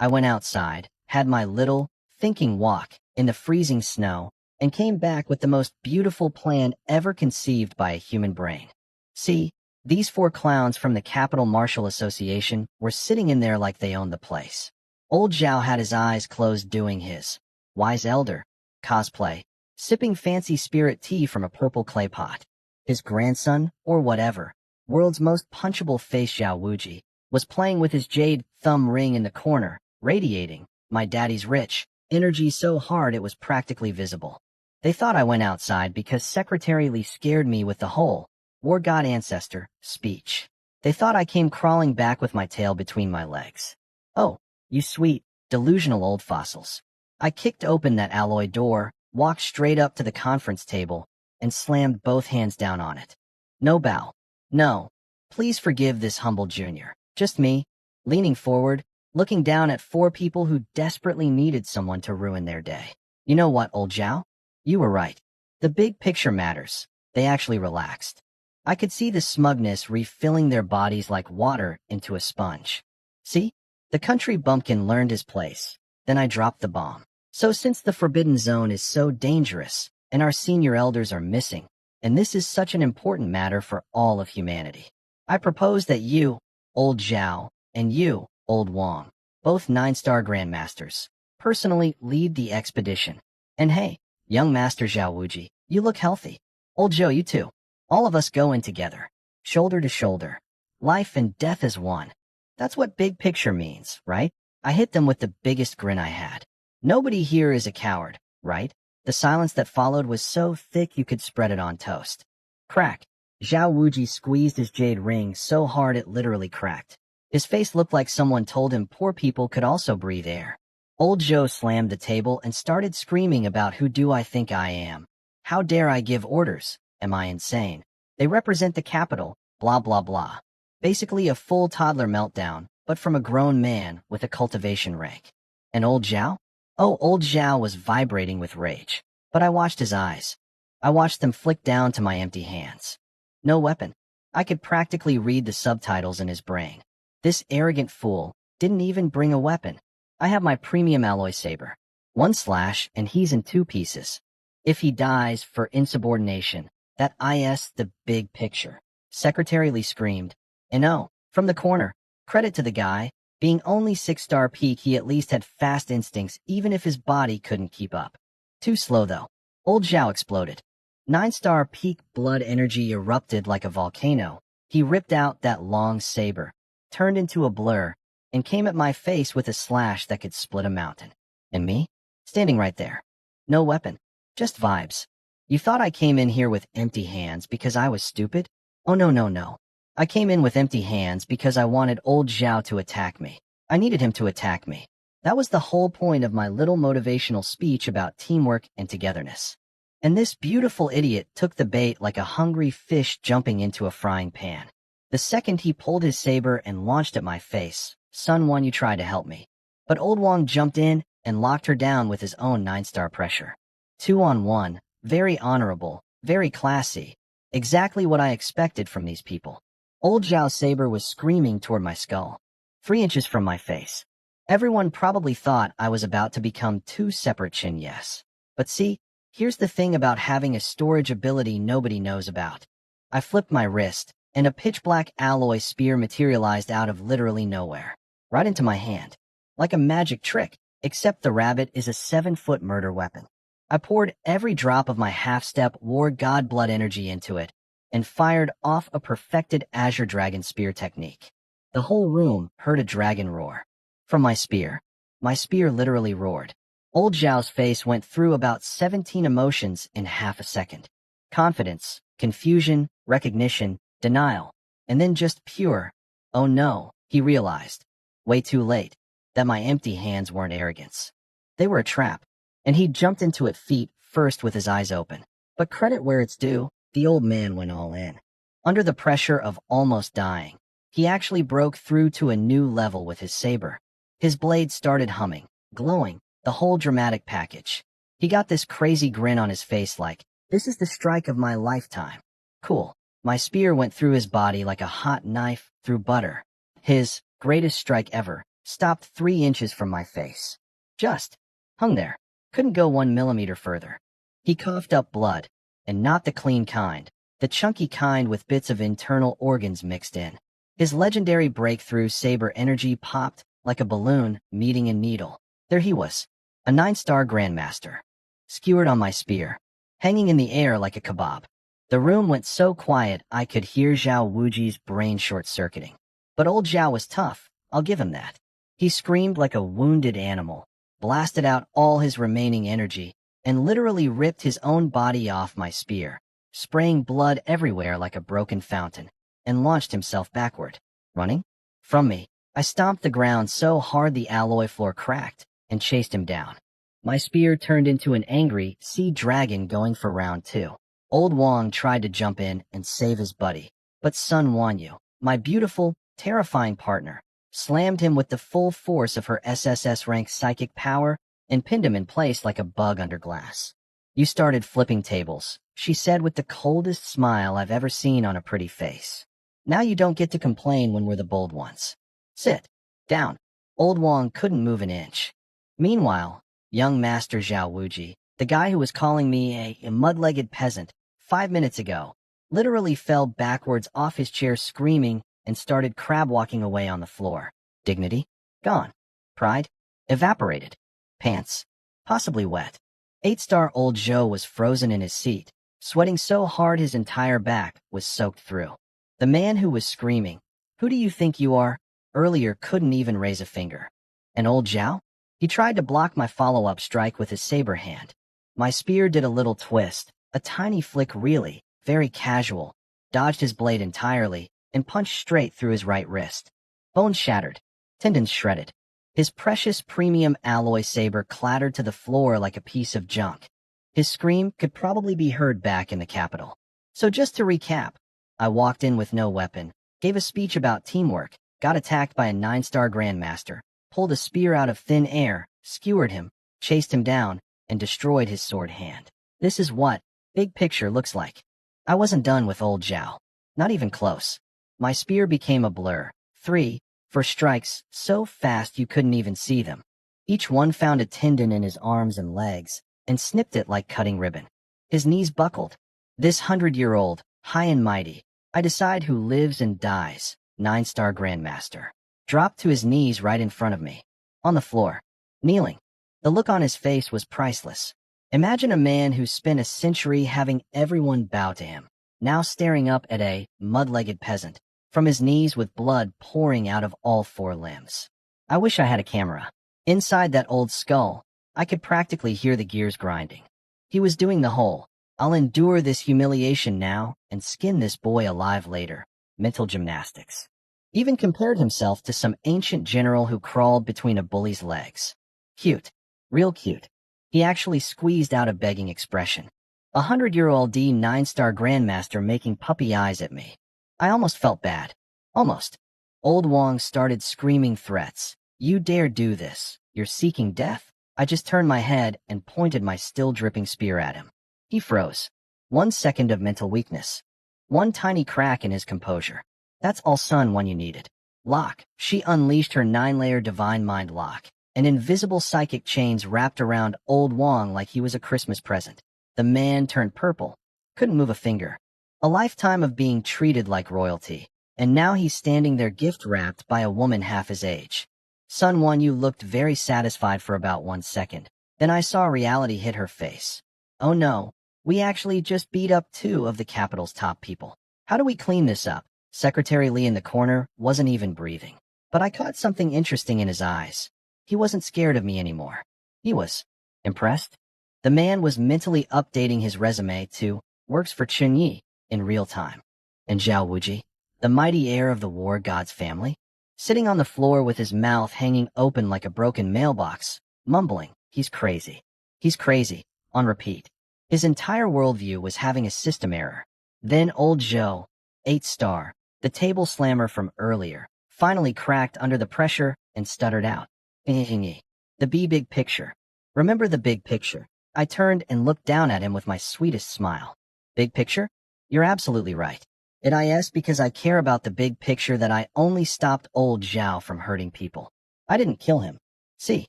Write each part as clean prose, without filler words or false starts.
I went outside, had my little, thinking walk in the freezing snow, and came back with the most beautiful plan ever conceived by a human brain. See, these four clowns from the Capital Martial Association were sitting in there like they owned the place. Old Zhao had his eyes closed doing his wise elder cosplay, sipping fancy spirit tea from a purple clay pot. His grandson, or whatever, world's most punchable face Zhao Wuji, was playing with his jade thumb ring in the corner, radiating my daddy's rich energy so hard it was practically visible. They thought I went outside because Secretary Lee scared me with the whole War God Ancestor speech. They thought I came crawling back with my tail between my legs. Oh, you sweet, delusional old fossils. I kicked open that alloy door, walked straight up to the conference table, and slammed both hands down on it. No bow. No. Please forgive this humble junior. Just me, leaning forward, looking down at four people who desperately needed someone to ruin their day. You know what, old Zhao? You were right. The big picture matters. They actually relaxed. I could see the smugness refilling their bodies like water into a sponge. See? The country bumpkin learned his place. Then I dropped the bomb. So since the Forbidden Zone is so dangerous, and our senior elders are missing, and this is such an important matter for all of humanity, I propose that you, old Zhao, and you, old Wang, both 9-star grandmasters, personally lead the expedition. And hey, young Master Zhao Wuji, you look healthy. Old Zhou, you too. All of us go in together, shoulder to shoulder. Life and death is one. That's what big picture means, right? I hit them with the biggest grin I had. Nobody here is a coward, right? The silence that followed was so thick you could spread it on toast. Crack. Zhao Wuji squeezed his jade ring so hard it literally cracked. His face looked like someone told him poor people could also breathe air. Old Zhou slammed the table and started screaming about who do I think I am? How dare I give orders? Am I insane? They represent the capital, blah blah blah. Basically a full toddler meltdown, but from a grown man with a cultivation rank. And old Zhao? Oh, old Zhao was vibrating with rage. But I watched his eyes. I watched them flick down to my empty hands. No weapon. I could practically read the subtitles in his brain. This arrogant fool didn't even bring a weapon. I have my premium alloy saber. One slash and he's in 2 pieces. If he dies for insubordination, that is the big picture. Secretary Lee screamed. And oh, from the corner, credit to the guy, being only 6-star peak he at least had fast instincts even if his body couldn't keep up. Too slow though. Old Zhao exploded. 9-star peak blood energy erupted like a volcano. He ripped out that long saber, turned into a blur, and came at my face with a slash that could split a mountain. And me? Standing right there. No weapon. Just vibes. You thought I came in here with empty hands because I was stupid? Oh no no no. I came in with empty hands because I wanted old Zhao to attack me. I needed him to attack me. That was the whole point of my little motivational speech about teamwork and togetherness. And this beautiful idiot took the bait like a hungry fish jumping into a frying pan. The second he pulled his saber and launched at my face, son one you tried to help me. But old Wang jumped in and locked her down with his own 9-star pressure. 2-on-1, very honorable, very classy. Exactly what I expected from these people. Old Zhao's saber was screaming toward my skull, 3 inches from my face. Everyone probably thought I was about to become 2 separate chin yes. But see, here's the thing about having a storage ability nobody knows about. I flipped my wrist, and a pitch-black alloy spear materialized out of literally nowhere, right into my hand. Like a magic trick, except the rabbit is a 7-foot murder weapon. I poured every drop of my half-step war god blood energy into it, and fired off a perfected Azure Dragon spear technique. The whole room heard a dragon roar. From my spear. My spear literally roared. Old Zhao's face went through about 17 emotions in half a second. Confidence, confusion, recognition, denial, and then just pure, oh no, he realized, way too late, that my empty hands weren't arrogance. They were a trap, and he jumped into it feet first with his eyes open. But credit where it's due, the old man went all in. Under the pressure of almost dying, he actually broke through to a new level with his saber. His blade started humming, glowing, the whole dramatic package. He got this crazy grin on his face like, this is the strike of my lifetime. Cool. My spear went through his body like a hot knife through butter. His greatest strike ever, stopped 3 inches from my face. Just hung there. Couldn't go 1 millimeter further. He coughed up blood, and not the clean kind, the chunky kind with bits of internal organs mixed in. His legendary breakthrough saber energy popped like a balloon meeting a needle. There he was, a 9-star grandmaster, skewered on my spear, hanging in the air like a kebab. The room went so quiet I could hear Zhao Wuji's brain short-circuiting. But old Zhao was tough, I'll give him that. He screamed like a wounded animal, blasted out all his remaining energy, and literally ripped his own body off my spear, spraying blood everywhere like a broken fountain, and launched himself backward. Running from me, I stomped the ground so hard the alloy floor cracked, and chased him down. My spear turned into an angry sea dragon going for round 2. Old Wang tried to jump in and save his buddy, but Sun Wanyu, my beautiful, terrifying partner, slammed him with the full force of her SSS-rank psychic power and pinned him in place like a bug under glass. "You started flipping tables," she said with the coldest smile I've ever seen on a pretty face. "Now you don't get to complain when we're the bold ones. Sit down." Old Wang couldn't move an inch. Meanwhile, young Master Zhao Wuji, the guy who was calling me a mud-legged peasant 5 minutes ago, literally fell backwards off his chair screaming and started crab-walking away on the floor. Dignity? Gone. Pride? Evaporated. Pants? Possibly wet. 8-star old Zhou was frozen in his seat, sweating so hard his entire back was soaked through. The man who was screaming, "Who do you think you are?" earlier couldn't even raise a finger. And old Zhao? He tried to block my follow-up strike with his saber hand. My spear did a little twist, a tiny flick really, very casual, dodged his blade entirely, and punched straight through his right wrist. Bones shattered, tendons shredded. His precious premium alloy saber clattered to the floor like a piece of junk. His scream could probably be heard back in the capital. So just to recap, I walked in with no weapon, gave a speech about teamwork, got attacked by a 9-star grandmaster, pulled a spear out of thin air, skewered him, chased him down, and destroyed his sword hand. This is what big picture looks like. I wasn't done with old Zhao. Not even close. My spear became a blur. 3, 4 strikes, so fast you couldn't even see them. Each one found a tendon in his arms and legs, and snipped it like cutting ribbon. His knees buckled. This 100-year-old, high and mighty, I decide who lives and dies, 9-star grandmaster, dropped to his knees right in front of me. On the floor. Kneeling. The look on his face was priceless. Imagine a man who spent a century having everyone bow to him, now staring up at a mud-legged peasant, from his knees with blood pouring out of all 4 limbs. I wish I had a camera. Inside that old skull, I could practically hear the gears grinding. He was doing the whole, "I'll endure this humiliation now and skin this boy alive later," mental gymnastics. Even compared himself to some ancient general who crawled between a bully's legs. Cute. Real cute. He actually squeezed out a begging expression. 100-year-old 9-star grandmaster making puppy eyes at me. I almost felt bad. Almost. Old Wang started screaming threats. "You dare do this. You're seeking death." I just turned my head and pointed my still-dripping spear at him. He froze. 1 second of mental weakness. 1 tiny crack in his composure. That's all Sun Wanyu needed. Lock. She unleashed her 9-layer divine mind lock. An invisible psychic chains wrapped around old Wang like he was a Christmas present. The man turned purple. Couldn't move a finger. A lifetime of being treated like royalty. And now he's standing there gift-wrapped by a woman half his age. Sun Wanyu looked very satisfied for about 1 second. Then I saw reality hit her face. Oh no, we actually just beat up 2 of the capital's top people. How do we clean this up? Secretary Lee in the corner wasn't even breathing. But I caught something interesting in his eyes. He wasn't scared of me anymore. He was impressed. The man was mentally updating his resume to "works for Chunyi" in real time. And Zhao Wuji, the mighty heir of the war god's family, sitting on the floor with his mouth hanging open like a broken mailbox, mumbling, "He's crazy. He's crazy," on repeat. His entire worldview was having a system error. Then old Zhou, 8-star, the table slammer from earlier, finally cracked under the pressure and stuttered out. The big picture. Remember the big picture? I turned and looked down at him with my sweetest smile. Big picture? You're absolutely right. It is because I care about the big picture that I only stopped old Zhao from hurting people. I didn't kill him. See,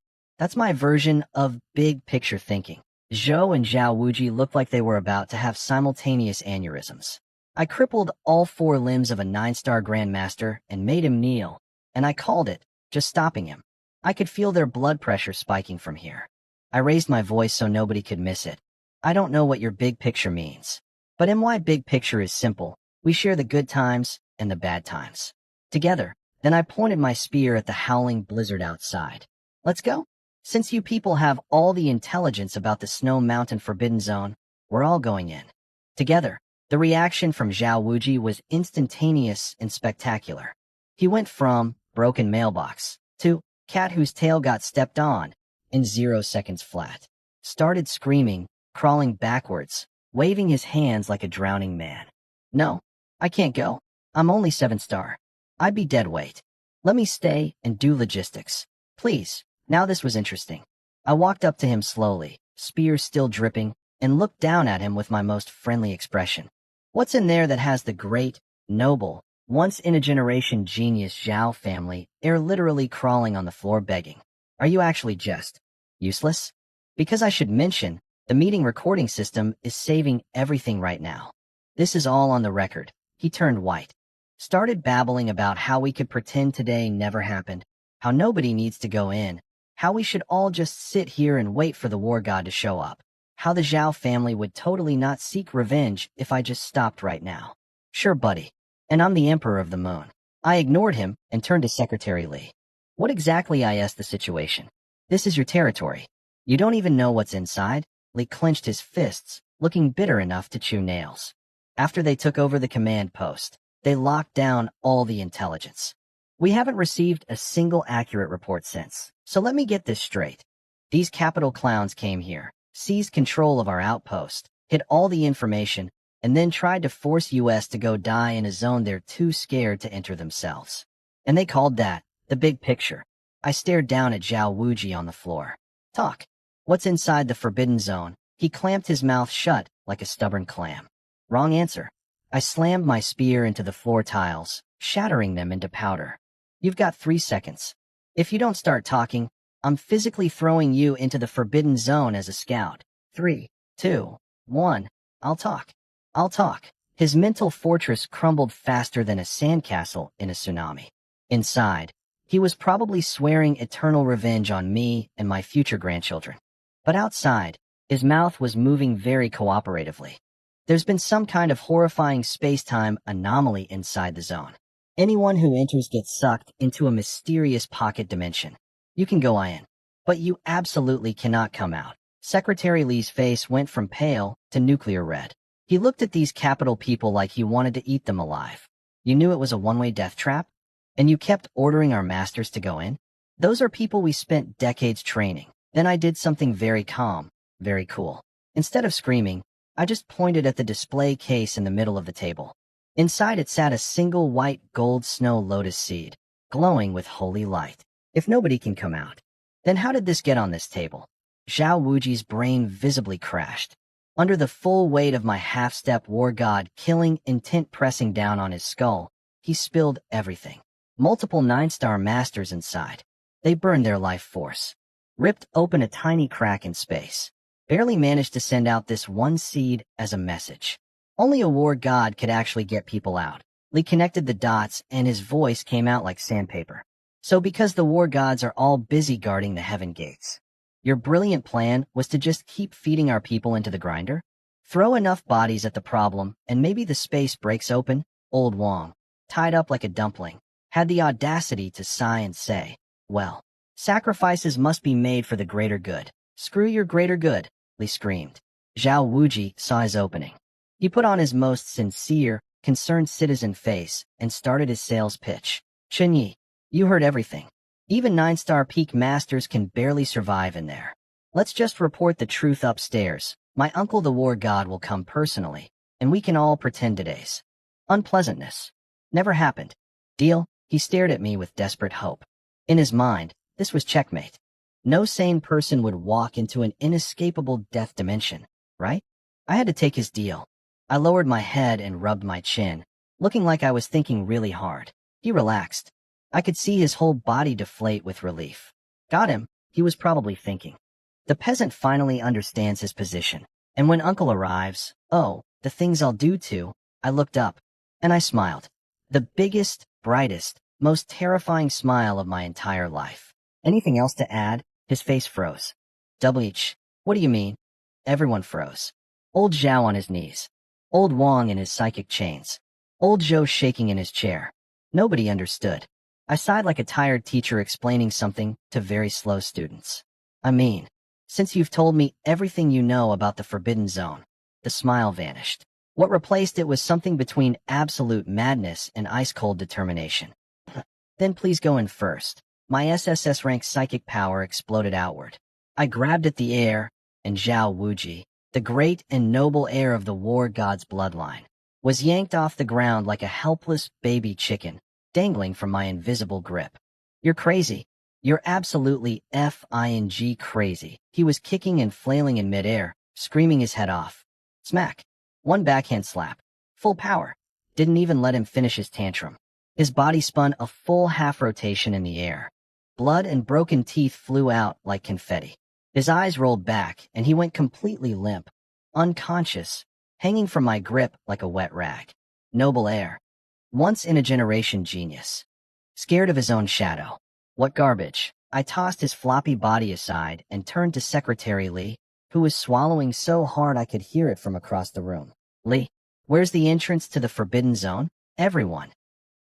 that's my version of big picture thinking. Zhou and Zhao Wuji looked like they were about to have simultaneous aneurysms. I crippled all four limbs of a 9-star Grandmaster and made him kneel, and I called it, just stopping him. I could feel their blood pressure spiking from here. I raised my voice so nobody could miss it. I don't know what your big picture means, but my big picture is simple. We share the good times and the bad times together. Then I pointed my spear at the howling blizzard outside. Let's go. Since you people have all the intelligence about the Snow Mountain Forbidden Zone, we're all going in. Together. The reaction from Zhao Wuji was instantaneous and spectacular. He went from broken mailbox to cat whose tail got stepped on in 0 seconds flat. Started screaming, crawling backwards, waving his hands like a drowning man. No, I can't go. I'm only 7-star. I'd be dead weight. Let me stay and do logistics. Please. Now this was interesting. I walked up to him slowly, spear still dripping, and looked down at him with my most friendly expression. What's in there that has the great, noble, once-in-a-generation genius Zhao family literally crawling on the floor begging? Are you actually just useless? Because I should mention, the meeting recording system is saving everything right now. This is all on the record. He turned white. Started babbling about how we could pretend today never happened, how nobody needs to go in, how we should all just sit here and wait for the war god to show up. How the Zhao family would totally not seek revenge if I just stopped right now. Sure, buddy. And I'm the Emperor of the Moon. I ignored him and turned to Secretary Li. What exactly is the situation? This is your territory. You don't even know what's inside? Li clenched his fists, looking bitter enough to chew nails. After they took over the command post, they locked down all the intelligence. We haven't received a single accurate report since. So let me get this straight. These capital clowns came here, seized control of our outpost, hid all the information, and then tried to force US to go die in a zone they're too scared to enter themselves. And they called that the big picture. I stared down at Zhao Wuji on the floor. Talk. What's inside the forbidden zone? He clamped his mouth shut like a stubborn clam. Wrong answer. I slammed my spear into the floor tiles, shattering them into powder. You've got 3 seconds. If you don't start talking, I'm physically throwing you into the forbidden zone as a scout. 3, 2, 1. I'll talk. I'll talk. His mental fortress crumbled faster than a sandcastle in a tsunami. Inside, he was probably swearing eternal revenge on me and my future grandchildren. But outside, his mouth was moving very cooperatively. There's been some kind of horrifying space-time anomaly inside the zone. Anyone who enters gets sucked into a mysterious pocket dimension. You can go in, but you absolutely cannot come out. Secretary Li's face went from pale to nuclear red. He looked at these capital people like he wanted to eat them alive. You knew it was a one-way death trap? And you kept ordering our masters to go in? Those are people we spent decades training. Then I did something very calm, very cool. Instead of screaming, I just pointed at the display case in the middle of the table. Inside it sat a single white gold snow lotus seed, glowing with holy light. If nobody can come out, then how did this get on this table? Zhao Wuji's brain visibly crashed. Under the full weight of my half-step war god killing intent pressing down on his skull, he spilled everything. Multiple 9-star masters inside. They burned their life force. Ripped open a tiny crack in space. Barely managed to send out this one seed as a message. Only a war god could actually get people out. Li connected the dots and his voice came out like sandpaper. So because the war gods are all busy guarding the heaven gates, your brilliant plan was to just keep feeding our people into the grinder? Throw enough bodies at the problem and maybe the space breaks open? Old Wong, tied up like a dumpling, had the audacity to sigh and say, well, sacrifices must be made for the greater good. Screw your greater good, Li screamed. Zhao Wuji saw his opening. He put on his most sincere, concerned citizen face and started his sales pitch. Chen Yi, you heard everything. Even 9-star peak masters can barely survive in there. Let's just report the truth upstairs. My uncle the war god will come personally, and we can all pretend today's unpleasantness never happened. Deal? He stared at me with desperate hope. In his mind, this was checkmate. No sane person would walk into an inescapable death dimension, right? I had to take his deal. I lowered my head and rubbed my chin, looking like I was thinking really hard. He relaxed. I could see his whole body deflate with relief. Got him, he was probably thinking. The peasant finally understands his position, and when Uncle arrives, oh, the things I'll do to, I looked up, and I smiled. The biggest, brightest, most terrifying smile of my entire life. Anything else to add? His face froze. WH, what do you mean? Everyone froze. Old Zhao on his knees. Old Wang in his psychic chains. Old Zhou shaking in his chair. Nobody understood. I sighed like a tired teacher explaining something to very slow students. I mean, since you've told me everything you know about the Forbidden Zone, the smile vanished. What replaced it was something between absolute madness and ice-cold determination. Then please go in first. My SSS rank psychic power exploded outward. I grabbed at the air, and Zhao Wuji, the great and noble heir of the war god's bloodline, was yanked off the ground like a helpless baby chicken, dangling from my invisible grip. You're crazy. You're absolutely F-I-N-G crazy. He was kicking and flailing in midair, screaming his head off. Smack. One backhand slap. Full power. Didn't even let him finish his tantrum. His body spun a full half rotation in the air. Blood and broken teeth flew out like confetti. His eyes rolled back, and he went completely limp, unconscious, hanging from my grip like a wet rag. Noble heir. Once-in-a-generation genius. Scared of his own shadow. What garbage. I tossed his floppy body aside and turned to Secretary Li, who was swallowing so hard I could hear it from across the room. Li, where's the entrance to the Forbidden Zone? Everyone,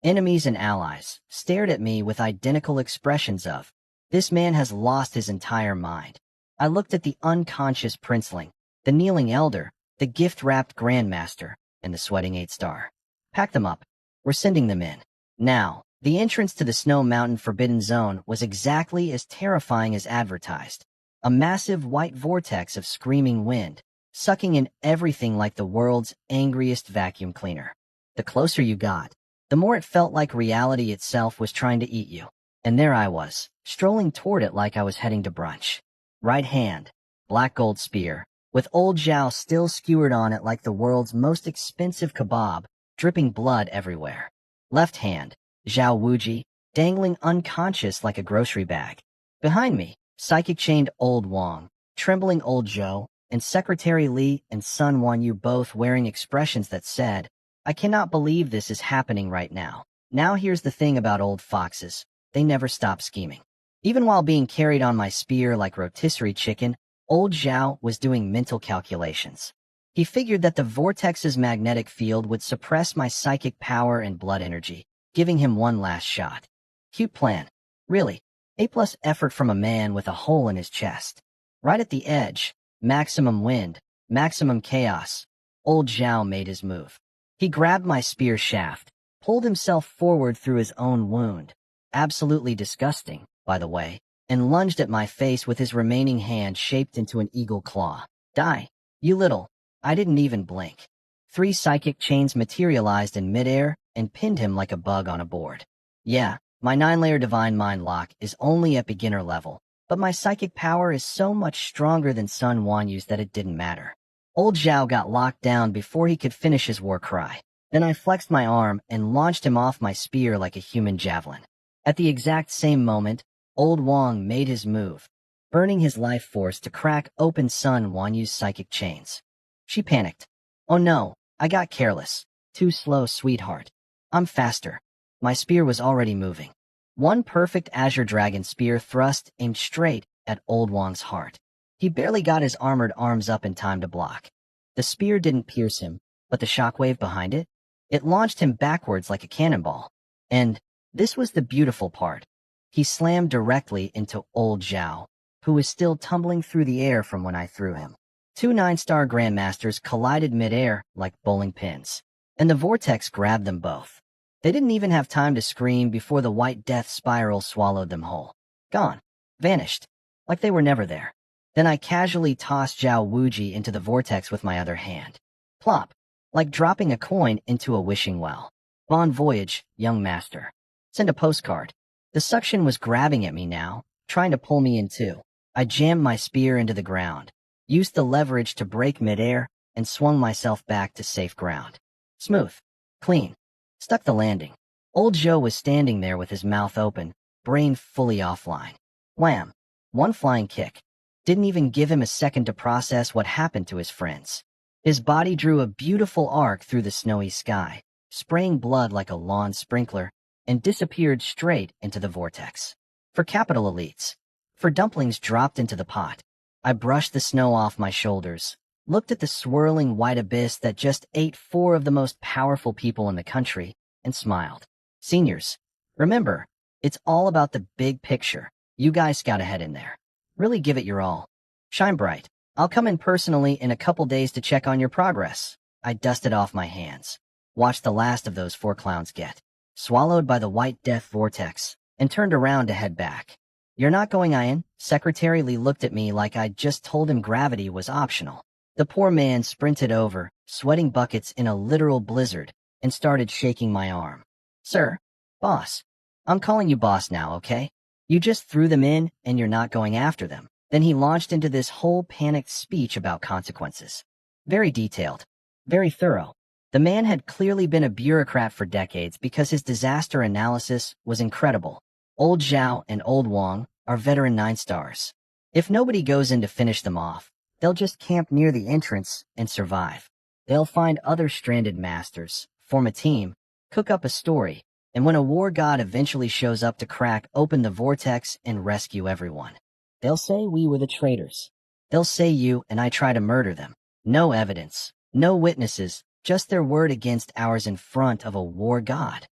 enemies and allies, stared at me with identical expressions of, this man has lost his entire mind. I looked at the unconscious princeling, the kneeling elder, the gift-wrapped grandmaster, and the sweating 8-star. Pack them up. We're sending them in. Now, the entrance to the Snow Mountain Forbidden Zone was exactly as terrifying as advertised. A massive white vortex of screaming wind, sucking in everything like the world's angriest vacuum cleaner. The closer you got, the more it felt like reality itself was trying to eat you. And there I was, strolling toward it like I was heading to brunch. Right hand, black gold spear, with old Zhao still skewered on it like the world's most expensive kebab, dripping blood everywhere. Left hand, Zhao Wuji, dangling unconscious like a grocery bag. Behind me, psychic-chained old Wang, trembling old Zhou, and Secretary Li and Sun Wanyu both wearing expressions that said, I cannot believe this is happening right now. Now here's the thing about old foxes. They never stop scheming. Even while being carried on my spear like rotisserie chicken, old Zhao was doing mental calculations. He figured that the vortex's magnetic field would suppress my psychic power and blood energy, giving him one last shot. Cute plan. Really. A+ effort from a man with a hole in his chest. Right at the edge, maximum wind, maximum chaos. Old Zhao made his move. He grabbed my spear shaft, pulled himself forward through his own wound. Absolutely disgusting, by the way, and lunged at my face with his remaining hand shaped into an eagle claw. Die, you little. I didn't even blink. 3 psychic chains materialized in midair and pinned him like a bug on a board. Yeah, my 9-layer divine mind lock is only at beginner level, but my psychic power is so much stronger than Sun Wanyu's that it didn't matter. Old Zhao got locked down before he could finish his war cry. Then I flexed my arm and launched him off my spear like a human javelin. At the exact same moment, old Wang made his move, burning his life force to crack open Sun Wanyu's psychic chains. She panicked. Oh no, I got careless. Too slow, sweetheart. I'm faster. My spear was already moving. One perfect Azure Dragon spear thrust aimed straight at old Wang's heart. He barely got his armored arms up in time to block. The spear didn't pierce him, but the shockwave behind it? It launched him backwards like a cannonball. And this was the beautiful part. He slammed directly into old Zhao, who was still tumbling through the air from when I threw him. 2 9-star grandmasters collided midair like bowling pins, and the vortex grabbed them both. They didn't even have time to scream before the white death spiral swallowed them whole. Gone. Vanished. Like they were never there. Then I casually tossed Zhao Wuji into the vortex with my other hand. Plop. Like dropping a coin into a wishing well. Bon voyage, young master. Send a postcard. The suction was grabbing at me now, trying to pull me in too. I jammed my spear into the ground, used the leverage to break midair, and swung myself back to safe ground. Smooth. Clean. Stuck the landing. Old Joe was standing there with his mouth open, brain fully offline. Wham! One flying kick. Didn't even give him a second to process what happened to his friends. His body drew a beautiful arc through the snowy sky, spraying blood like a lawn sprinkler, and disappeared straight into the vortex. For capital elites. For dumplings dropped into the pot. I brushed the snow off my shoulders, looked at the swirling white abyss that just ate four of the most powerful people in the country, and smiled. Seniors, remember, it's all about the big picture. You guys got ahead in there. Really give it your all. Shine bright. I'll come in personally in a couple days to check on your progress. I dusted off my hands. Watched the last of those four clowns get swallowed by the white death vortex, and turned around to head back. You're not going in? Secretary Lee looked at me like I'd just told him gravity was optional. The poor man sprinted over, sweating buckets in a literal blizzard, and started shaking my arm. Sir, boss. I'm calling you boss now, okay? You just threw them in, and you're not going after them. Then he launched into this whole panicked speech about consequences. Very detailed. Very thorough. The man had clearly been a bureaucrat for decades because his disaster analysis was incredible. Old Zhao and Old Wang are veteran 9-stars. If nobody goes in to finish them off, they'll just camp near the entrance and survive. They'll find other stranded masters, form a team, cook up a story, and when a war god eventually shows up to crack open the vortex and rescue everyone, they'll say we were the traitors. They'll say you and I tried to murder them. No evidence, no witnesses, just their word against ours in front of a war god.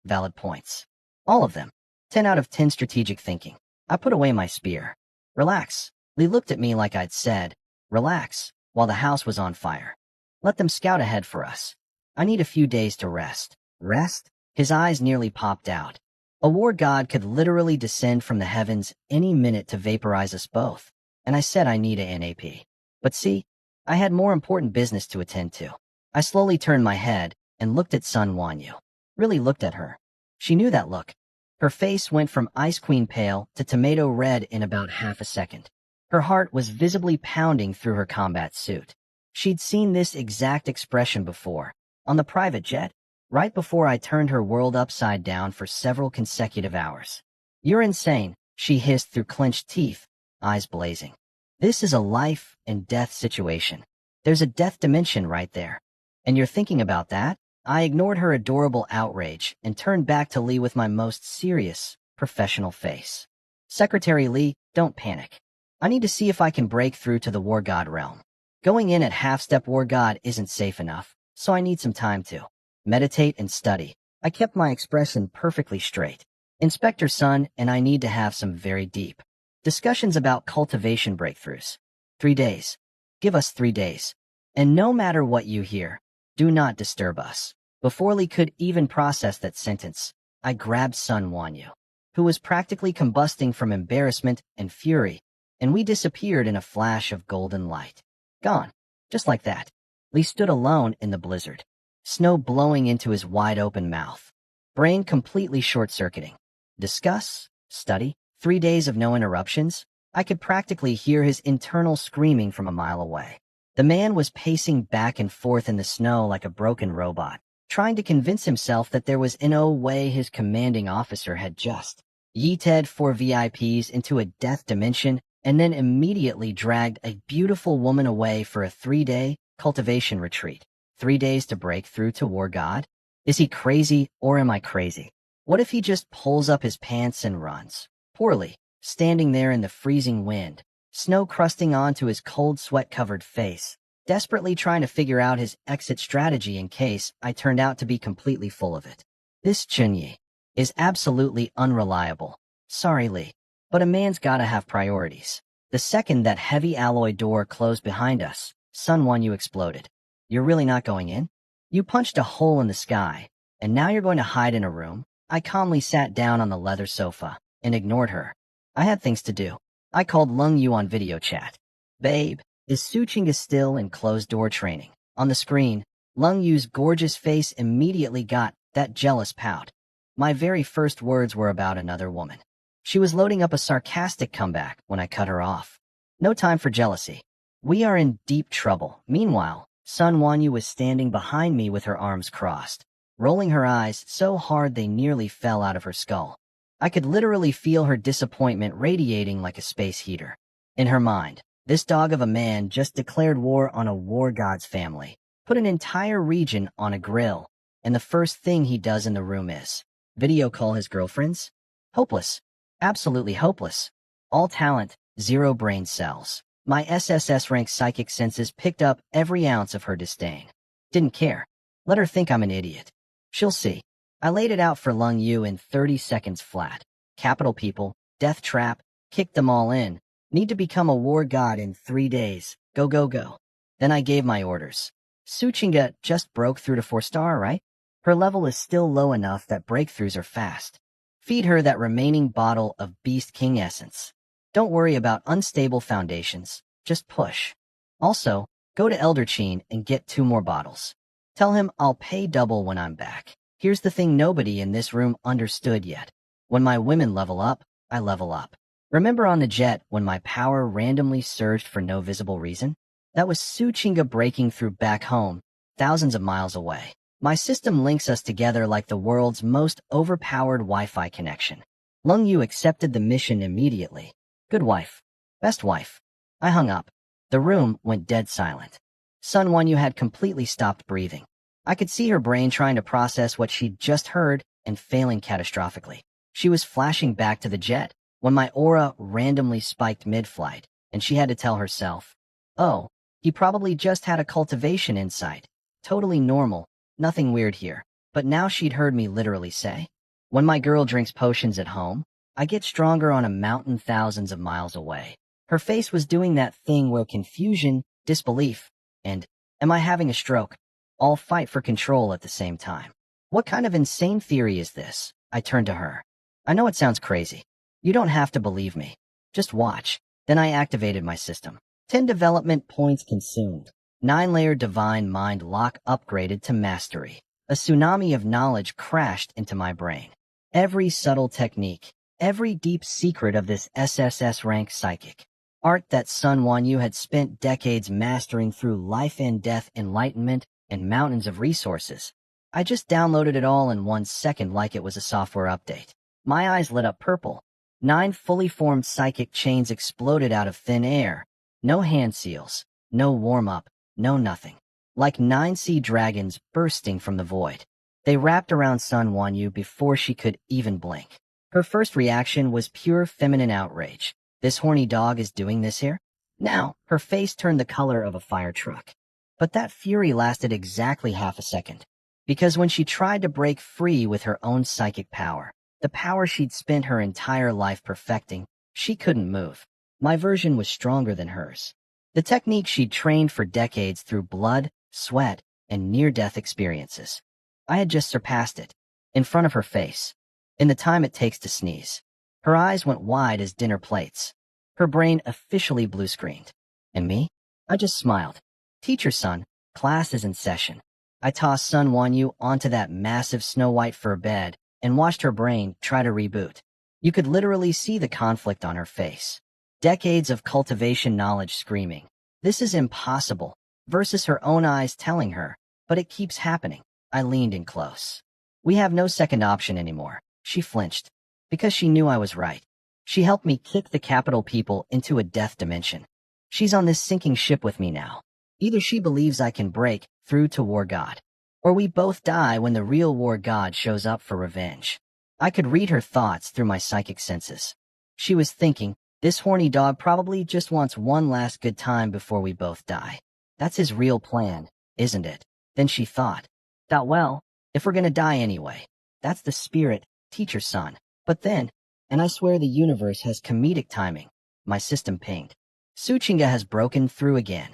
Valid points. All of them. 10 out of 10 strategic thinking. I put away my spear. Relax. Lee looked at me like I'd said, relax, while the house was on fire. Let them scout ahead for us. I need a few days to rest. Rest? His eyes nearly popped out. A war god could literally descend from the heavens any minute to vaporize us both, and I said I need a NAP. But see, I had more important business to attend to. I slowly turned my head and looked at Sun Wanyu. Really looked at her. She knew that look. Her face went from ice queen pale to tomato red in about half a second. Her heart was visibly pounding through her combat suit. She'd seen this exact expression before, on the private jet, right before I turned her world upside down for several consecutive hours. You're insane, she hissed through clenched teeth, eyes blazing. This is a life and death situation. There's a death dimension right there. And you're thinking about that? I ignored her adorable outrage and turned back to Lee with my most serious, professional face. Secretary Lee, don't panic. I need to see if I can break through to the War God realm. Going in at half-step War God isn't safe enough, so I need some time to meditate and study. I kept my expression perfectly straight. Inspector Sun and I need to have some very deep discussions about cultivation breakthroughs. 3 days. Give us 3 days. And no matter what you hear, do not disturb us. Before Lee could even process that sentence, I grabbed Sun Wanyu, who was practically combusting from embarrassment and fury, and we disappeared in a flash of golden light. Gone. Just like that. Lee stood alone in the blizzard, snow blowing into his wide-open mouth, brain completely short-circuiting. Discuss? Study? 3 days of no interruptions? I could practically hear his internal screaming from a mile away. The man was pacing back and forth in the snow like a broken robot, trying to convince himself that there was no way his commanding officer had just yeeted 4 VIPs into a death dimension and then immediately dragged a beautiful woman away for a 3-day cultivation retreat. 3 days to break through to War God? Is he crazy or am I crazy? What if he just pulls up his pants and runs? Poorly, standing there in the freezing wind, snow crusting onto his cold sweat-covered face, desperately trying to figure out his exit strategy in case I turned out to be completely full of it. This Chunyi is absolutely unreliable. Sorry, Lee, but a man's gotta have priorities. The second that heavy alloy door closed behind us, Sun Wanyu exploded. You're really not going in? You punched a hole in the sky, and now you're going to hide in a room? I calmly sat down on the leather sofa and ignored her. I had things to do. I called Lung Yu on video chat. Babe, is Suching still in closed-door training? On the screen, Lung Yu's gorgeous face immediately got that jealous pout. My very first words were about another woman. She was loading up a sarcastic comeback when I cut her off. No time for jealousy. We are in deep trouble. Meanwhile, Sun Wanyu was standing behind me with her arms crossed, rolling her eyes so hard they nearly fell out of her skull. I could literally feel her disappointment radiating like a space heater. In her mind, this dog of a man just declared war on a war god's family, put an entire region on a grill, and the first thing he does in the room is video call his girlfriends? Hopeless. Absolutely hopeless. All talent, zero brain cells. My SSS-rank psychic senses picked up every ounce of her disdain. Didn't care. Let her think I'm an idiot. She'll see. I laid it out for Lung Yu in 30 seconds flat. Capital people, death trap, kicked them all in. Need to become a war god in 3 days. Go, go, go. Then I gave my orders. Suchinga just broke through to 4-star, right? Her level is still low enough that breakthroughs are fast. Feed her that remaining bottle of Beast King essence. Don't worry about unstable foundations. Just push. Also, go to Elder Chin and get 2 more bottles. Tell him I'll pay double when I'm back. Here's the thing nobody in this room understood yet. When my women level up, I level up. Remember on the jet when my power randomly surged for no visible reason? That was Suchinga breaking through back home, thousands of miles away. My system links us together like the world's most overpowered Wi-Fi connection. Lung Yu accepted the mission immediately. Good wife. Best wife. I hung up. The room went dead silent. Sun Wanyu had completely stopped breathing. I could see her brain trying to process what she'd just heard and failing catastrophically. She was flashing back to the jet when my aura randomly spiked mid-flight, and she had to tell herself, oh, he probably just had a cultivation insight. Totally normal, nothing weird here. But now she'd heard me literally say, when my girl drinks potions at home, I get stronger on a mountain thousands of miles away. Her face was doing that thing where confusion, disbelief, and, am I having a stroke, all fight for control at the same time. What kind of insane theory is this? I turned to her. I know it sounds crazy. You don't have to believe me. Just watch. Then I activated my system. 10 development points consumed. 9-layer divine mind lock upgraded to mastery. A tsunami of knowledge crashed into my brain. Every subtle technique, every deep secret of this SSS rank psychic. Art that Sun Wanyu had spent decades mastering through life and death enlightenment and mountains of resources. I just downloaded it all in 1 second like it was a software update. My eyes lit up purple. 9 fully formed psychic chains exploded out of thin air. No hand seals, no warm-up, no nothing. Like 9 sea dragons bursting from the void. They wrapped around Sun Wanyu before she could even blink. Her first reaction was pure feminine outrage. This horny dog is doing this here? Now, her face turned the color of a fire truck. But that fury lasted exactly half a second. Because when she tried to break free with her own psychic power, the power she'd spent her entire life perfecting, she couldn't move. My version was stronger than hers. The technique she'd trained for decades through blood, sweat, and near-death experiences. I had just surpassed it. In front of her face. In the time it takes to sneeze. Her eyes went wide as dinner plates. Her brain officially blue-screened. And me? I just smiled. Teacher son, class is in session. I tossed Sun Wanyu onto that massive snow-white fur bed and watched her brain try to reboot. You could literally see the conflict on her face. Decades of cultivation knowledge screaming, this is impossible, versus her own eyes telling her, but it keeps happening. I leaned in close. We have no second option anymore. She flinched. Because she knew I was right. She helped me kick the capital people into a death dimension. She's on this sinking ship with me now. Either she believes I can break through to War God, or we both die when the real War God shows up for revenge. I could read her thoughts through my psychic senses. She was thinking, this horny dog probably just wants one last good time before we both die. That's his real plan, isn't it? Then she thought, well, if we're gonna die anyway. That's the spirit, teacher son. But then, and I swear the universe has comedic timing, my system pinged. Suchinga has broken through again.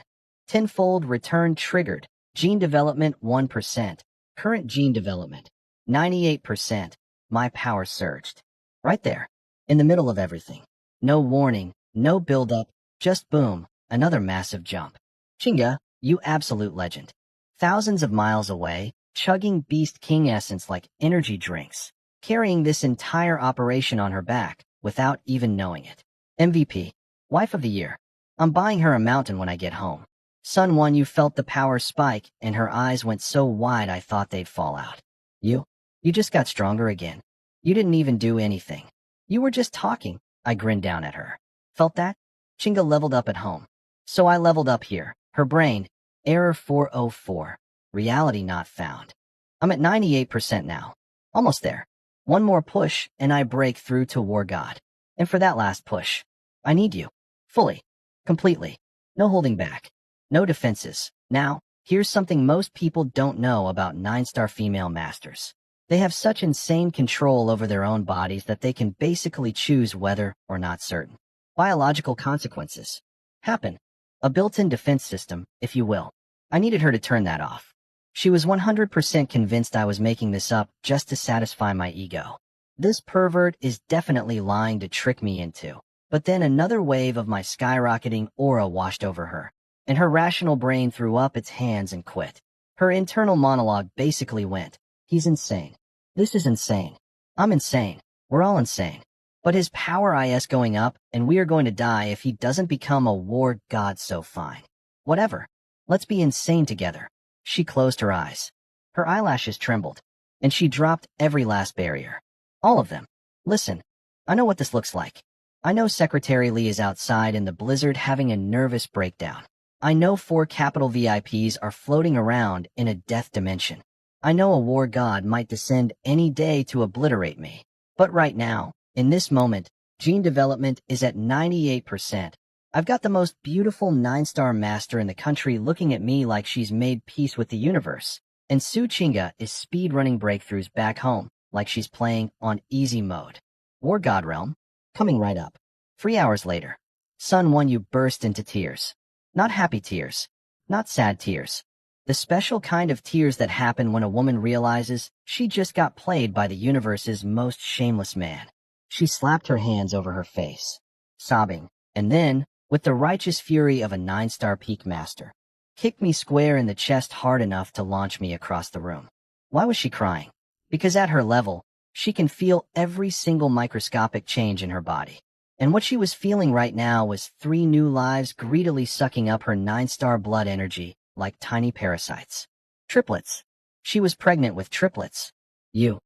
Tenfold return triggered. Gene development 1%. Current gene development 98%. My power surged. Right there. In the middle of everything. No warning, no build-up, just boom, another massive jump. Chinga, you absolute legend. Thousands of miles away, chugging Beast King essence like energy drinks, carrying this entire operation on her back without even knowing it. MVP. Wife of the year. I'm buying her a mountain when I get home. Sun Wanyu felt the power spike and her eyes went so wide I thought they'd fall out. You? You just got stronger again. You didn't even do anything. You were just talking. I grinned down at her. Felt that? Chinga leveled up at home. So I leveled up here. Her brain. Error 404. Reality not found. I'm at 98% now. Almost there. One more push, and I break through to War God. And for that last push, I need you. Fully. Completely. No holding back. No defenses. Now, here's something most people don't know about 9-star female masters. They have such insane control over their own bodies that they can basically choose whether or not certain biological consequences happen. A built-in defense system, if you will. I needed her to turn that off. She was 100% convinced I was making this up just to satisfy my ego. This pervert is definitely lying to trick me into. But then another wave of my skyrocketing aura washed over her, and her rational brain threw up its hands and quit. Her internal monologue basically went, he's insane. This is insane. I'm insane. We're all insane. But his power is going up, and we are going to die if he doesn't become a war god so fine. Whatever. Let's be insane together. She closed her eyes. Her eyelashes trembled, and she dropped every last barrier. All of them. Listen, I know what this looks like. I know Secretary Lee is outside in the blizzard having a nervous breakdown. I know 4 capital VIPs are floating around in a death dimension. I know a war god might descend any day to obliterate me. But right now, in this moment, gene development is at 98%. I've got the most beautiful 9-star master in the country looking at me like she's made peace with the universe. And Su Chinga is speedrunning breakthroughs back home like she's playing on easy mode. War God Realm, coming right up. 3 hours later, Sun Wonyu burst into tears. Not happy tears. Not sad tears. The special kind of tears that happen when a woman realizes she just got played by the universe's most shameless man. She slapped her hands over her face, sobbing, and then, with the righteous fury of a 9-star peak master, kicked me square in the chest hard enough to launch me across the room. Why was she crying? Because at her level, she can feel every single microscopic change in her body. And what she was feeling right now was 3 new lives greedily sucking up her 9-star blood energy like tiny parasites. Triplets. She was pregnant with triplets. You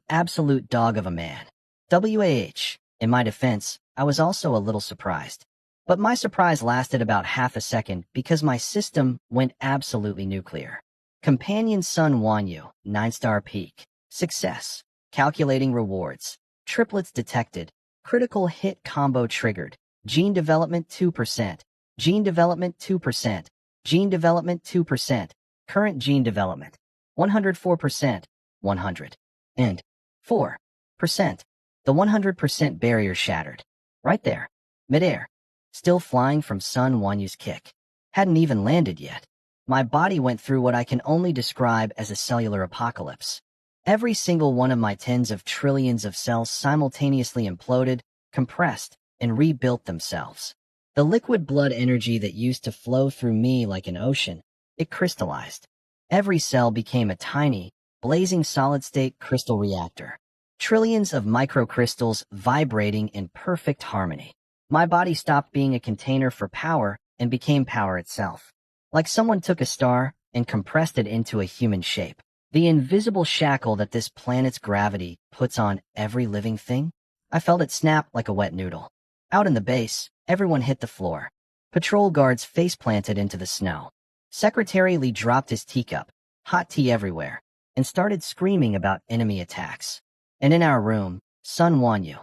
absolute dog of a man. WAH. In my defense, I was also a little surprised. But my surprise lasted about half a second because my system went absolutely nuclear. Companion Sun Wonyu, 9-star peak. Success. Calculating rewards. Triplets detected. Critical hit combo triggered. Gene development 2%. Gene development 2%. Gene development 2%. Current gene development 104%. 104%. The 100% barrier shattered. Right there. Midair. Still flying from Sun Wonyu's kick. Hadn't even landed yet. My body went through what I can only describe as a cellular apocalypse. Every single one of my tens of trillions of cells simultaneously imploded, compressed, and rebuilt themselves. The liquid blood energy that used to flow through me like an ocean, it crystallized. Every cell became a tiny, blazing solid-state crystal reactor. Trillions of microcrystals vibrating in perfect harmony. My body stopped being a container for power and became power itself. Like someone took a star and compressed it into a human shape. The invisible shackle that this planet's gravity puts on every living thing? I felt it snap like a wet noodle. Out in the base, everyone hit the floor. Patrol guards face-planted into the snow. Secretary Lee dropped his teacup, hot tea everywhere, and started screaming about enemy attacks. And in our room, Sun Wonyu,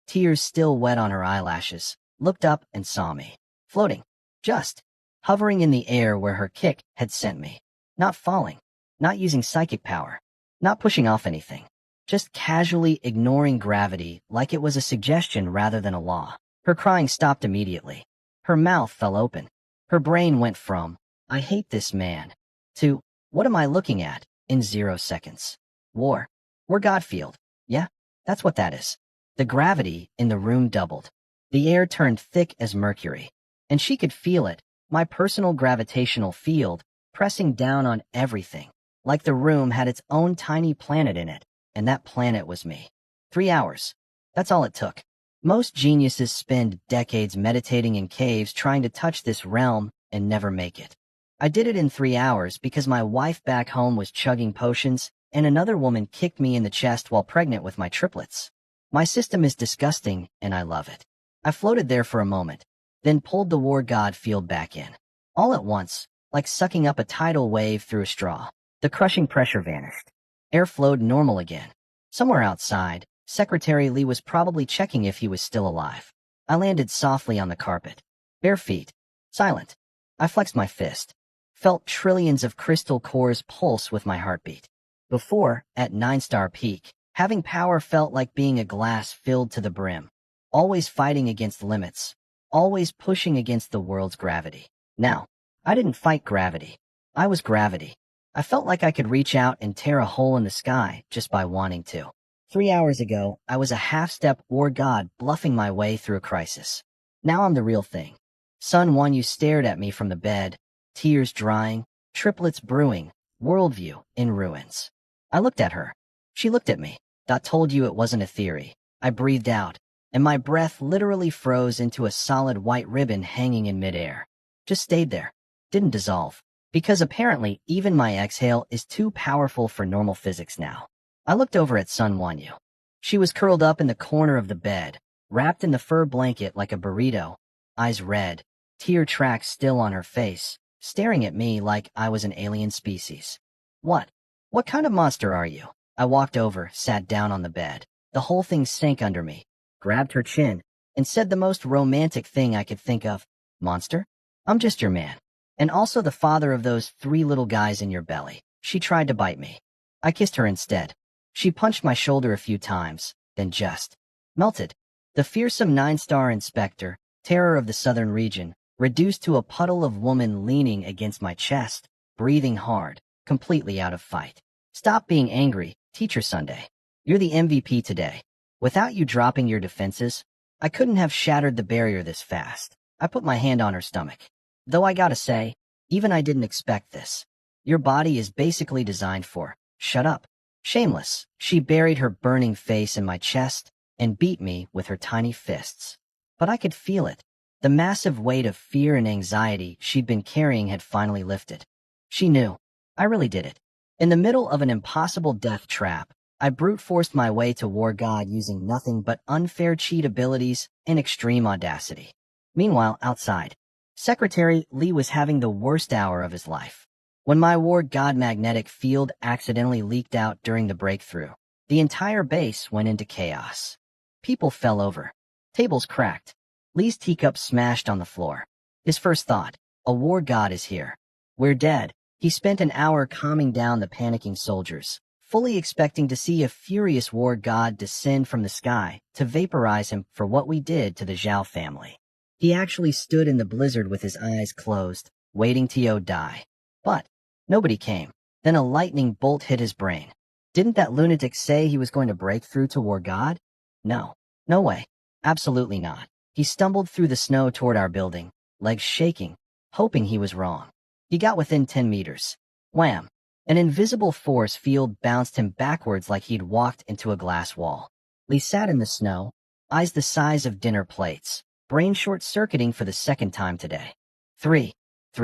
tears still wet on her eyelashes, looked up and saw me. Floating. Just. Hovering in the air where her kick had sent me. Not falling. Not using psychic power. Not pushing off anything. Just casually ignoring gravity like it was a suggestion rather than a law. Her crying stopped immediately. Her mouth fell open. Her brain went from, I hate this man, to, what am I looking at, in 0 seconds. War. War Godfield. Yeah, that's what that is. The gravity in the room doubled. The air turned thick as mercury. And she could feel it, my personal gravitational field, pressing down on everything. Like the room had its own tiny planet in it, and that planet was me. 3 hours. That's all it took. Most geniuses spend decades meditating in caves trying to touch this realm and never make it. I did it in 3 hours because my wife back home was chugging potions and another woman kicked me in the chest while pregnant with my triplets. My system is disgusting, and I love it. I floated there for a moment, then pulled the war god field back in. All at once, like sucking up a tidal wave through a straw. The crushing pressure vanished. Air flowed normal again. Somewhere outside, Secretary Lee was probably checking if he was still alive. I landed softly on the carpet. Bare feet. Silent. I flexed my fist. Felt trillions of crystal cores pulse with my heartbeat. Before, at 9-star peak, having power felt like being a glass filled to the brim. Always fighting against limits. Always pushing against the world's gravity. Now, I didn't fight gravity. I was gravity. I felt like I could reach out and tear a hole in the sky just by wanting to. 3 hours ago, I was a half-step war god bluffing my way through a crisis. Now I'm the real thing. Sun Wanyu stared at me from the bed, tears drying, triplets brewing, worldview in ruins. I looked at her. She looked at me. That told you it wasn't a theory. I breathed out, and my breath literally froze into a solid white ribbon hanging in midair. Just stayed there. Didn't dissolve. Because apparently even my exhale is too powerful for normal physics now. I looked over at Sun Wanyu. She was curled up in the corner of the bed, wrapped in the fur blanket like a burrito, eyes red, tear tracks still on her face, staring at me like I was an alien species. What? What kind of monster are you? I walked over, sat down on the bed. The whole thing sank under me, grabbed her chin, and said the most romantic thing I could think of. Monster? I'm just your man. And also the father of those 3 little guys in your belly. She tried to bite me. I kissed her instead. She punched my shoulder a few times, then just melted. The fearsome 9-star inspector, terror of the southern region, reduced to a puddle of woman leaning against my chest, breathing hard, completely out of fight. Stop being angry, Teacher Sunday. You're the MVP today. Without you dropping your defenses, I couldn't have shattered the barrier this fast. I put my hand on her stomach. Though I gotta say, even I didn't expect this. Your body is basically designed for, shut up. Shameless, she buried her burning face in my chest and beat me with her tiny fists. But I could feel it. The massive weight of fear and anxiety she'd been carrying had finally lifted. She knew. I really did it. In the middle of an impossible death trap, I brute-forced my way to War God using nothing but unfair cheat abilities and extreme audacity. Meanwhile, outside, Secretary Lee was having the worst hour of his life. When my War God magnetic field accidentally leaked out during the breakthrough, the entire base went into chaos. People fell over. Tables cracked. Lee's teacup smashed on the floor. His first thought, a War God is here. We're dead. He spent an hour calming down the panicking soldiers, fully expecting to see a furious War God descend from the sky to vaporize him for what we did to the Zhao family. He actually stood in the blizzard with his eyes closed, waiting to die. But nobody came. Then a lightning bolt hit his brain. Didn't that lunatic say he was going to break through to War God? No. No way. Absolutely not. He stumbled through the snow toward our building, legs shaking, hoping he was wrong. He got within 10 meters. Wham! An invisible force field bounced him backwards like he'd walked into a glass wall. Lee sat in the snow, eyes the size of dinner plates, brain short-circuiting for the second time today. 3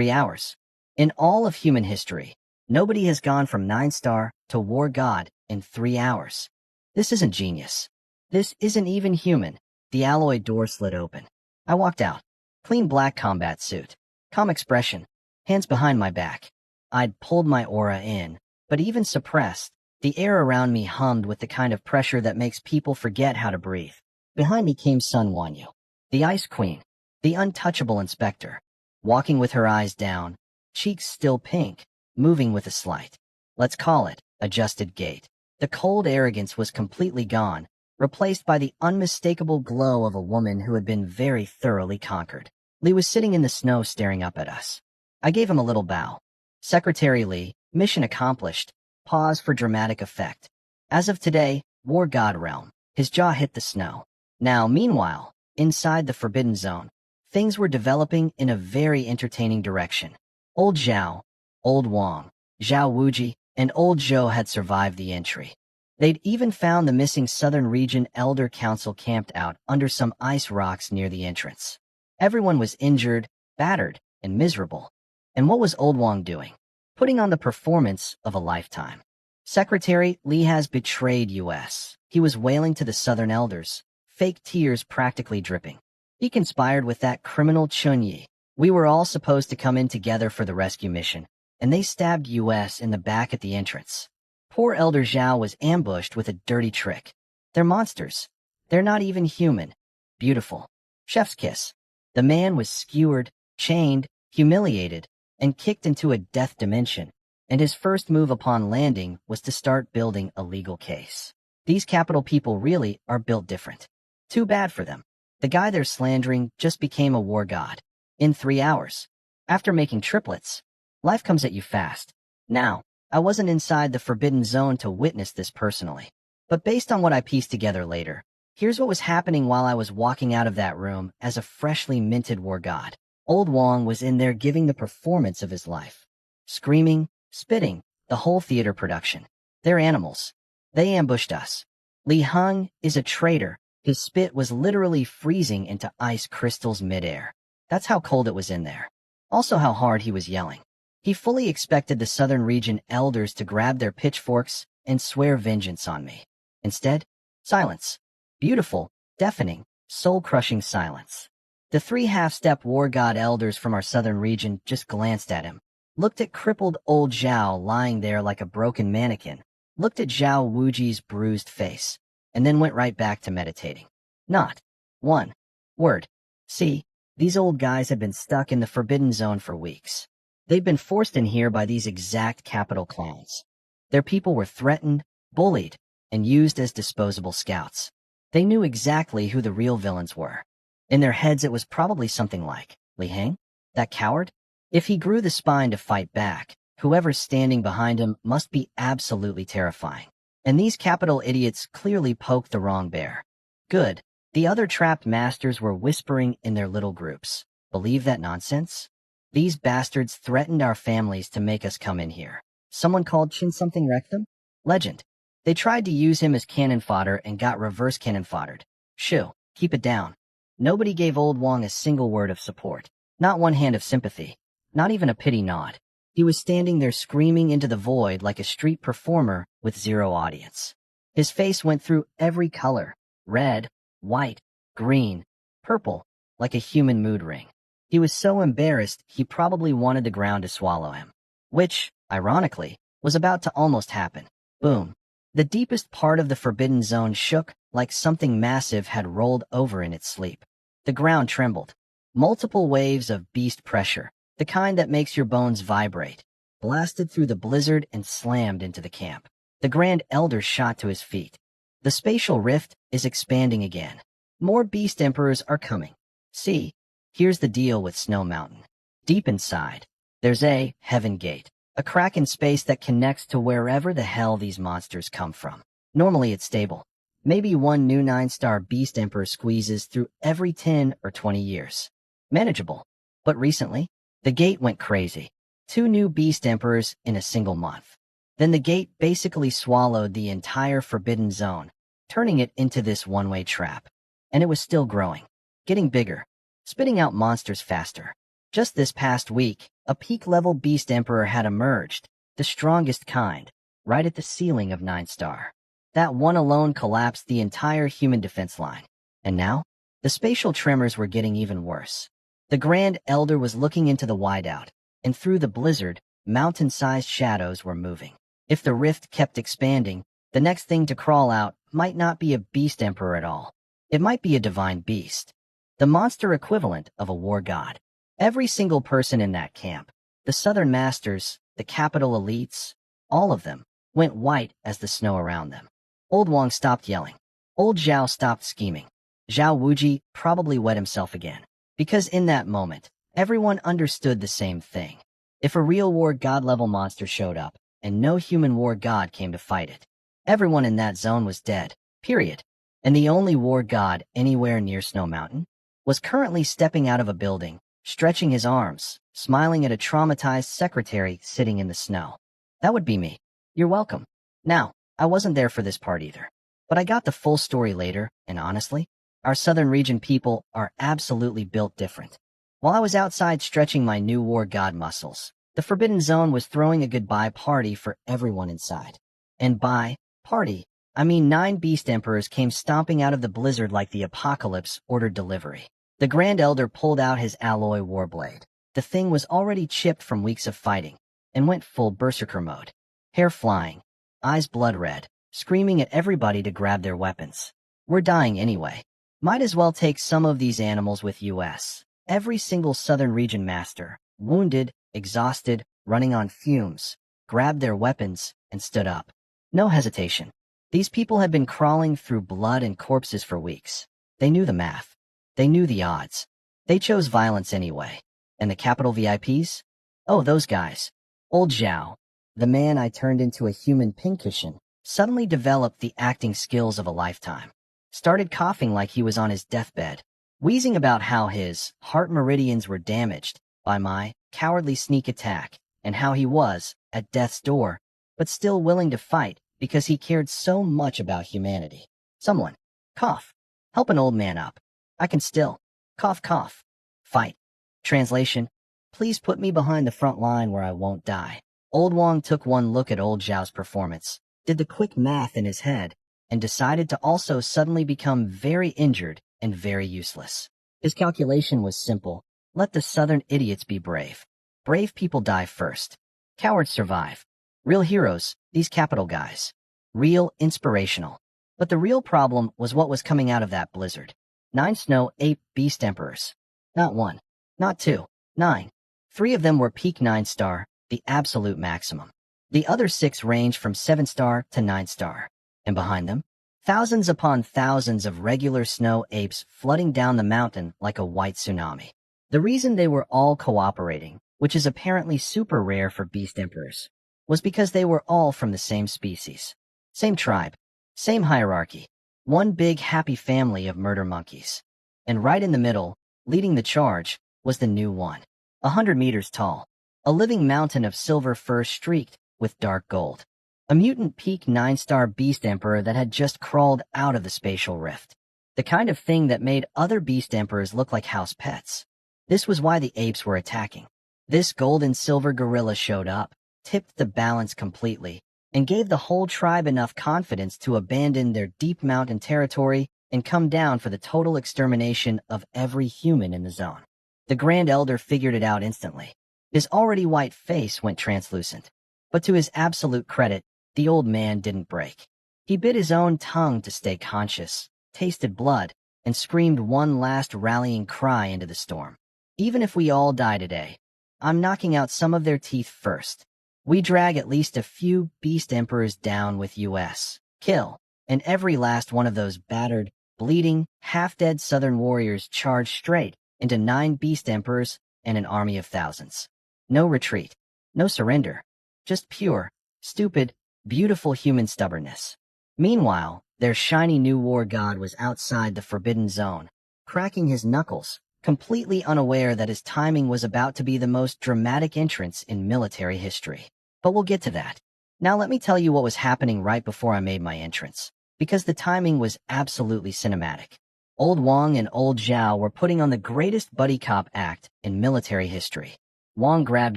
hours. In all of human history, nobody has gone from 9-star to War God in 3 hours. This isn't genius. This isn't even human. The alloy door slid open. I walked out. Clean black combat suit. Calm expression. Hands behind my back. I'd pulled my aura in, but even suppressed, the air around me hummed with the kind of pressure that makes people forget how to breathe. Behind me came Sun Wanyu, the Ice Queen, the untouchable inspector, walking with her eyes down, cheeks still pink, moving with a slight, let's call it, adjusted gait. The cold arrogance was completely gone, replaced by the unmistakable glow of a woman who had been very thoroughly conquered. Lee was sitting in the snow staring up at us. I gave him a little bow. Secretary Lee, mission accomplished. Pause for dramatic effect. As of today, War God realm. His jaw hit the snow. Now, meanwhile, inside the Forbidden Zone, things were developing in a very entertaining direction. Old Zhao, Old Wang, Zhao Wuji, and Old Zhou had survived the entry. They'd even found the missing Southern Region Elder Council camped out under some ice rocks near the entrance. Everyone was injured, battered, and miserable. And what was Old Wang doing? Putting on the performance of a lifetime. Secretary Lee has betrayed US. He was wailing to the Southern elders, fake tears practically dripping. He conspired with that criminal Chunyi. We were all supposed to come in together for the rescue mission, and they stabbed US in the back at the entrance. Poor Elder Zhao was ambushed with a dirty trick. They're monsters. They're not even human. Beautiful. Chef's kiss. The man was skewered, chained, humiliated, and kicked into a death dimension, and his first move upon landing was to start building a legal case. These capital people really are built different. Too bad for them. The guy they're slandering just became a war god. In 3 hours. After making triplets. Life comes at you fast. Now, I wasn't inside the forbidden zone to witness this personally. But based on what I pieced together later, here's what was happening while I was walking out of that room as a freshly minted war god. Old Wong was in there giving the performance of his life. Screaming, spitting, the whole theater production. They're animals. They ambushed us. Li Heng is a traitor. His spit was literally freezing into ice crystals midair. That's how cold it was in there. Also how hard he was yelling. He fully expected the Southern Region elders to grab their pitchforks and swear vengeance on me. Instead, silence. Beautiful, deafening, soul-crushing silence. The 3 half-step war god elders from our Southern Region just glanced at him, looked at crippled old Zhao lying there like a broken mannequin, looked at Zhao Wuji's bruised face, and then went right back to meditating. Not one word. See, these old guys had been stuck in the Forbidden Zone for weeks. They'd been forced in here by these exact capital clowns. Their people were threatened, bullied, and used as disposable scouts. They knew exactly who the real villains were. In their heads it was probably something like, Li Heng? That coward? If he grew the spine to fight back, whoever's standing behind him must be absolutely terrifying. And these capital idiots clearly poked the wrong bear. Good. The other trapped masters were whispering in their little groups. Believe that nonsense? These bastards threatened our families to make us come in here. Someone called Chin something Rectum? Legend. They tried to use him as cannon fodder and got reverse cannon foddered. Shoo, keep it down. Nobody gave old Wong a single word of support. Not one hand of sympathy. Not even a pity nod. He was standing there screaming into the void like a street performer with zero audience. His face went through every color. Red, white, green, purple, like a human mood ring. He was so embarrassed he probably wanted the ground to swallow him. Which, ironically, was about to almost happen. Boom. The deepest part of the Forbidden Zone shook like something massive had rolled over in its sleep. The ground trembled. Multiple waves of beast pressure, the kind that makes your bones vibrate, blasted through the blizzard and slammed into the camp. The Grand Elder shot to his feet. The spatial rift is expanding again. More beast emperors are coming. See, here's the deal with Snow Mountain. Deep inside, there's a heaven gate, a crack in space that connects to wherever the hell these monsters come from. Normally it's stable. Maybe one new 9-star beast emperor squeezes through every 10 or 20 years. Manageable. But recently, the gate went crazy. 2 new beast emperors in a single month. Then the gate basically swallowed the entire Forbidden Zone, turning it into this one-way trap. And it was still growing, getting bigger, spitting out monsters faster. Just this past week, a peak-level beast emperor had emerged, the strongest kind, right at the ceiling of 9-star. That one alone collapsed the entire human defense line. And now, the spatial tremors were getting even worse. The Grand Elder was looking into the wideout, and through the blizzard, mountain-sized shadows were moving. If the rift kept expanding, the next thing to crawl out might not be a beast emperor at all. It might be a divine beast, the monster equivalent of a war god. Every single person in that camp, the Southern Masters, the capital elites, all of them, went white as the snow around them. Old Wong stopped yelling. Old Zhao stopped scheming. Zhao Wuji probably wet himself again. Because in that moment, everyone understood the same thing. If a real war god-level monster showed up, and no human war god came to fight it, everyone in that zone was dead, period. And the only war god anywhere near Snow Mountain was currently stepping out of a building, stretching his arms, smiling at a traumatized secretary sitting in the snow. That would be me. You're welcome. Now, I wasn't there for this part either. But I got the full story later, and honestly, our Southern Region people are absolutely built different. While I was outside stretching my new war god muscles, the Forbidden Zone was throwing a goodbye party for everyone inside. And by party, I mean 9 beast emperors came stomping out of the blizzard like the apocalypse ordered delivery. The Grand Elder pulled out his alloy warblade. The thing was already chipped from weeks of fighting, and went full berserker mode. Hair flying, eyes blood red, screaming at everybody to grab their weapons. We're dying anyway. Might as well take some of these animals with us. Every single southern region master, wounded, exhausted, running on fumes, grabbed their weapons and stood up. No hesitation. These people had been crawling through blood and corpses for weeks. They knew the math. They knew the odds. They chose violence anyway. And the capital VIPs? Oh, those guys. Old Zhao, the man I turned into a human pincushion, suddenly developed the acting skills of a lifetime. Started coughing like he was on his deathbed, wheezing about how his heart meridians were damaged by my cowardly sneak attack, and how he was at death's door, but still willing to fight because he cared so much about humanity. Someone, cough, help an old man up. I can still, cough, fight. Translation, please put me behind the front line where I won't die. Old Wang took one look at old Zhao's performance, did the quick math in his head, and decided to also suddenly become very injured and very useless. His calculation was simple. Let the southern idiots be brave. Brave people die first. Cowards survive. Real heroes, these capital guys. Real inspirational. But the real problem was what was coming out of that blizzard. 9 snow ape beast emperors. Not 1, not 2, 9. 3 of them were peak 9-star, the absolute maximum. The other 6 ranged from 7-star to 9-star. And behind them, thousands upon thousands of regular snow apes flooding down the mountain like a white tsunami. The reason they were all cooperating, which is apparently super rare for beast emperors, was because they were all from the same species. Same tribe, same hierarchy, one big happy family of murder monkeys. And right in the middle, leading the charge, was the new one. 100 meters tall, a living mountain of silver fur streaked with dark gold. A mutant peak 9-star beast emperor that had just crawled out of the spatial rift. The kind of thing that made other beast emperors look like house pets. This was why the apes were attacking. This gold and silver gorilla showed up, tipped the balance completely, and gave the whole tribe enough confidence to abandon their deep mountain territory and come down for the total extermination of every human in the zone. The Grand Elder figured it out instantly. His already white face went translucent. But to his absolute credit, the old man didn't break. He bit his own tongue to stay conscious, tasted blood, and screamed one last rallying cry into the storm. Even if we all die today, I'm knocking out some of their teeth first. We drag at least a few beast emperors down with us. Kill. And every last one of those battered, bleeding, half-dead southern warriors charged straight into 9 beast emperors and an army of thousands. No retreat. No surrender. Just pure, stupid, beautiful human stubbornness. Meanwhile, their shiny new war god was outside the forbidden zone, cracking his knuckles, completely unaware that his timing was about to be the most dramatic entrance in military history. But we'll get to that. Now let me tell you what was happening right before I made my entrance, because the timing was absolutely cinematic. Old Wang and Old Zhao were putting on the greatest buddy cop act in military history. Wang grabbed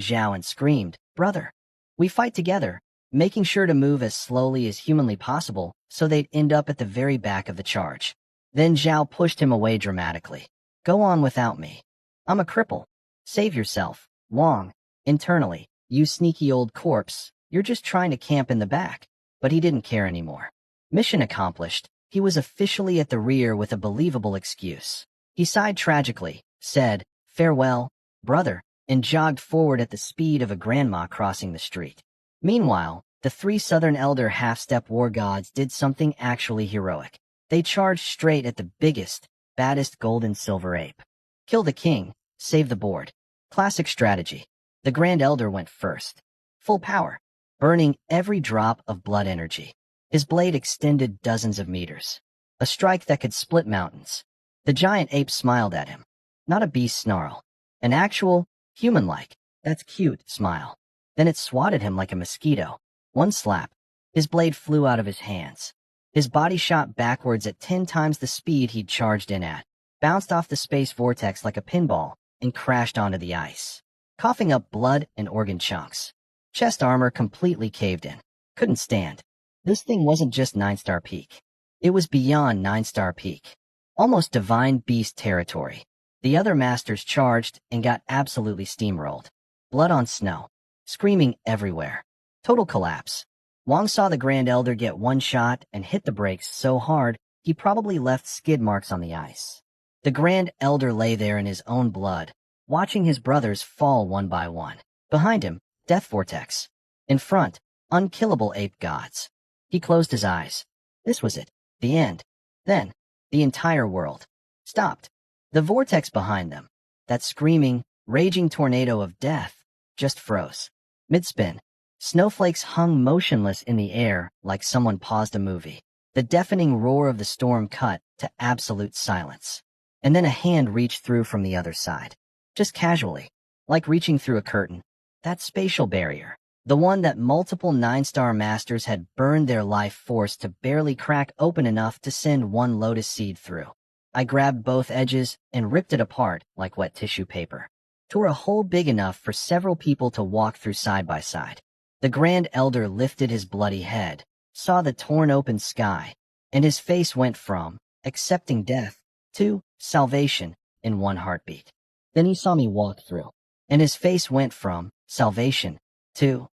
Zhao and screamed, "Brother, we fight together," making sure to move as slowly as humanly possible so they'd end up at the very back of the charge. Then Zhao pushed him away dramatically. "Go on without me. I'm a cripple. Save yourself." Wang, internally, "You sneaky old corpse, you're just trying to camp in the back." But he didn't care anymore. Mission accomplished. He was officially at the rear with a believable excuse. He sighed tragically, said, "Farewell, brother," and jogged forward at the speed of a grandma crossing the street. Meanwhile, the 3 Southern Elder half-step war gods did something actually heroic. They charged straight at the biggest, baddest gold and silver ape. Kill the king, save the board. Classic strategy. The Grand Elder went first. Full power, burning every drop of blood energy. His blade extended dozens of meters. A strike that could split mountains. The giant ape smiled at him. Not a beast snarl. An actual, human-like, "That's cute" smile. Then it swatted him like a mosquito. One slap. His blade flew out of his hands. His body shot backwards at 10 times the speed he'd charged in at, bounced off the space vortex like a pinball, and crashed onto the ice, coughing up blood and organ chunks. Chest armor completely caved in. Couldn't stand. This thing wasn't just 9-star peak. It was beyond 9-star peak. Almost divine beast territory. The other masters charged and got absolutely steamrolled. Blood on snow. Screaming everywhere. Total collapse. Wang saw the Grand Elder get one shot and hit the brakes so hard he probably left skid marks on the ice. The Grand Elder lay there in his own blood, watching his brothers fall one by one. Behind him, Death Vortex. In front, unkillable ape gods. He closed his eyes. This was it. The end. Then, the entire world stopped. The vortex behind them, that screaming, raging tornado of death, just froze. Mid-spin, snowflakes hung motionless in the air like someone paused a movie. The deafening roar of the storm cut to absolute silence. And then a hand reached through from the other side. Just casually, like reaching through a curtain. That spatial barrier. The one that multiple 9-star masters had burned their life force to barely crack open enough to send one lotus seed through. I grabbed both edges and ripped it apart like wet tissue paper. Tore a hole big enough for several people to walk through side by side. The Grand Elder lifted his bloody head, saw the torn open sky, and his face went from accepting death to salvation in one heartbeat. Then he saw me walk through, and his face went from salvation to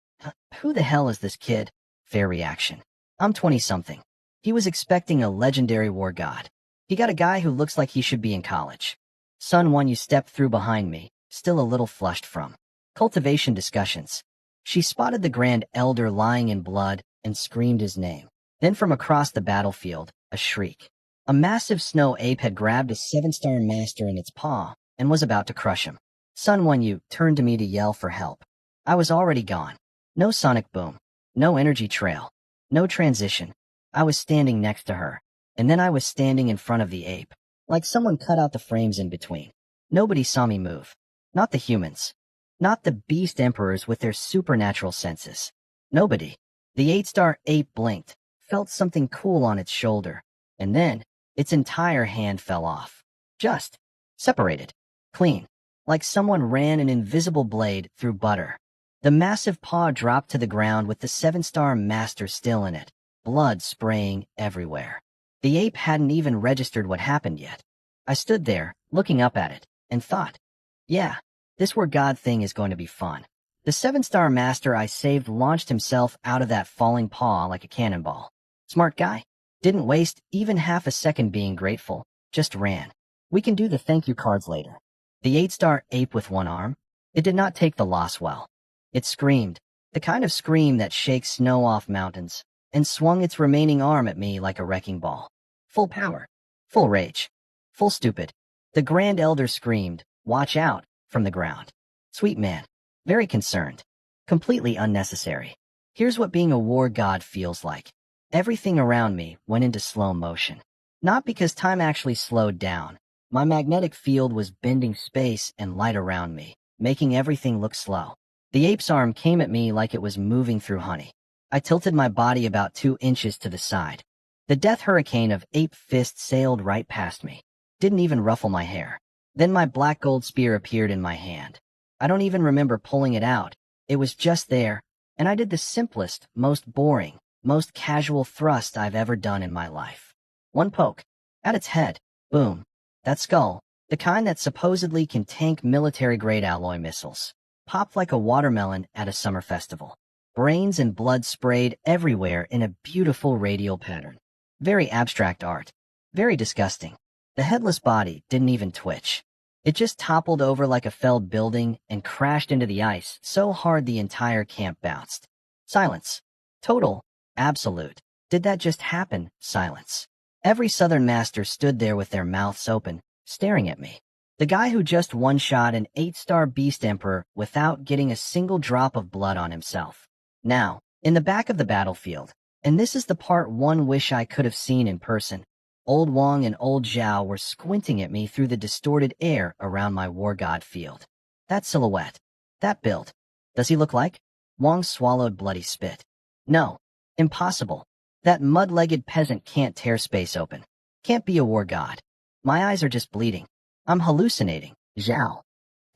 who the hell is this kid? Fair reaction. I'm 20-something. He was expecting a legendary war god. He got a guy who looks like he should be in college. Sun One, you stepped through behind me, still a little flushed from cultivation discussions. She spotted the Grand Elder lying in blood and screamed his name. Then from across the battlefield, a shriek. A massive snow ape had grabbed a 7-star master in its paw and was about to crush him. Sun One, you turned to me to yell for help. I was already gone. No sonic boom. No energy trail. No transition. I was standing next to her. And then I was standing in front of the ape. Like someone cut out the frames in between. Nobody saw me move. Not the humans. Not the beast emperors with their supernatural senses. Nobody. The 8-star ape blinked, felt something cool on its shoulder, and then its entire hand fell off. Just separated. Clean. Like someone ran an invisible blade through butter. The massive paw dropped to the ground with the 7-star master still in it, blood spraying everywhere. The ape hadn't even registered what happened yet. I stood there, looking up at it, and thought, yeah, this war god thing is going to be fun. The 7-star master I saved launched himself out of that falling paw like a cannonball. Smart guy. Didn't waste even half a second being grateful, just ran. We can do the thank you cards later. The 8-star ape with one arm, it did not take the loss well. It screamed, the kind of scream that shakes snow off mountains, and swung its remaining arm at me like a wrecking ball. Full power. Full rage. Full stupid. The Grand Elder screamed, watch out, from the ground. Sweet man. Very concerned. Completely unnecessary. Here's what being a war god feels like. Everything around me went into slow motion. Not because time actually slowed down. My magnetic field was bending space and light around me, making everything look slow. The ape's arm came at me like it was moving through honey. I tilted my body about 2 inches to the side. The death hurricane of ape fists sailed right past me. Didn't even ruffle my hair. Then my black gold spear appeared in my hand. I don't even remember pulling it out. It was just there, and I did the simplest, most boring, most casual thrust I've ever done in my life. One poke. At its head. Boom. That skull, the kind that supposedly can tank military-grade alloy missiles, popped like a watermelon at a summer festival. Brains and blood sprayed everywhere in a beautiful radial pattern. Very abstract art. Very disgusting. The headless body didn't even twitch. It just toppled over like a felled building and crashed into the ice so hard the entire camp bounced. Silence. Total. Absolute. Did that just happen? Silence. Every Southern master stood there with their mouths open, staring at me. The guy who just one-shot an 8-star beast emperor without getting a single drop of blood on himself. Now, in the back of the battlefield, and this is the part one wish I could have seen in person, Old Wang and Old Zhao were squinting at me through the distorted air around my war god field. That silhouette. That build. Does he look like? Wang swallowed bloody spit. No. Impossible. That mud-legged peasant can't tear space open. Can't be a war god. My eyes are just bleeding. I'm hallucinating. Zhao.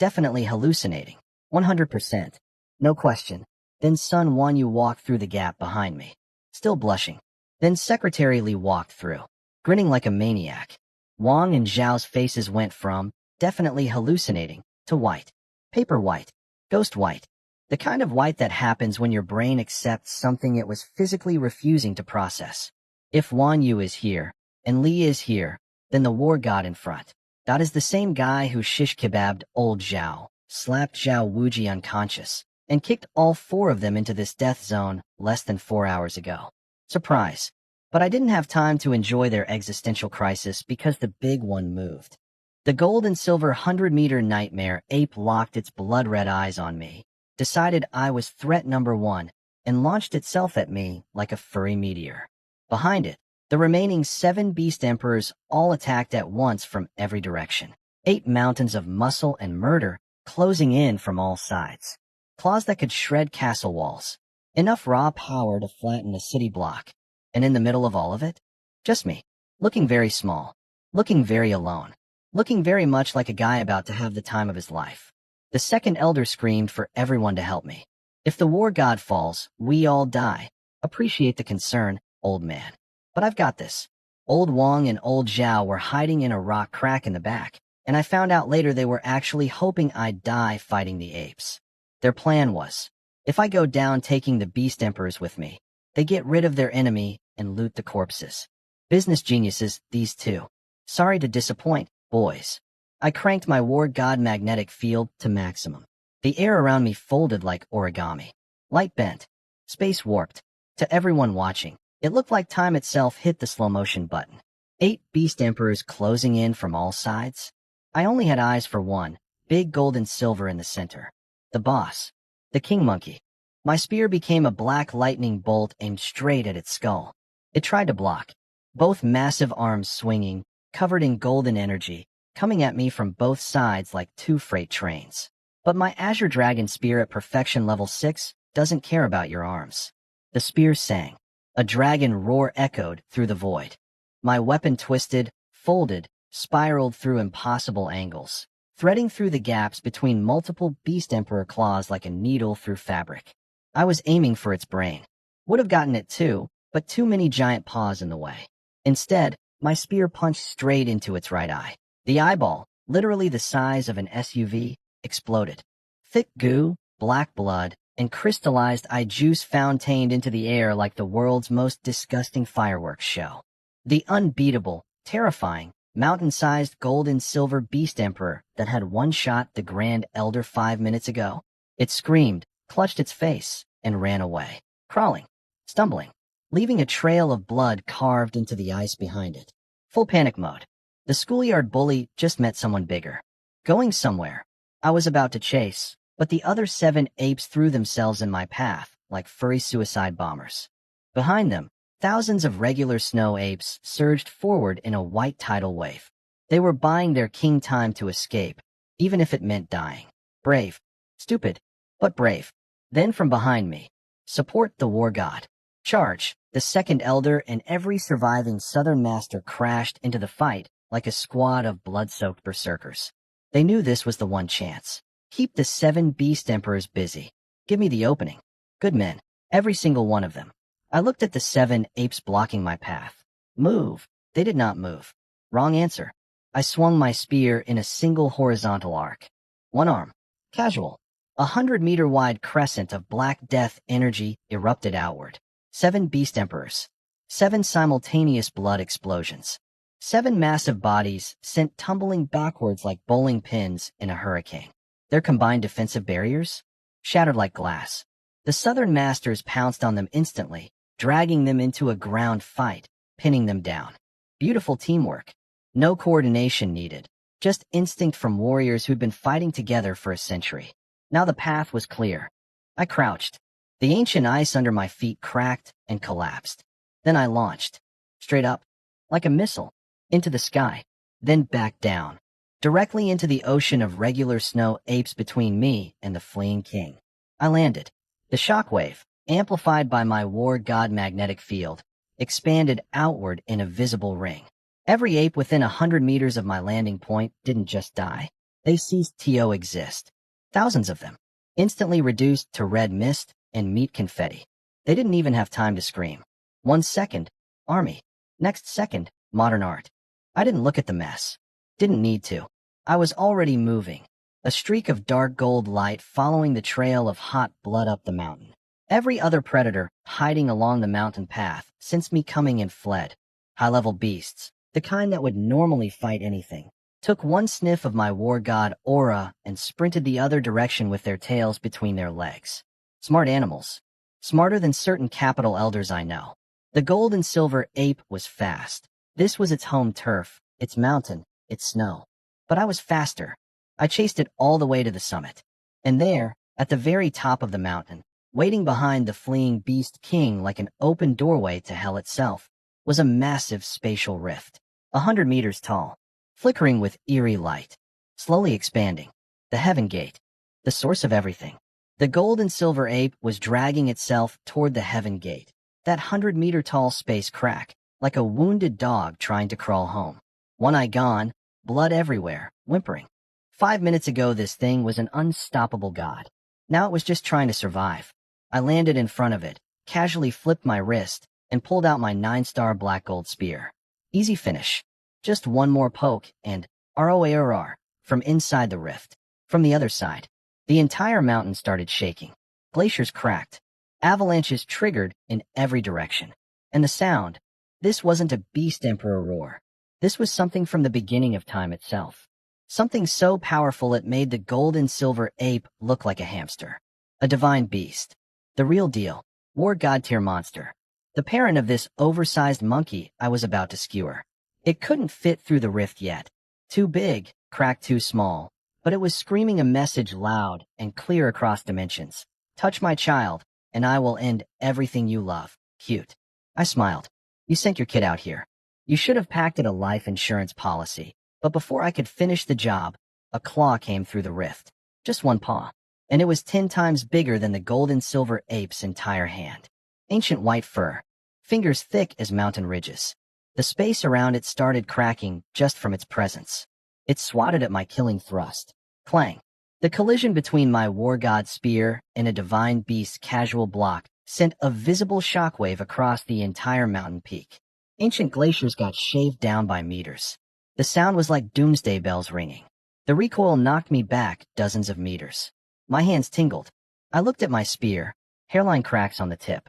Definitely hallucinating. 100%. No question. Then Sun Wan Yu walked through the gap behind me. still blushing. Then Secretary Li walked through, grinning like a maniac. Wang and Zhao's faces went from definitely hallucinating to white. Paper white. Ghost white. The kind of white that happens when your brain accepts something it was physically refusing to process. If Wan Yu is here, and Li is here, then the war god in front. That is the same guy who shish kebabbed old Zhao, slapped Zhao Wuji unconscious, and kicked all four of them into this death zone less than 4 hours ago. Surprise. But I didn't have time to enjoy their existential crisis because the big one moved. The gold and silver 100-meter nightmare ape locked its blood-red eyes on me, decided I was threat number one, and launched itself at me like a furry meteor. Behind it, the remaining 7 beast emperors all attacked at once from every direction. 8 mountains of muscle and murder closing in from all sides. Claws that could shred castle walls. Enough raw power to flatten a city block. And in the middle of all of it, just me, looking very small, looking very alone, looking very much like a guy about to have the time of his life. The second elder screamed for everyone to help me. If the war god falls, we all die. Appreciate the concern, old man. But I've got this. Old Wang and old Zhao were hiding in a rock crack in the back, and I found out later they were actually hoping I'd die fighting the apes. Their plan was, if I go down taking the beast emperors with me, they get rid of their enemy and loot the corpses. Business geniuses, these two. Sorry to disappoint, boys. I cranked my war god magnetic field to maximum. The air around me folded like origami. Light bent. Space warped. To everyone watching, it looked like time itself hit the slow motion button. 8 beast emperors closing in from all sides. I only had eyes for one, big gold and silver in the center. The boss. The king monkey. My spear became a black lightning bolt aimed straight at its skull. It tried to block. Both massive arms swinging, covered in golden energy, coming at me from both sides like 2 freight trains. But my Azure Dragon spear at perfection level 6 doesn't care about your arms. The spear sang. A dragon roar echoed through the void. My weapon twisted, folded, spiraled through impossible angles, threading through the gaps between multiple beast emperor claws like a needle through fabric. I was aiming for its brain. Would have gotten it too, but too many giant paws in the way. Instead, my spear punched straight into its right eye. The eyeball, literally the size of an SUV, exploded. Thick goo, black blood, and crystallized eye juice fountained into the air like the world's most disgusting fireworks show. The unbeatable, terrifying, mountain-sized gold and silver beast emperor that had one-shot the Grand Elder 5 minutes ago. It screamed, clutched its face, and ran away, crawling, stumbling, leaving a trail of blood carved into the ice behind it. Full panic mode. The schoolyard bully just met someone bigger. Going somewhere. I was about to chase, but the other 7 apes threw themselves in my path like furry suicide bombers. Behind them, thousands of regular snow apes surged forward in a white tidal wave. They were buying their king time to escape, even if it meant dying. Brave. Stupid, but brave. Then from behind me, support the war god. Charge. The second elder and every surviving southern master crashed into the fight like a squad of blood-soaked berserkers. They knew this was the one chance. Keep the 7 beast emperors busy. Give me the opening. Good men, every single one of them. I looked at the 7 apes blocking my path. Move. They did not move. Wrong answer. I swung my spear in a single horizontal arc. One arm. Casual. 100-meter-wide crescent of black death energy erupted outward. 7 beast emperors. 7 simultaneous blood explosions. 7 massive bodies sent tumbling backwards like bowling pins in a hurricane. Their combined defensive barriers? Shattered like glass. The southern masters pounced on them instantly, dragging them into a ground fight, pinning them down. Beautiful teamwork. No coordination needed. Just instinct from warriors who'd been fighting together for a century. Now the path was clear. I crouched. The ancient ice under my feet cracked and collapsed. Then I launched. Straight up. Like a missile. Into the sky. Then back down. Directly into the ocean of regular snow apes between me and the fleeing king. I landed. The shockwave, amplified by my war god magnetic field, expanded outward in a visible ring. Every ape within 100 meters of my landing point didn't just die. They ceased to exist. Thousands of them. Instantly reduced to red mist and meat confetti. They didn't even have time to scream. 1 second, army. Next second, modern art. I didn't look at the mess. Didn't need to. I was already moving. A streak of dark gold light following the trail of hot blood up the mountain. Every other predator hiding along the mountain path since me coming in fled. High-level beasts, the kind that would normally fight anything, took one sniff of my war god aura and sprinted the other direction with their tails between their legs. Smart animals. Smarter than certain capital elders I know. The gold and silver ape was fast. This was its home turf, its mountain, its snow. But I was faster. I chased it all the way to the summit. And there, at the very top of the mountain, waiting behind the fleeing beast king like an open doorway to hell itself, was a massive spatial rift, 100 meters tall, flickering with eerie light, slowly expanding. The heaven gate, the source of everything. The gold and silver ape was dragging itself toward the heaven gate, that 100-meter-tall space crack, like a wounded dog trying to crawl home. One eye gone, blood everywhere, whimpering. 5 minutes ago this thing was an unstoppable god. Now it was just trying to survive. I landed in front of it, casually flipped my wrist, and pulled out my 9-star black gold spear. Easy finish. Just one more poke, and ROARR, from inside the rift. From the other side, the entire mountain started shaking. Glaciers cracked. Avalanches triggered in every direction. And the sound, this wasn't a beast emperor roar. This was something from the beginning of time itself. Something so powerful it made the gold and silver ape look like a hamster. A divine beast. The real deal. War god tier monster. The parent of this oversized monkey I was about to skewer. It couldn't fit through the rift yet. Too big, cracked too small. But it was screaming a message loud and clear across dimensions. Touch my child, and I will end everything you love. Cute. I smiled. You sent your kid out here. You should have packed it a life insurance policy. But before I could finish the job, a claw came through the rift. Just one paw. And it was 10 times bigger than the gold and silver ape's entire hand. Ancient white fur. Fingers thick as mountain ridges. The space around it started cracking just from its presence. It swatted at my killing thrust. Clang. The collision between my war god spear and a divine beast's casual block sent a visible shockwave across the entire mountain peak. Ancient glaciers got shaved down by meters. The sound was like doomsday bells ringing. The recoil knocked me back dozens of meters. My hands tingled. I looked at my spear, hairline cracks on the tip.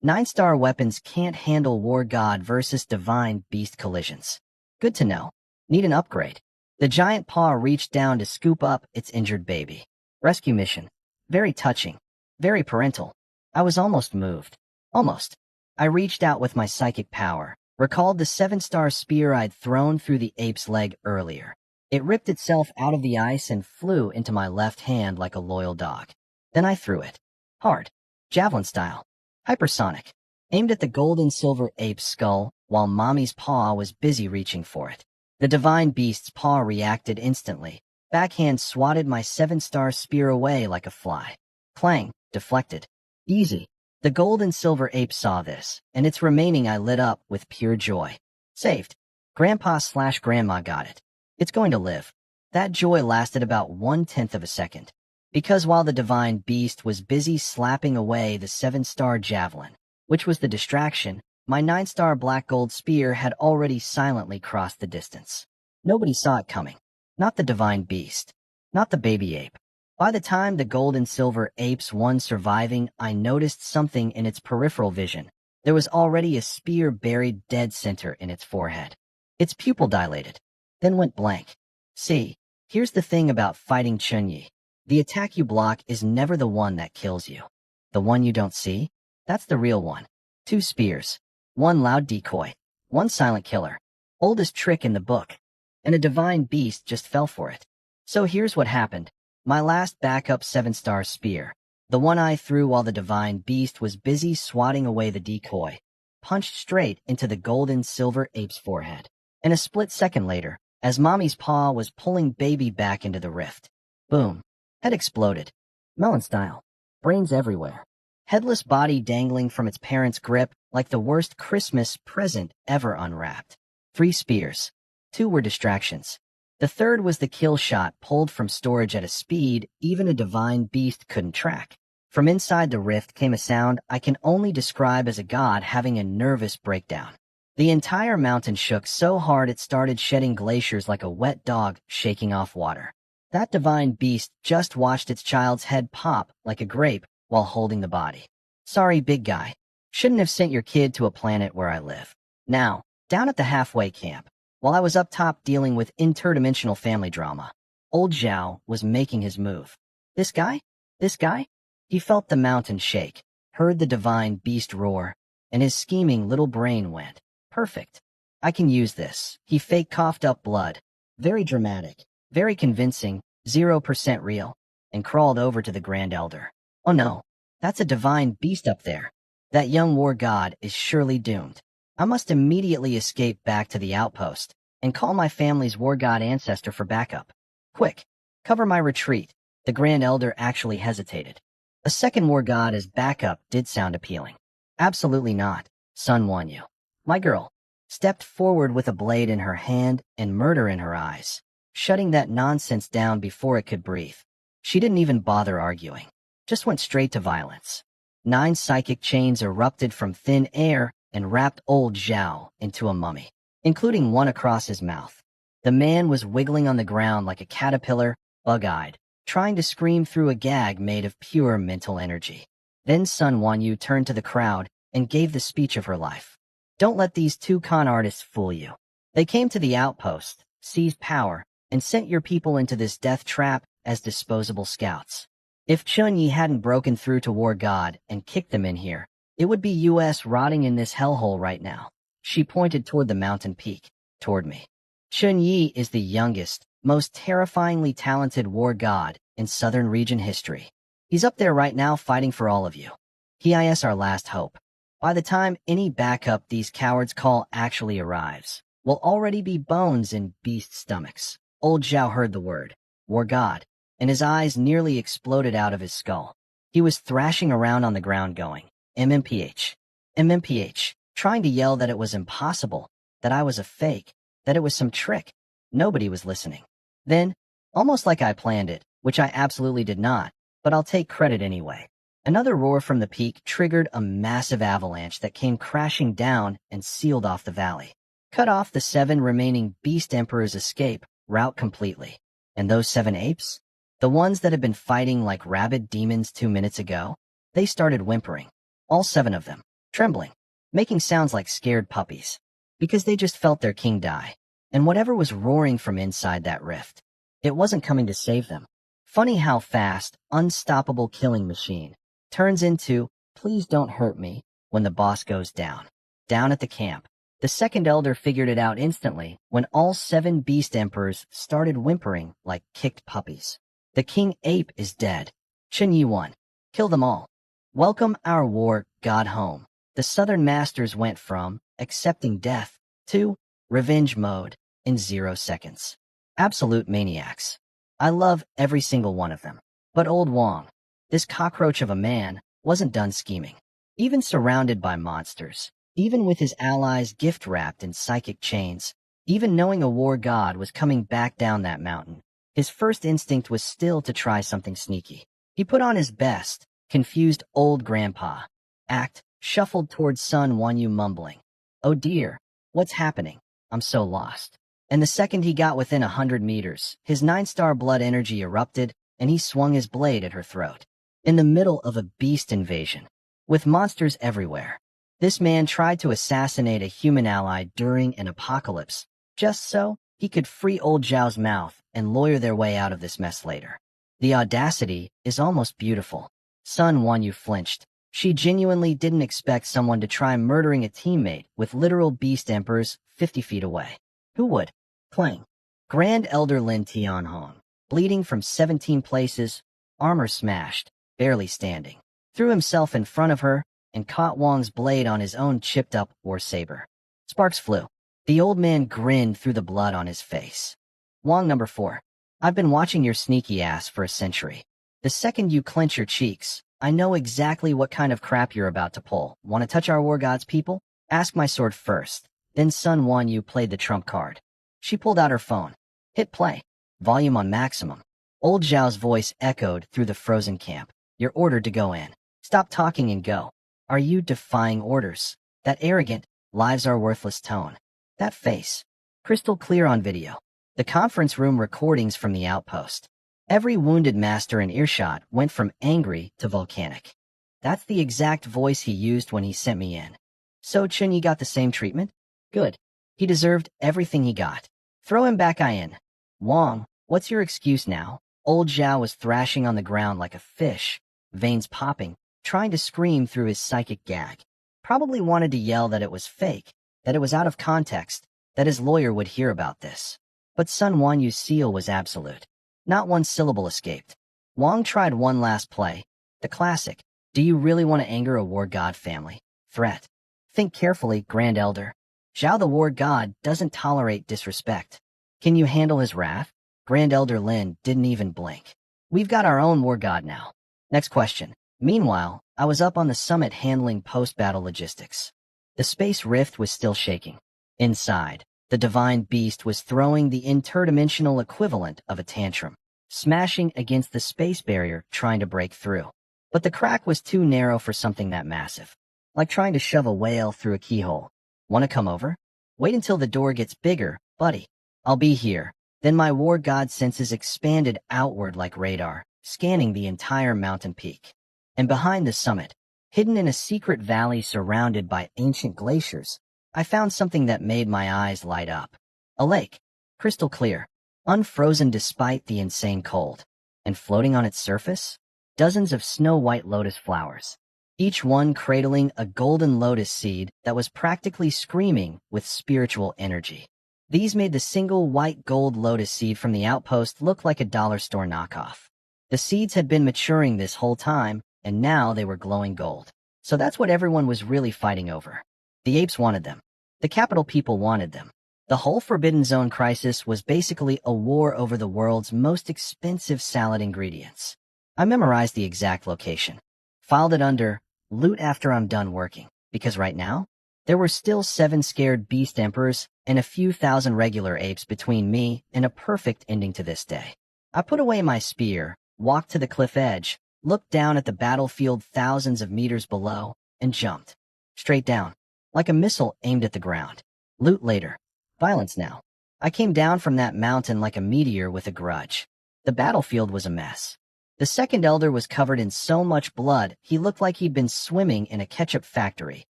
9-star weapons can't handle war god versus divine beast collisions. Good to know. Need an upgrade. The giant paw reached down to scoop up its injured baby. Rescue mission. Very touching. Very parental. I was almost moved. Almost. I reached out with my psychic power, recalled the 7-star spear I'd thrown through the ape's leg earlier. It ripped itself out of the ice and flew into my left hand like a loyal dog. Then I threw it. Hard. Javelin style. Hypersonic. Aimed at the gold and silver ape's skull, while Mommy's paw was busy reaching for it. The divine beast's paw reacted instantly. Backhand swatted my 7-star spear away like a fly. Clang. Deflected. Easy. The gold and silver ape saw this, and its remaining eye lit up with pure joy. Saved. Grandpa/Grandma got it. It's going to live. That joy lasted about 1/10 of a second. Because while the divine beast was busy slapping away the 7-star javelin, which was the distraction, my 9-star black gold spear had already silently crossed the distance. Nobody saw it coming. Not the divine beast. Not the baby ape. By the time the gold and silver apes won surviving, I noticed something in its peripheral vision. There was already a spear buried dead center in its forehead. Its pupil dilated, then went blank. See, here's the thing about fighting Chunyi. The attack you block is never the one that kills you. The one you don't see? That's the real one. 2 spears. 1 loud decoy. 1 silent killer. Oldest trick in the book. And a divine beast just fell for it. So here's what happened. My last backup 7-star spear, the one I threw while the divine beast was busy swatting away the decoy, punched straight into the golden silver ape's forehead. And a split second later, as Mommy's paw was pulling baby back into the rift. Boom. Head exploded. Melon style. Brains everywhere. Headless body dangling from its parent's grip like the worst Christmas present ever unwrapped. 3 spears. 2 were distractions. The third was the kill shot pulled from storage at a speed even a divine beast couldn't track. From inside the rift came a sound I can only describe as a god having a nervous breakdown. The entire mountain shook so hard it started shedding glaciers like a wet dog shaking off water. That divine beast just watched its child's head pop like a grape while holding the body. Sorry, big guy. Shouldn't have sent your kid to a planet where I live. Now, down at the halfway camp, while I was up top dealing with interdimensional family drama, old Zhao was making his move. This guy? This guy? He felt the mountain shake, heard the divine beast roar, and his scheming little brain went, perfect. I can use this. He fake coughed up blood. Very dramatic, very convincing, 0% real, and crawled over to the Grand Elder. Oh no, that's a divine beast up there. That young war god is surely doomed. I must immediately escape back to the outpost and call my family's war god ancestor for backup. Quick, cover my retreat. The Grand Elder actually hesitated. A second war god as backup did sound appealing. Absolutely not, Sun Wanyu. My girl stepped forward with a blade in her hand and murder in her eyes, shutting that nonsense down before it could breathe. She didn't even bother arguing, just went straight to violence. 9 psychic chains erupted from thin air and wrapped old Zhao into a mummy, including one across his mouth. The man was wiggling on the ground like a caterpillar, bug-eyed, trying to scream through a gag made of pure mental energy. Then Sun Wanyu turned to the crowd and gave the speech of her life. Don't let these 2 con artists fool you. They came to the outpost, seized power, and sent your people into this death trap as disposable scouts. If Chun-Yi hadn't broken through to War God and kicked them in here, it would be US rotting in this hellhole right now. She pointed toward the mountain peak, toward me. Chun-Yi is the youngest, most terrifyingly talented war god in Southern region history. He's up there right now fighting for all of you. He is our last hope. By the time any backup these cowards call actually arrives, we'll already be bones in beast stomachs. Old Zhao heard the word, war god, and his eyes nearly exploded out of his skull. He was thrashing around on the ground going, MMPH, MMPH, trying to yell that it was impossible, that I was a fake, that it was some trick. Nobody was listening. Then, almost like I planned it, which I absolutely did not, but I'll take credit anyway, another roar from the peak triggered a massive avalanche that came crashing down and sealed off the valley. Cut off the 7 remaining Beast Emperor's escape route completely. And those 7 apes? The ones that had been fighting like rabid demons 2 minutes ago? They started whimpering. All 7 of them, trembling, making sounds like scared puppies. Because they just felt their king die. And whatever was roaring from inside that rift, it wasn't coming to save them. Funny how fast, unstoppable killing machine turns into, please don't hurt me, when the boss goes down. Down at the camp, the second elder figured it out instantly when all 7 beast emperors started whimpering like kicked puppies. The king ape is dead. Chun-Yi won. Kill them all. Welcome our war god home. The southern masters went from accepting death to revenge mode in 0 seconds. Absolute maniacs. I love every single one of them. But old Wang, this cockroach of a man, wasn't done scheming. Even surrounded by monsters, even with his allies gift-wrapped in psychic chains, even knowing a war god was coming back down that mountain, his first instinct was still to try something sneaky. He put on his best, confused old grandpa act, shuffled towards Sun Wanyu mumbling, "Oh dear, what's happening? I'm so lost." And the second he got within 100 meters, his 9-star blood energy erupted, and he swung his blade at her throat. In the middle of a beast invasion, with monsters everywhere, this man tried to assassinate a human ally during an apocalypse, just so he could free old Zhao's mouth and lawyer their way out of this mess later. The audacity is almost beautiful. Sun Wanyu flinched. She genuinely didn't expect someone to try murdering a teammate with literal beast emperors 50 feet away. Who would? Clang. Grand Elder Lin Tianhong, bleeding from 17 places, armor smashed, barely standing, threw himself in front of her and caught Wang's blade on his own chipped-up war saber. Sparks flew. The old man grinned through the blood on his face. Wang number 4, I've been watching your sneaky ass for a century. The second you clench your cheeks, I know exactly what kind of crap you're about to pull. Want to touch our war gods, people? Ask my sword first. Then Sun Wanyu played the trump card. She pulled out her phone. Hit play. Volume on maximum. Old Zhao's voice echoed through the frozen camp. You're ordered to go in. Stop talking and go. Are you defying orders? That arrogant, lives are worthless tone. That face. Crystal clear on video. The conference room recordings from the outpost. Every wounded master in earshot went from angry to volcanic. That's the exact voice he used when he sent me in. So Chunyi got the same treatment? Good. He deserved everything he got. Throw him back in. Wang, what's your excuse now? Old Zhao was thrashing on the ground like a fish, veins popping, trying to scream through his psychic gag. Probably wanted to yell that it was fake, that it was out of context, that his lawyer would hear about this. But Sun Wanyu's seal was absolute. Not one syllable escaped. Wang tried one last play. The classic, do you really want to anger a war god family? Threat. Think carefully, Grand Elder. Zhao the war god doesn't tolerate disrespect. Can you handle his wrath? Grand Elder Lin didn't even blink. We've got our own war god now. Next question. Meanwhile, I was up on the summit handling post-battle logistics. The space rift was still shaking. Inside, the divine beast was throwing the interdimensional equivalent of a tantrum, smashing against the space barrier trying to break through. But the crack was too narrow for something that massive. Like trying to shove a whale through a keyhole. Wanna come over? Wait until the door gets bigger, buddy. I'll be here. Then my war god senses expanded outward like radar, scanning the entire mountain peak. And behind the summit, hidden in a secret valley surrounded by ancient glaciers, I found something that made my eyes light up. A lake, crystal clear, unfrozen despite the insane cold. And floating on its surface, dozens of snow-white lotus flowers, each one cradling a golden lotus seed that was practically screaming with spiritual energy. These made the single white gold lotus seed from the outpost look like a dollar store knockoff. The seeds had been maturing this whole time, and now they were glowing gold. So that's what everyone was really fighting over. The apes wanted them. The capital people wanted them. The whole Forbidden Zone crisis was basically a war over the world's most expensive salad ingredients. I memorized the exact location. Filed it under, loot after I'm done working, because right now, there were still 7 scared beast emperors and a few thousand regular apes between me and a perfect ending to this day. I put away my spear, walked to the cliff edge, looked down at the battlefield thousands of meters below, and jumped. Straight down, like a missile aimed at the ground. Loot later. Violence now. I came down from that mountain like a meteor with a grudge. The battlefield was a mess. The second elder was covered in so much blood he looked like he'd been swimming in a ketchup factory,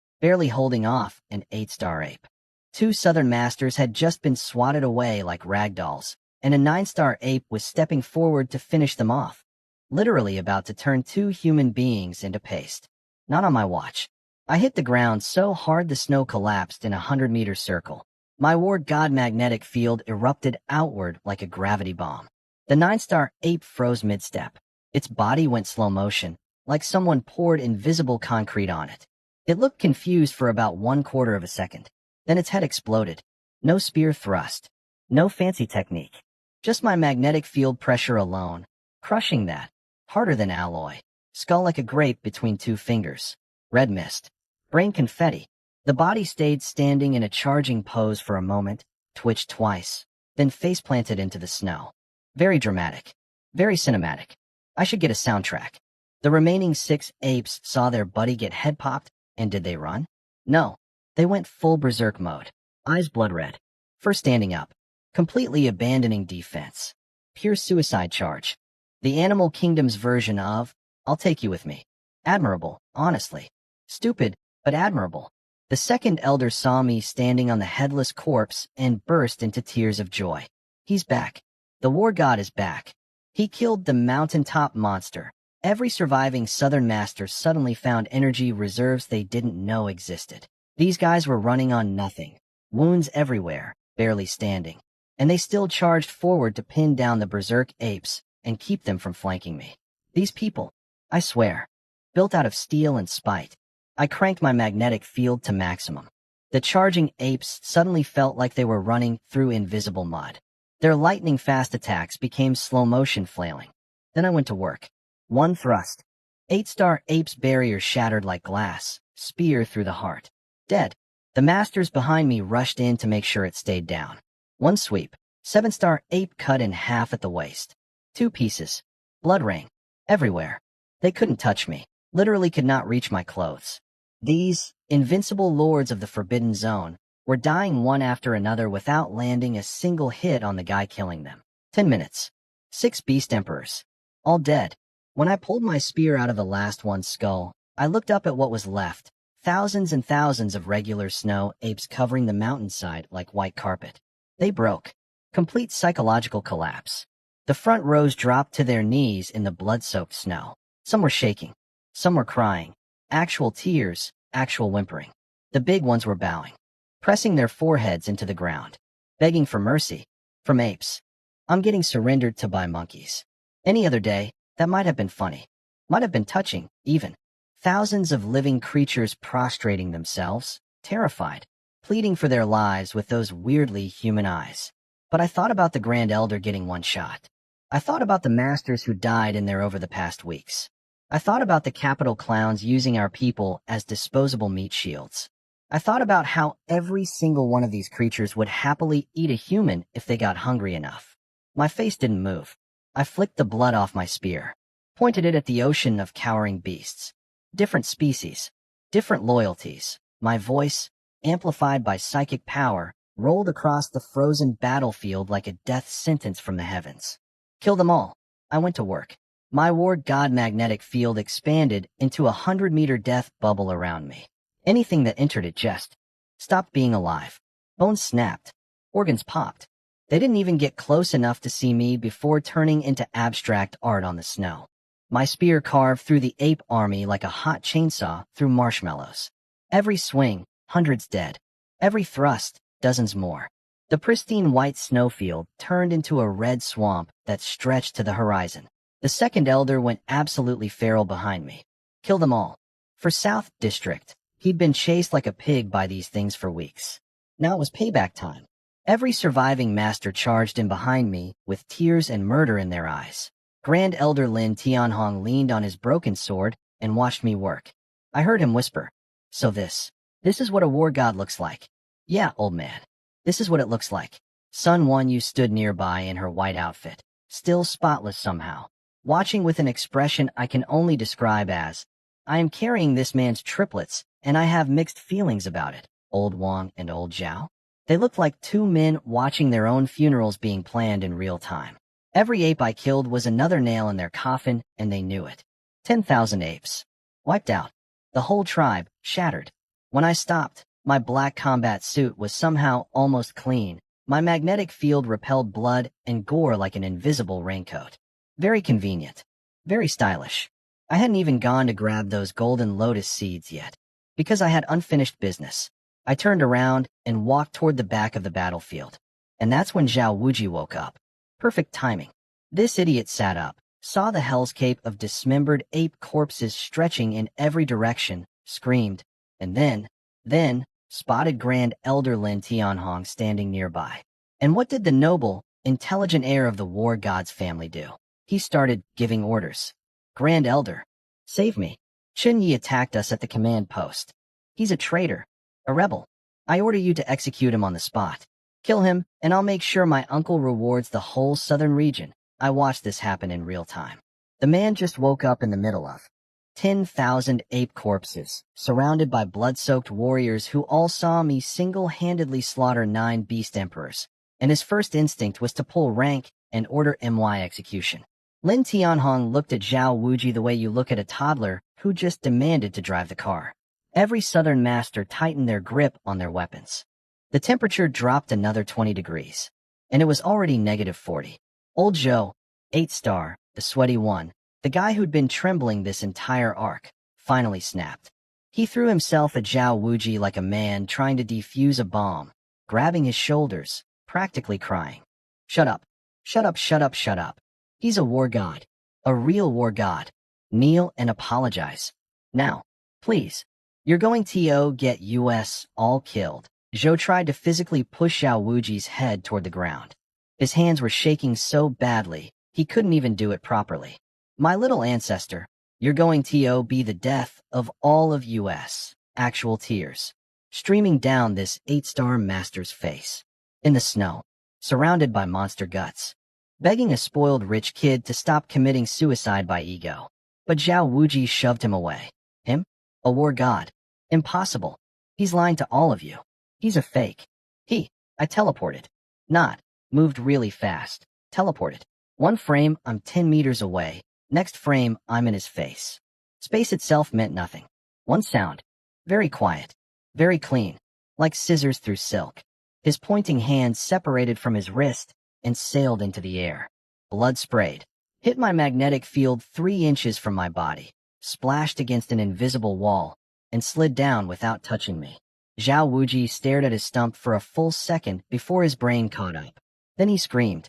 barely holding off an 8-star ape. 2 southern masters had just been swatted away like ragdolls, and a 9-star ape was stepping forward to finish them off, literally about to turn 2 human beings into paste. Not on my watch. I hit the ground so hard the snow collapsed in a 100-meter circle. My war god magnetic field erupted outward like a gravity bomb. The 9-star ape froze mid-step. Its body went slow motion, like someone poured invisible concrete on it. It looked confused for about 1/4 of a second. Then its head exploded. No spear thrust. No fancy technique. Just my magnetic field pressure alone. Crushing that. Harder than alloy. Skull like a grape between 2 fingers. Red mist. Brain confetti. The body stayed standing in a charging pose for a moment, twitched twice, then face planted into the snow. Very dramatic. Very cinematic. I should get a soundtrack. The remaining 6 apes saw their buddy get head popped, and did they run? No. They went full berserk mode. Eyes blood red. First standing up. Completely abandoning defense. Pure suicide charge. The animal kingdom's version of, I'll take you with me. Admirable, honestly. Stupid, but admirable. The second elder saw me standing on the headless corpse and burst into tears of joy. He's back. The war god is back. He killed the mountaintop monster. Every surviving southern master suddenly found energy reserves they didn't know existed. These guys were running on nothing. Wounds everywhere, barely standing. And they still charged forward to pin down the berserk apes and keep them from flanking me. These people, I swear, built out of steel and spite. I cranked my magnetic field to maximum. The charging apes suddenly felt like they were running through invisible mud. Their lightning-fast attacks became slow-motion flailing. Then I went to work. 1 thrust. 8-star ape's barrier shattered like glass, spear through the heart. Dead. The masters behind me rushed in to make sure it stayed down. 1 sweep. 7-star ape cut in half at the waist. 2 pieces. Blood rain. Everywhere. They couldn't touch me, literally could not reach my clothes. These invincible lords of the Forbidden Zone were dying one after another without landing a single hit on the guy killing them. 10 minutes. 6 beast emperors. All dead. When I pulled my spear out of the last one's skull, I looked up at what was left. Thousands and thousands of regular snow apes covering the mountainside like white carpet. They broke. Complete psychological collapse. The front rows dropped to their knees in the blood-soaked snow. Some were shaking. Some were crying. Actual tears, actual whimpering. The big ones were bowing, pressing their foreheads into the ground, begging for mercy. From apes. I'm getting surrendered to by monkeys. Any other day, that might have been funny. Might have been touching, even. Thousands of living creatures prostrating themselves, terrified, pleading for their lives with those weirdly human eyes. But I thought about the Grand Elder getting one shot. I thought about the masters who died in there over the past weeks. I thought about the capital clowns using our people as disposable meat shields. I thought about how every single one of these creatures would happily eat a human if they got hungry enough. My face didn't move. I flicked the blood off my spear, pointed it at the ocean of cowering beasts. Different species, different loyalties. My voice, amplified by psychic power, rolled across the frozen battlefield like a death sentence from the heavens. Kill them all. I went to work. My war god magnetic field expanded into a 100-meter death bubble around me. Anything that entered it just stopped being alive. Bones snapped. Organs popped. They didn't even get close enough to see me before turning into abstract art on the snow. My spear carved through the ape army like a hot chainsaw through marshmallows. Every swing, hundreds dead. Every thrust, dozens more. The pristine white snowfield turned into a red swamp that stretched to the horizon. The second elder went absolutely feral behind me. Kill them all. For South District, he'd been chased like a pig by these things for weeks. Now it was payback time. Every surviving master charged in behind me with tears and murder in their eyes. Grand Elder Lin Tianhong leaned on his broken sword and watched me work. I heard him whisper, "So this is what a war god looks like." "Yeah, old man. This is what it looks like." Sun Wan Yu stood nearby in her white outfit, still spotless somehow, watching with an expression I can only describe as, "I am carrying this man's triplets, and I have mixed feelings about it." Old Wang and Old Zhao. They looked like two men watching their own funerals being planned in real time. Every ape I killed was another nail in their coffin, and they knew it. 10,000 apes. Wiped out. The whole tribe, shattered. When I stopped, my black combat suit was somehow almost clean. My magnetic field repelled blood and gore like an invisible raincoat. Very convenient. Very stylish. I hadn't even gone to grab those golden lotus seeds yet, because I had unfinished business. I turned around and walked toward the back of the battlefield. And that's when Zhao Wuji woke up. Perfect timing. This idiot sat up, saw the hellscape of dismembered ape corpses stretching in every direction, screamed, and then, spotted Grand Elder Lin Tianhong standing nearby. And what did the noble, intelligent heir of the war god's family do? He started giving orders. "Grand Elder, save me. Chen Yi attacked us at the command post. He's a traitor, a rebel. I order you to execute him on the spot. Kill him, and I'll make sure my uncle rewards the whole southern region." I watched this happen in real time. The man just woke up in the middle of 10,000 ape corpses, surrounded by blood-soaked warriors who all saw me single-handedly slaughter 9 beast emperors, and his first instinct was to pull rank and order my execution. Lin Tianhong looked at Zhao Wuji the way you look at a toddler who just demanded to drive the car. Every southern master tightened their grip on their weapons. The temperature dropped another 20 degrees, and it was already -40. Old Zhou, 8-star, the sweaty one, the guy who'd been trembling this entire arc, finally snapped. He threw himself at Zhao Wuji like a man trying to defuse a bomb, grabbing his shoulders, practically crying. "Shut up. Shut up, shut up, shut up. He's a war god. A real war god. Kneel and apologize. Now, please. You're going to get us all killed." Zhou tried to physically push Zhao Wuji's head toward the ground. His hands were shaking so badly, he couldn't even do it properly. "My little ancestor, you're going to be the death of all of us." Actual tears, streaming down this 8-star master's face. In the snow, surrounded by monster guts. Begging a spoiled rich kid to stop committing suicide by ego. But Zhao Wuji shoved him away. Him? A war god. Impossible. He's lying to all of you. He's a fake. I teleported. Not. Moved really fast. Teleported. One frame, I'm 10 meters away. Next frame, I'm in his face. Space itself meant nothing. One sound. Very quiet. Very clean. Like scissors through silk. His pointing hand separated from his wrist and sailed into the air. Blood sprayed. Hit my magnetic field 3 inches from my body. Splashed against an invisible wall and slid down without touching me. Zhao Wuji stared at his stump for a full second before his brain caught up. Then he screamed.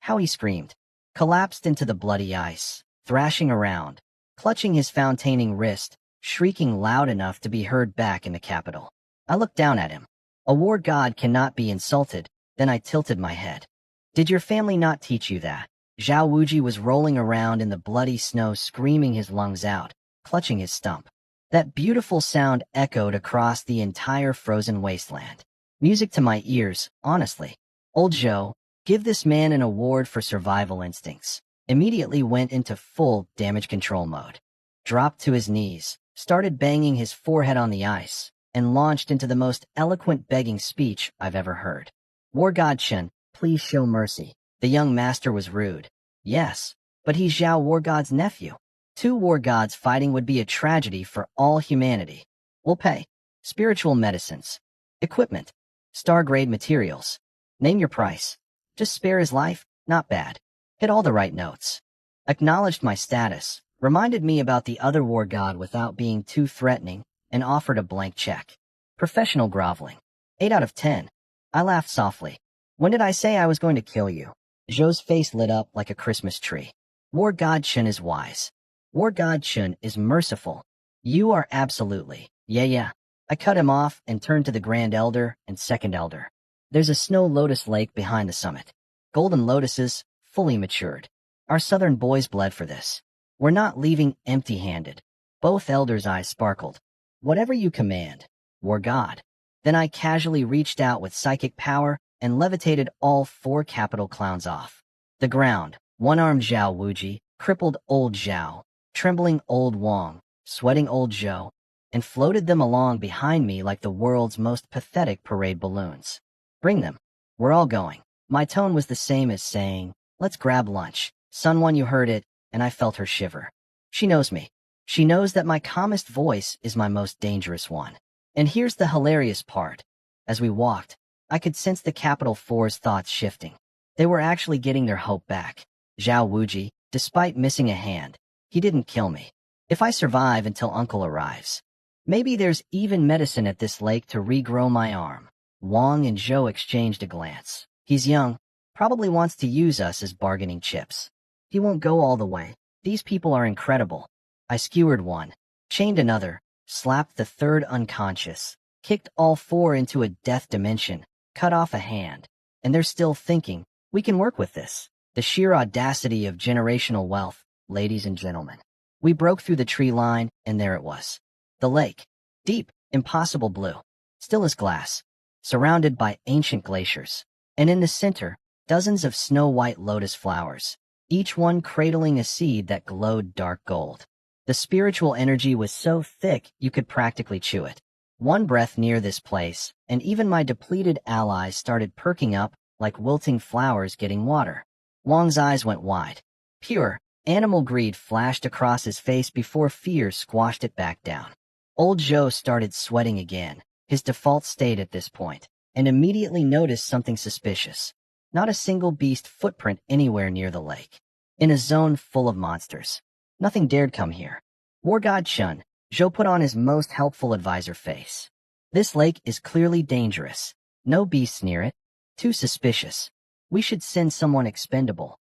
How he screamed. Collapsed into the bloody ice, thrashing around, clutching his fontaining wrist, shrieking loud enough to be heard back in the capital. I looked down at him. A war god cannot be insulted. Then I tilted my head. Did your family not teach you that? Zhao Wuji was rolling around in the bloody snow, screaming his lungs out, clutching his stump. That beautiful sound echoed across the entire frozen wasteland. Music to my ears, honestly. Old Zhou, give this man an award for survival instincts. Immediately went into full damage control mode. Dropped to his knees, started banging his forehead on the ice, and launched into the most eloquent begging speech I've ever heard. War God Chen, please show mercy. The young master was rude. Yes, but he's Zhao War God's nephew. 2 war gods fighting would be a tragedy for all humanity. We'll pay. Spiritual medicines. Equipment. Star-grade materials. Name your price. Just spare his life? Not bad. Hit all the right notes. Acknowledged my status, reminded me about the other war god without being too threatening, and offered a blank check. Professional groveling. 8 out of 10. I laughed softly. When did I say I was going to kill you? Zhou's face lit up like a Christmas tree. War God Chen is wise. War God Chen is merciful. You are absolutely. Yeah. I cut him off and turned to the Grand Elder and Second Elder. There's a snow lotus lake behind the summit. Golden lotuses, fully matured. Our southern boys bled for this. We're not leaving empty-handed. Both elders' eyes sparkled. Whatever you command, War God. Then I casually reached out with psychic power and levitated all 4 capital clowns off the ground. One-armed Zhao Wuji, crippled old Zhao, trembling old Wang, sweating old Zhou, and floated them along behind me like the world's most pathetic parade balloons. Bring them. We're all going. My tone was the same as saying, let's grab lunch. Sunwon, you heard it, and I felt her shiver. She knows me. She knows that my calmest voice is my most dangerous one. And here's the hilarious part. As we walked, I could sense the Capital Four's thoughts shifting. They were actually getting their hope back. Zhao Wuji, despite missing a hand, he didn't kill me. If I survive until Uncle arrives, maybe there's even medicine at this lake to regrow my arm. Wang and Zhou exchanged a glance. He's young, probably wants to use us as bargaining chips. He won't go all the way. These people are incredible. I skewered one, chained another, slapped the third unconscious, kicked all 4 into a death dimension, cut off a hand. And they're still thinking, we can work with this. The sheer audacity of generational wealth, ladies and gentlemen. We broke through the tree line, and there it was. The lake. Deep, impossible blue. Still as glass. Surrounded by ancient glaciers. And in the center, dozens of snow-white lotus flowers, each one cradling a seed that glowed dark gold. The spiritual energy was so thick you could practically chew it. One breath near this place, and even my depleted allies started perking up like wilting flowers getting water. Wang's eyes went wide. Pure, animal greed flashed across his face before fear squashed it back down. Old Zhou started sweating again, his default state at this point, and immediately noticed something suspicious. Not a single beast footprint anywhere near the lake. In a zone full of monsters. Nothing dared come here. War God Chen, Zhou put on his most helpful advisor face. This lake is clearly dangerous. No beasts near it. Too suspicious. We should send someone expendable.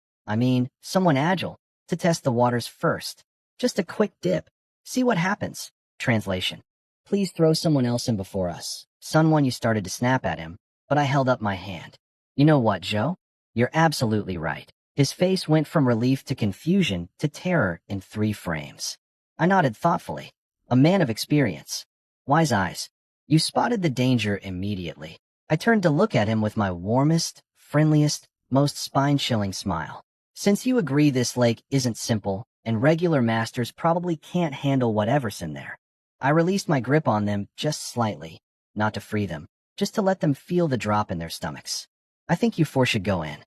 Someone agile, to test the waters first. Just a quick dip. See what happens. Translation. Please throw someone else in before us. Sunwon, you started to snap at him, but I held up my hand. You know what, Zhou? You're absolutely right. His face went from relief to confusion to terror in 3 frames. I nodded thoughtfully. A man of experience. Wise eyes. You spotted the danger immediately. I turned to look at him with my warmest, friendliest, most spine-chilling smile. Since you agree this lake isn't simple and regular masters probably can't handle whatever's in there. I released my grip on them just slightly, not to free them, just to let them feel the drop in their stomachs. I think you four should go in.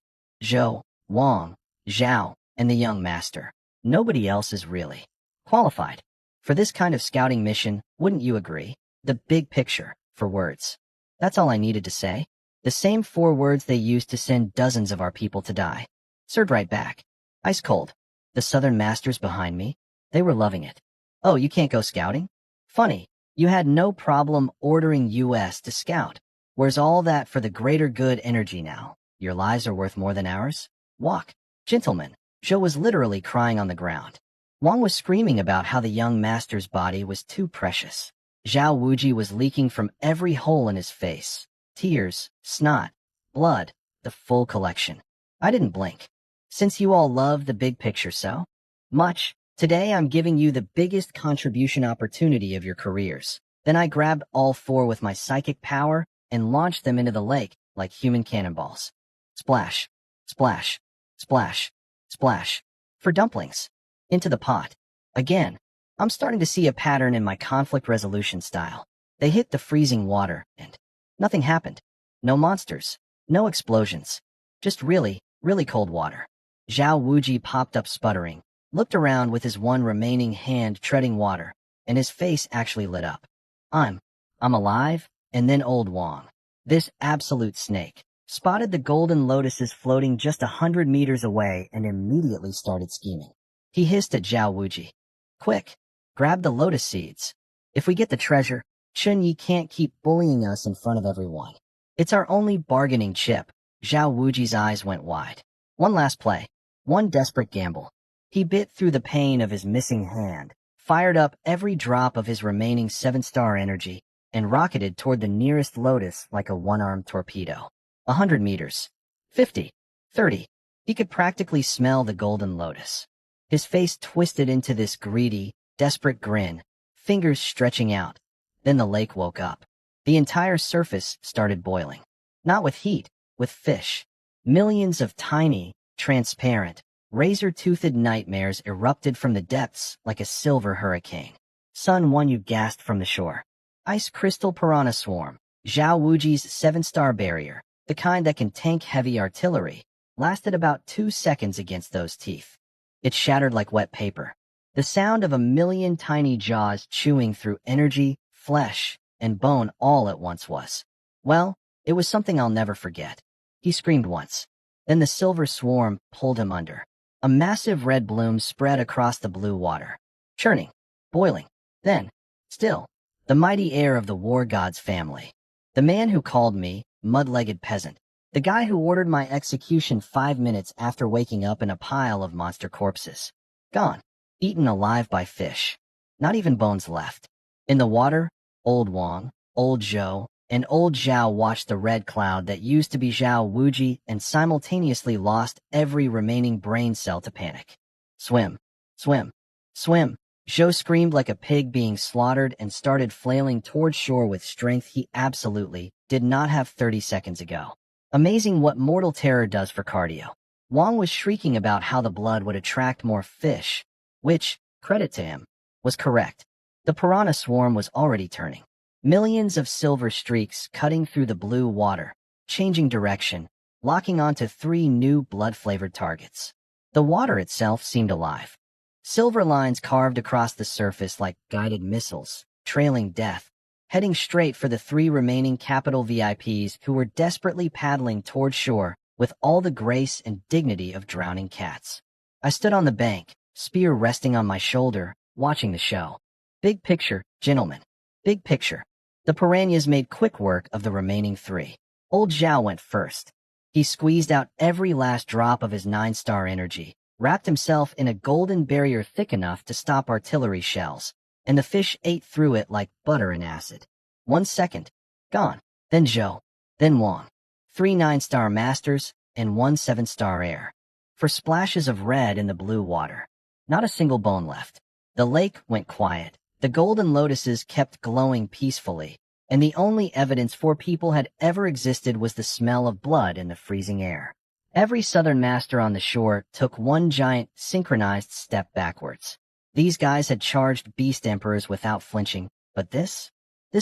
Zhou, Wang, Zhao, and the young master. Nobody else is really qualified for this kind of scouting mission, wouldn't you agree? The big picture, for words. That's all I needed to say. The same 4 words they used to send dozens of our people to die. Served right back. Ice cold. The southern masters behind me, they were loving it. Oh, you can't go scouting? Funny, you had no problem ordering US to scout. Where's all that for the greater good energy now? Your lives are worth more than ours? Walk. Gentlemen, Zhou was literally crying on the ground. Wang was screaming about how the young master's body was too precious. Zhao Wuji was leaking from every hole in his face. Tears, snot, blood, the full collection. I didn't blink. Since you all love the big picture so much, today I'm giving you the biggest contribution opportunity of your careers. Then I grabbed all 4 with my psychic power and launched them into the lake like human cannonballs. Splash, splash, splash, splash. For dumplings. Into the pot. Again, I'm starting to see a pattern in my conflict resolution style. They hit the freezing water, and nothing happened. No monsters, no explosions. Just really, really cold water. Zhao Wuji popped up sputtering, looked around with his one remaining hand treading water, and his face actually lit up. I'm alive, and then old Wang. This absolute snake spotted the golden lotuses floating just 100 meters away and immediately started scheming. He hissed at Zhao Wuji. Quick, grab the lotus seeds. If we get the treasure, Chun Yi can't keep bullying us in front of everyone. It's our only bargaining chip. Zhao Wuji's eyes went wide. One last play. One desperate gamble. He bit through the pain of his missing hand, fired up every drop of his remaining 7-star energy, and rocketed toward the nearest lotus like a one-armed torpedo. 100 meters. 50. 30. He could practically smell the golden lotus. His face twisted into this greedy, desperate grin, fingers stretching out. Then the lake woke up. The entire surface started boiling. Not with heat, with fish. Millions of tiny, transparent, razor-toothed nightmares erupted from the depths like a silver hurricane. Sun Won Yu gasped from the shore. Ice crystal piranha swarm. Zhao Wuji's 7-star barrier, the kind that can tank heavy artillery, lasted about 2 seconds against those teeth. It shattered like wet paper. The sound of a million tiny jaws chewing through energy, flesh, and bone all at once was. Well, it was something I'll never forget. He screamed once. Then the silver swarm pulled him under. A massive red bloom spread across the blue water. Churning. Boiling. Then, still, the mighty heir of the war god's family. The man who called me mud-legged peasant. The guy who ordered my execution 5 minutes after waking up in a pile of monster corpses. Gone. Eaten alive by fish. Not even bones left. In the water, old Wang, old Zhou, and old Zhao watched the red cloud that used to be Zhao Wuji and simultaneously lost every remaining brain cell to panic. Swim. Swim. Swim. Zhou screamed like a pig being slaughtered and started flailing toward shore with strength he absolutely did not have 30 seconds ago. Amazing what mortal terror does for cardio. Wang was shrieking about how the blood would attract more fish, which, credit to him, was correct. The piranha swarm was already turning. Millions of silver streaks cutting through the blue water, changing direction, locking onto 3 new blood-flavored targets. The water itself seemed alive. Silver lines carved across the surface like guided missiles, trailing death, heading straight for the 3 remaining capital VIPs who were desperately paddling toward shore with all the grace and dignity of drowning cats. I stood on the bank, spear resting on my shoulder, watching the show. Big picture, gentlemen. Big picture. The piranhas made quick work of the remaining 3. Old Zhao went first. He squeezed out every last drop of his 9-star energy, wrapped himself in a golden barrier thick enough to stop artillery shells, and the fish ate through it like butter and acid. 1 second. Gone. Then Zhou. Then Wang. 3 9-star masters, and 1 7-star heir. For splashes of red in the blue water. Not a single bone left. The lake went quiet. The golden lotuses kept glowing peacefully, and the only evidence 4 people had ever existed was the smell of blood in the freezing air. Every southern master on the shore took one giant, synchronized step backwards. These guys had charged beast emperors without flinching, but this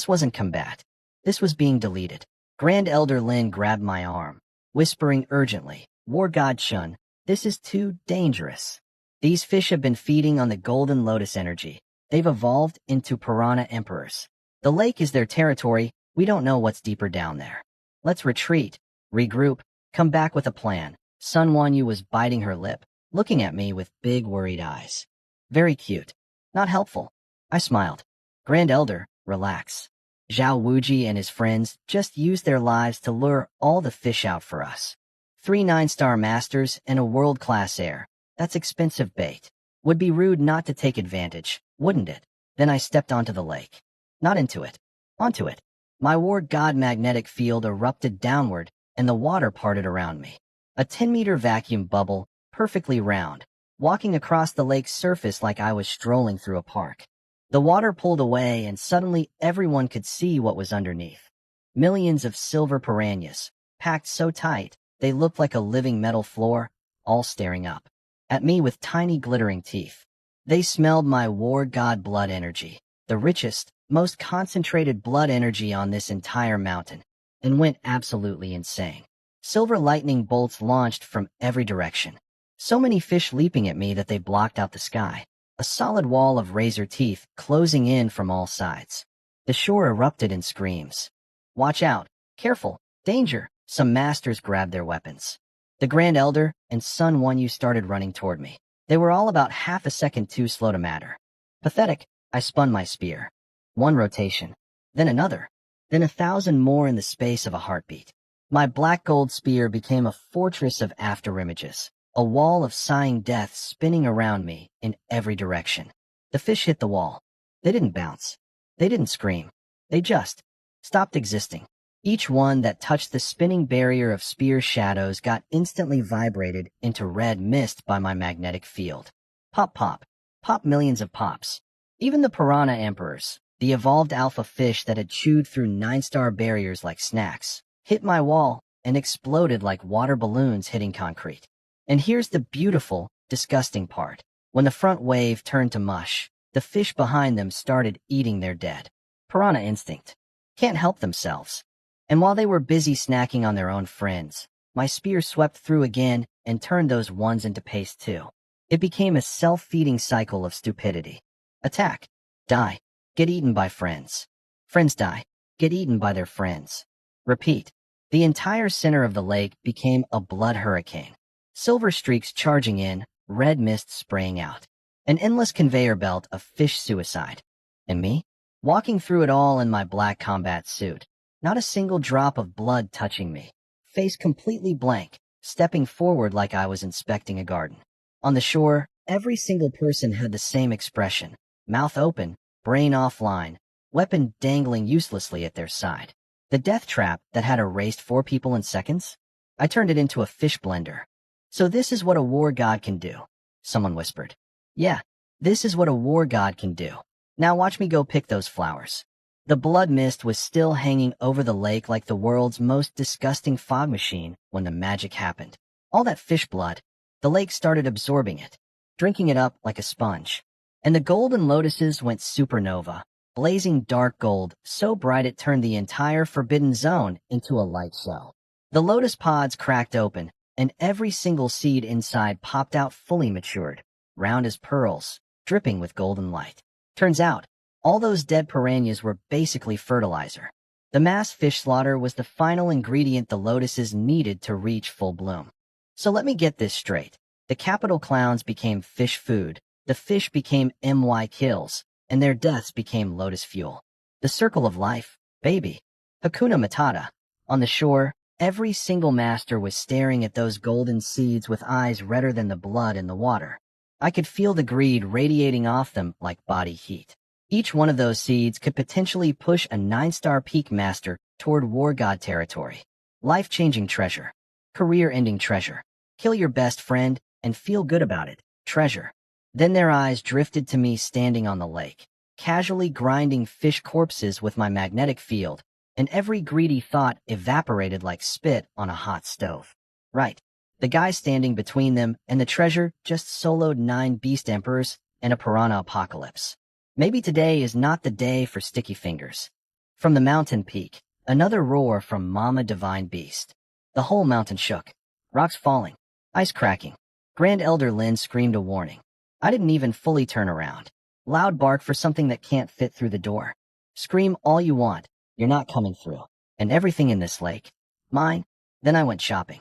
wasn't combat. This was being deleted. Grand Elder Lin grabbed my arm, whispering urgently, War God Shun, this is too dangerous. These fish have been feeding on the golden lotus energy. They've evolved into piranha emperors. The lake is their territory. We don't know what's deeper down there. Let's retreat, regroup, come back with a plan. Sun Wanyu was biting her lip, looking at me with big worried eyes. Very cute. Not helpful. I smiled. Grand Elder, relax. Zhao Wuji and his friends just used their lives to lure all the fish out for us. 3 9-star masters and a world-class heir. That's expensive bait. Would be rude not to take advantage, wouldn't it? Then I stepped onto the lake. Not into it. Onto it. My war god magnetic field erupted downward, and the water parted around me. A 10-meter vacuum bubble, perfectly round, walking across the lake's surface like I was strolling through a park. The water pulled away, and suddenly everyone could see what was underneath. Millions of silver piranhas, packed so tight, they looked like a living metal floor, all staring up at me with tiny glittering teeth. They smelled my war god blood energy, the richest, most concentrated blood energy on this entire mountain, and went absolutely insane. Silver lightning bolts launched from every direction. So many fish leaping at me that they blocked out the sky. A solid wall of razor teeth closing in from all sides. The shore erupted in screams. Watch out! Careful! Danger! Some masters grabbed their weapons. The Grand Elder and Sun Wanyu started running toward me. They were all about half a second too slow to matter. Pathetic, I spun my spear. One rotation, then another, then 1,000 more in the space of a heartbeat. My black gold spear became a fortress of afterimages, a wall of sighing death spinning around me in every direction. The fish hit the wall. They didn't bounce. They didn't scream. They just stopped existing. Each one that touched the spinning barrier of spear shadows got instantly vibrated into red mist by my magnetic field. Pop, pop, pop, millions of pops. Even the piranha emperors, the evolved alpha fish that had chewed through 9-star barriers like snacks, hit my wall and exploded like water balloons hitting concrete. And here's the beautiful, disgusting part. When the front wave turned to mush, the fish behind them started eating their dead. Piranha instinct. Can't help themselves. And while they were busy snacking on their own friends, my spear swept through again and turned those ones into paste too. It became a self-feeding cycle of stupidity. Attack. Die. Get eaten by friends. Friends die. Get eaten by their friends. Repeat. The entire center of the lake became a blood hurricane. Silver streaks charging in, red mist spraying out. An endless conveyor belt of fish suicide. And me? Walking through it all in my black combat suit. Not a single drop of blood touching me. Face completely blank, stepping forward like I was inspecting a garden. On the shore, every single person had the same expression. Mouth open, brain offline, weapon dangling uselessly at their side. The death trap that had erased 4 people in seconds? I turned it into a fish blender. So this is what a war god can do, someone whispered. Yeah, this is what a war god can do. Now watch me go pick those flowers. The blood mist was still hanging over the lake like the world's most disgusting fog machine when the magic happened. All that fish blood, the lake started absorbing it, drinking it up like a sponge. And the golden lotuses went supernova, blazing dark gold, so bright it turned the entire forbidden zone into a light show. The lotus pods cracked open, and every single seed inside popped out fully matured, round as pearls, dripping with golden light. Turns out, all those dead piranhas were basically fertilizer. The mass fish slaughter was the final ingredient the lotuses needed to reach full bloom. So let me get this straight. The capital clowns became fish food, the fish became MY kills, and their deaths became lotus fuel. The circle of life, baby. Hakuna Matata. On the shore, every single master was staring at those golden seeds with eyes redder than the blood in the water. I could feel the greed radiating off them like body heat. Each one of those seeds could potentially push a 9-star peak master toward war god territory. Life-changing treasure. Career-ending treasure. Kill your best friend and feel good about it. Treasure. Then their eyes drifted to me standing on the lake, casually grinding fish corpses with my magnetic field, and every greedy thought evaporated like spit on a hot stove. Right. The guy standing between them and the treasure just soloed 9 beast emperors and a piranha apocalypse. Maybe today is not the day for sticky fingers. From the mountain peak, another roar from Mama Divine Beast. The whole mountain shook. Rocks falling. Ice cracking. Grand Elder Lin screamed a warning. I didn't even fully turn around. Loud bark for something that can't fit through the door. Scream all you want. You're not coming through. And everything in this lake. Mine. Then I went shopping.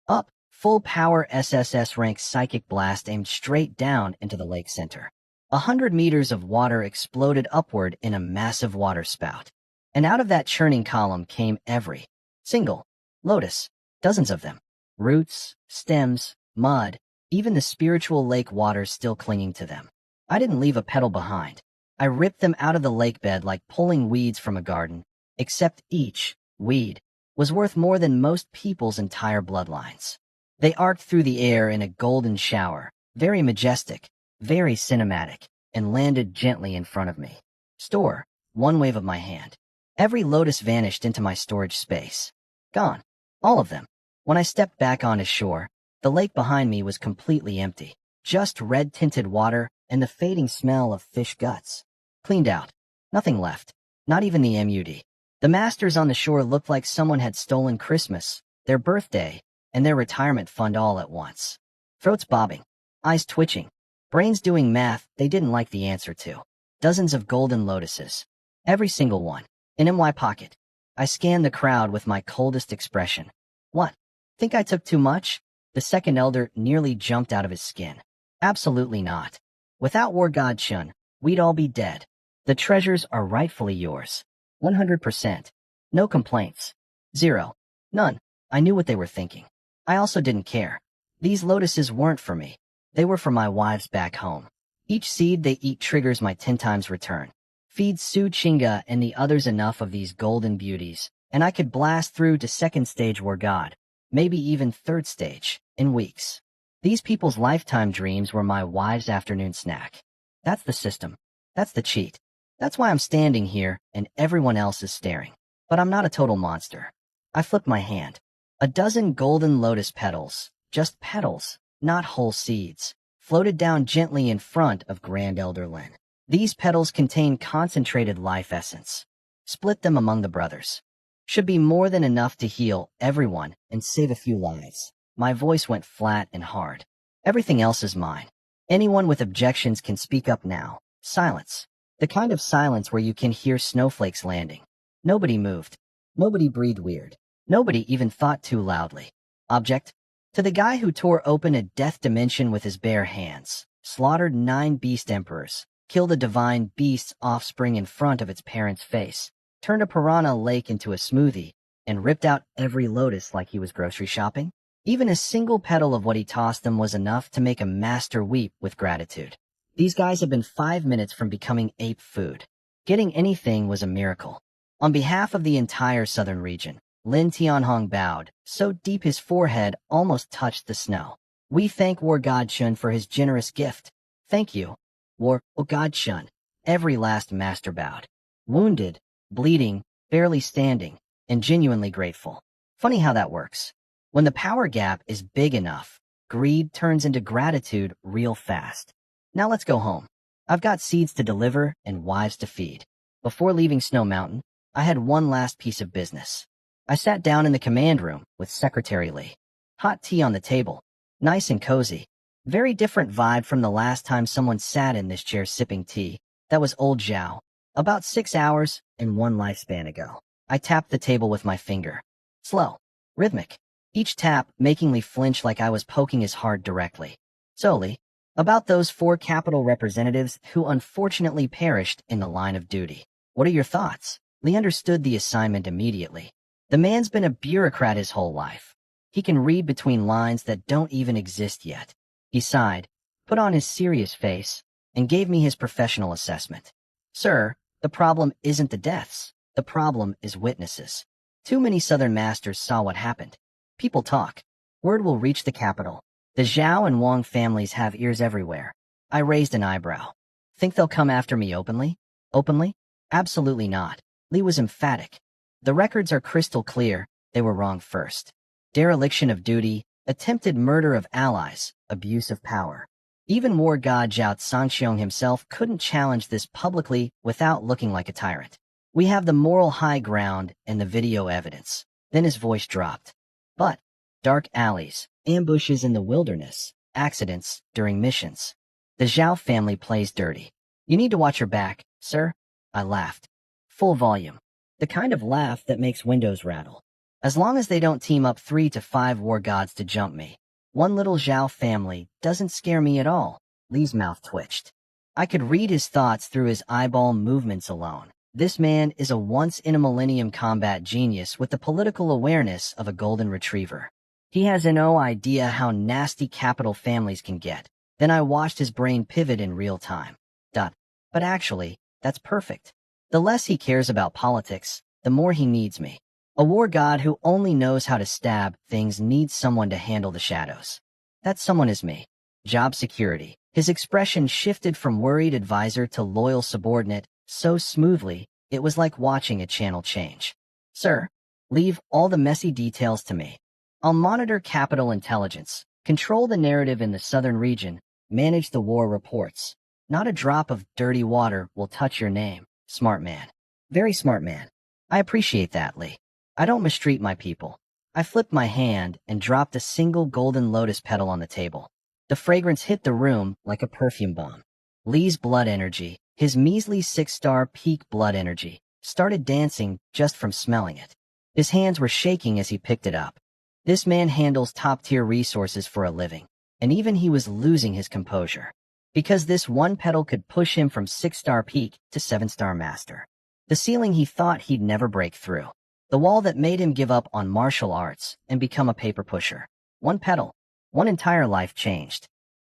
Up. Full power SSS rank psychic blast aimed straight down into the lake center. 100 meters of water exploded upward in a massive water spout. And out of that churning column came every single lotus, dozens of them. Roots, stems, mud, even the spiritual lake water still clinging to them. I didn't leave a petal behind. I ripped them out of the lake bed like pulling weeds from a garden, except each weed was worth more than most people's entire bloodlines. They arced through the air in a golden shower, very majestic, very cinematic, and landed gently in front of me. Store, one wave of my hand. Every lotus vanished into my storage space. Gone. All of them. When I stepped back onto shore, the lake behind me was completely empty. Just red-tinted water and the fading smell of fish guts. Cleaned out. Nothing left. Not even the MUD. The masters on the shore looked like someone had stolen Christmas, their birthday, and their retirement fund all at once. Throats bobbing, eyes twitching, brains doing math they didn't like the answer to. Dozens of golden lotuses. Every single one. In my pocket. I scanned the crowd with my coldest expression. What? Think I took too much? The second elder nearly jumped out of his skin. Absolutely not. Without War God Shun, we'd all be dead. The treasures are rightfully yours. 100%. No complaints. Zero. None. I knew what they were thinking. I also didn't care. These lotuses weren't for me. They were for my wives back home. Each seed they eat triggers my 10 times return. Feed Su Chinga and the others enough of these golden beauties, and I could blast through to second stage War God, maybe even third stage, in weeks. These people's lifetime dreams were my wives' afternoon snack. That's the system. That's the cheat. That's why I'm standing here and everyone else is staring. But I'm not a total monster. I flipped my hand. A dozen golden lotus petals, just petals, not whole seeds, floated down gently in front of Grand Elder Lin. These petals contain concentrated life essence. Split them among the brothers. Should be more than enough to heal everyone and save a few lives. My voice went flat and hard. Everything else is mine. Anyone with objections can speak up now. Silence. The kind of silence where you can hear snowflakes landing. Nobody moved. Nobody breathed weird. Nobody even thought too loudly. Object? To the guy who tore open a death dimension with his bare hands, slaughtered 9 beast emperors, killed a divine beast's offspring in front of its parent's face, turned a piranha lake into a smoothie, and ripped out every lotus like he was grocery shopping? Even a single petal of what he tossed them was enough to make a master weep with gratitude. These guys have been 5 minutes from becoming ape food. Getting anything was a miracle. On behalf of the entire southern region, Lin Tianhong bowed, so deep his forehead almost touched the snow. We thank War God Shun for his generous gift. Thank you, War God Shun. Every last master bowed. Wounded, bleeding, barely standing, and genuinely grateful. Funny how that works. When the power gap is big enough, greed turns into gratitude real fast. Now let's go home. I've got seeds to deliver and wives to feed. Before leaving Snow Mountain, I had one last piece of business. I sat down in the command room with Secretary Lee. Hot tea on the table. Nice and cozy. Very different vibe from the last time someone sat in this chair sipping tea. That was old Zhao. About 6 hours and 1 lifespan ago. I tapped the table with my finger. Slow. Rhythmic. Each tap making Lee flinch like I was poking his heart directly. So Lee, about those 4 capital representatives who unfortunately perished in the line of duty. What are your thoughts? Lee understood the assignment immediately. The man's been a bureaucrat his whole life. He can read between lines that don't even exist yet. He sighed, put on his serious face, and gave me his professional assessment. Sir, the problem isn't the deaths. The problem is witnesses. Too many Southern masters saw what happened. People talk. Word will reach the capital. The Zhao and Wang families have ears everywhere. I raised an eyebrow. Think they'll come after me openly? Openly? Absolutely not. Lee was emphatic. The records are crystal clear. They were wrong first. Dereliction of duty, attempted murder of allies, abuse of power. Even war god Zhao Sangxiong himself couldn't challenge this publicly without looking like a tyrant. We have the moral high ground and the video evidence. Then his voice dropped. But dark alleys, ambushes in the wilderness, accidents during missions. The Zhao family plays dirty. You need to watch your back, sir. I laughed. Full volume. The kind of laugh that makes windows rattle. As long as they don't team up 3 to 5 war gods to jump me. One little Zhao family doesn't scare me at all. Lee's mouth twitched. I could read his thoughts through his eyeball movements alone. This man is a once-in-a-millennium combat genius with the political awareness of a golden retriever. He has no idea how nasty capital families can get. Then I watched his brain pivot in real time. But actually, that's perfect. The less he cares about politics, the more he needs me. A war god who only knows how to stab things needs someone to handle the shadows. That someone is me. Job security. His expression shifted from worried advisor to loyal subordinate so smoothly, it was like watching a channel change. Sir, leave all the messy details to me. I'll monitor capital intelligence, control the narrative in the southern region, manage the war reports. Not a drop of dirty water will touch your name, smart man. Very smart man. I appreciate that, Lee. I don't mistreat my people. I flipped my hand and dropped a single golden lotus petal on the table. The fragrance hit the room like a perfume bomb. Lee's blood energy, his measly 6-star peak blood energy, started dancing just from smelling it. His hands were shaking as he picked it up. This man handles top-tier resources for a living, and even he was losing his composure. Because this one petal could push him from 6-star peak to 7-star master. The ceiling he thought he'd never break through. The wall that made him give up on martial arts and become a paper pusher. One petal. One entire life changed.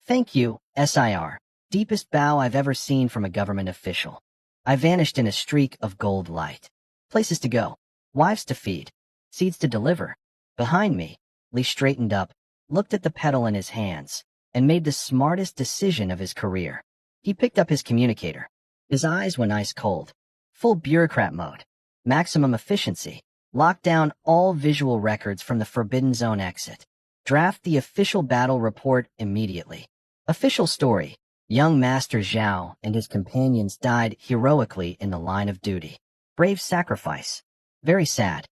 Thank you, SIR. Deepest bow I've ever seen from a government official. I vanished in a streak of gold light. Places to go. Wives to feed. Seeds to deliver. Behind me, Lee straightened up, looked at the petal in his hands, and made the smartest decision of his career. He picked up his communicator. His eyes went ice cold. Full bureaucrat mode. Maximum efficiency. Lock down all visual records from the Forbidden Zone exit. Draft the official battle report immediately. Official story. Young Master Zhao and his companions died heroically in the line of duty. Brave sacrifice. Very sad.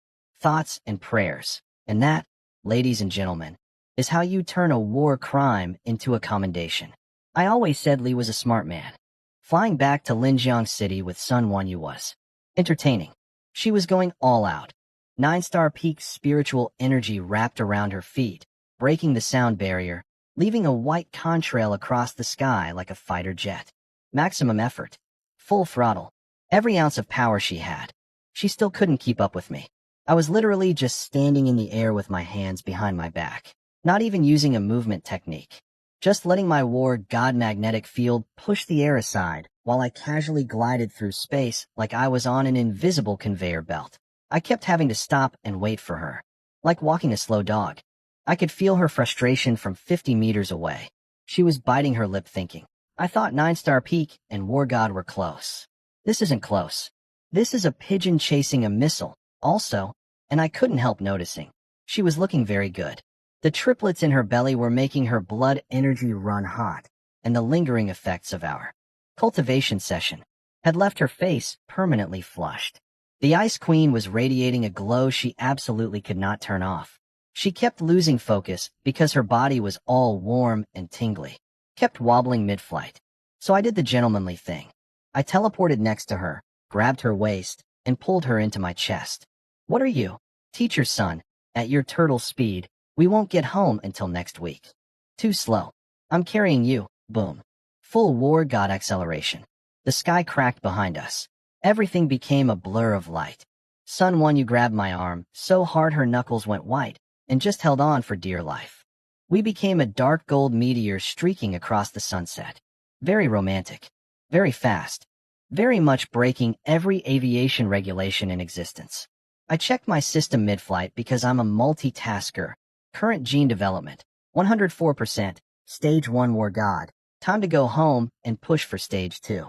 Thoughts and prayers. And that, ladies and gentlemen, is how you turn a war crime into a commendation. I always said Lee was a smart man. Flying back to Linjiang City with Sun Wanyu was entertaining. She was going all out. 9-star peak spiritual energy wrapped around her feet, breaking the sound barrier, leaving a white contrail across the sky like a fighter jet. Maximum effort. Full throttle. Every ounce of power she had. She still couldn't keep up with me. I was literally just standing in the air with my hands behind my back, not even using a movement technique. Just letting my war god magnetic field push the air aside while I casually glided through space like I was on an invisible conveyor belt. I kept having to stop and wait for her, like walking a slow dog. I could feel her frustration from 50 meters away. She was biting her lip thinking, I thought 9-star peak and war god were close. This isn't close. This is a pigeon chasing a missile, also, and I couldn't help noticing. She was looking very good. The triplets in her belly were making her blood energy run hot, and the lingering effects of our cultivation session had left her face permanently flushed. The Ice Queen was radiating a glow she absolutely could not turn off. She kept losing focus because her body was all warm and tingly, kept wobbling mid-flight. So I did the gentlemanly thing. I teleported next to her, grabbed her waist, and pulled her into my chest. What are you? Teacher's son. At your turtle speed, we won't get home until next week. Too slow. I'm carrying you. Boom. Full war god acceleration. The sky cracked behind us. Everything became a blur of light. Sun Wanyu grabbed my arm so hard her knuckles went white and just held on for dear life. We became a dark gold meteor streaking across the sunset. Very romantic. Very fast. Very much breaking every aviation regulation in existence. I checked my system mid-flight because I'm a multitasker. Current gene development, 104%, stage 1 war god. Time to go home and push for stage 2.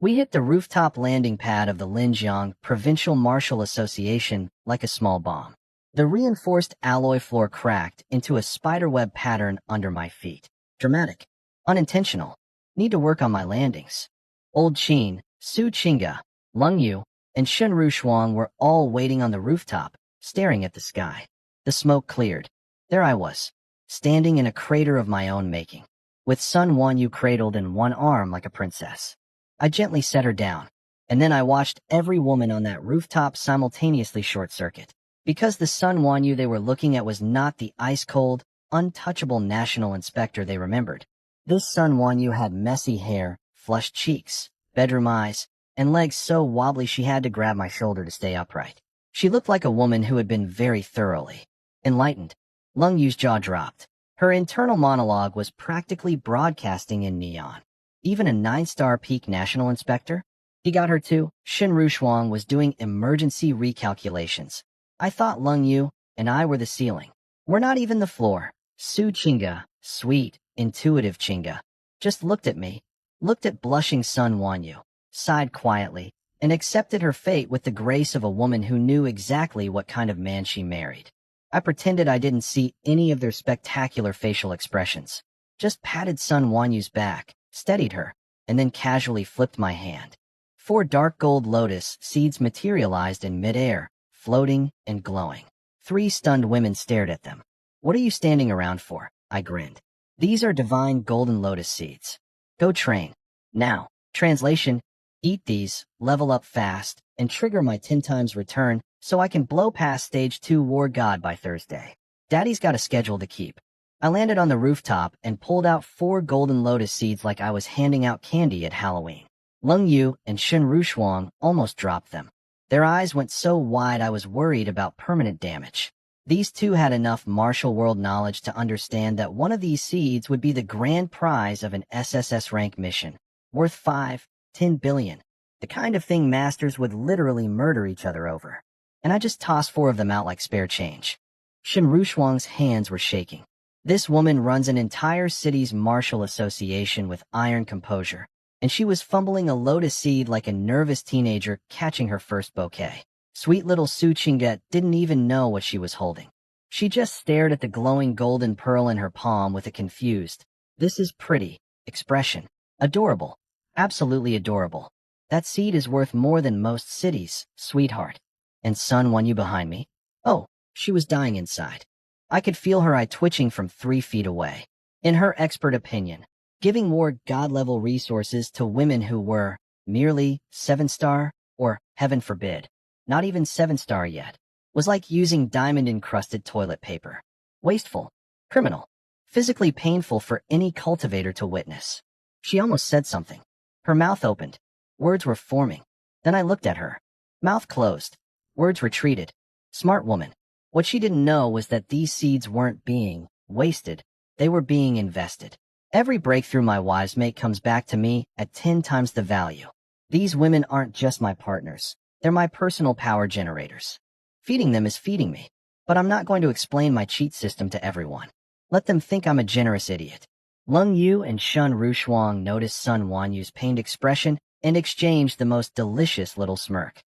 We hit the rooftop landing pad of the Linjiang Provincial Martial Association like a small bomb. The reinforced alloy floor cracked into a spiderweb pattern under my feet. Dramatic. Unintentional. Need to work on my landings. Old Qin, Su Qinga, Lung Yu, and Shunru Shuang were all waiting on the rooftop, staring at the sky. The smoke cleared. There I was, standing in a crater of my own making, with Sun Wanyu cradled in one arm like a princess. I gently set her down, and then I watched every woman on that rooftop simultaneously short-circuit. Because the Sun Wanyu they were looking at was not the ice-cold, untouchable national inspector they remembered. This Sun Wanyu had messy hair, flushed cheeks, bedroom eyes, and legs so wobbly she had to grab my shoulder to stay upright. She looked like a woman who had been very thoroughly enlightened. Lung Yu's jaw dropped. Her internal monologue was practically broadcasting in neon. Even a 9-star peak national inspector? He got her too. Shinru Shuang was doing emergency recalculations. I thought Lung Yu and I were the ceiling. We're not even the floor. Su Qinga, sweet, intuitive Qinga, just looked at me, looked at blushing Sun Wanyu, sighed quietly, and accepted her fate with the grace of a woman who knew exactly what kind of man she married. I pretended I didn't see any of their spectacular facial expressions, just patted Sun Wanyu's back, steadied her, and then casually flipped my hand. 4 dark gold lotus seeds materialized in midair, floating and glowing. 3 stunned women stared at them. What are you standing around for? I grinned. These are divine golden lotus seeds. Go train. Now. Translation: eat these, level up fast, and trigger my 10 times return so I can blow past stage 2 War God by Thursday. Daddy's got a schedule to keep. I landed on the rooftop and pulled out 4 golden lotus seeds like I was handing out candy at Halloween. Lung Yu and Shunru Shuang almost dropped them. Their eyes went so wide I was worried about permanent damage. These two had enough martial world knowledge to understand that one of these seeds would be the grand prize of an SSS rank mission, worth 5-10 billion, the kind of thing masters would literally murder each other over. And I just tossed 4 of them out like spare change. Shinru Shuang's hands were shaking. This woman runs an entire city's martial association with iron composure, and she was fumbling a lotus seed like a nervous teenager catching her first bouquet. Sweet little Su Qinga didn't even know what she was holding. She just stared at the glowing golden pearl in her palm with a confused, "This is pretty," expression. Adorable. Absolutely adorable. That seed is worth more than most cities, sweetheart. And Sun Wanyu behind me? Oh, she was dying inside. I could feel her eye twitching from 3 feet away. In her expert opinion, giving more god-level resources to women who were merely 7-star, or, heaven forbid, not even 7-star yet, was like using diamond-encrusted toilet paper. Wasteful, criminal, physically painful for any cultivator to witness. She almost said something. Her mouth opened. Words were forming. Then I looked at her. Mouth closed. Words retreated. Smart woman. What she didn't know was that these seeds weren't being wasted. They were being invested. Every breakthrough my wives make comes back to me at 10 times the value. These women aren't just my partners. They're my personal power generators. Feeding them is feeding me. But I'm not going to explain my cheat system to everyone. Let them think I'm a generous idiot. Lung Yu and Shunru Shuang noticed Sun Wanyu's pained expression and exchanged the most delicious little smirk.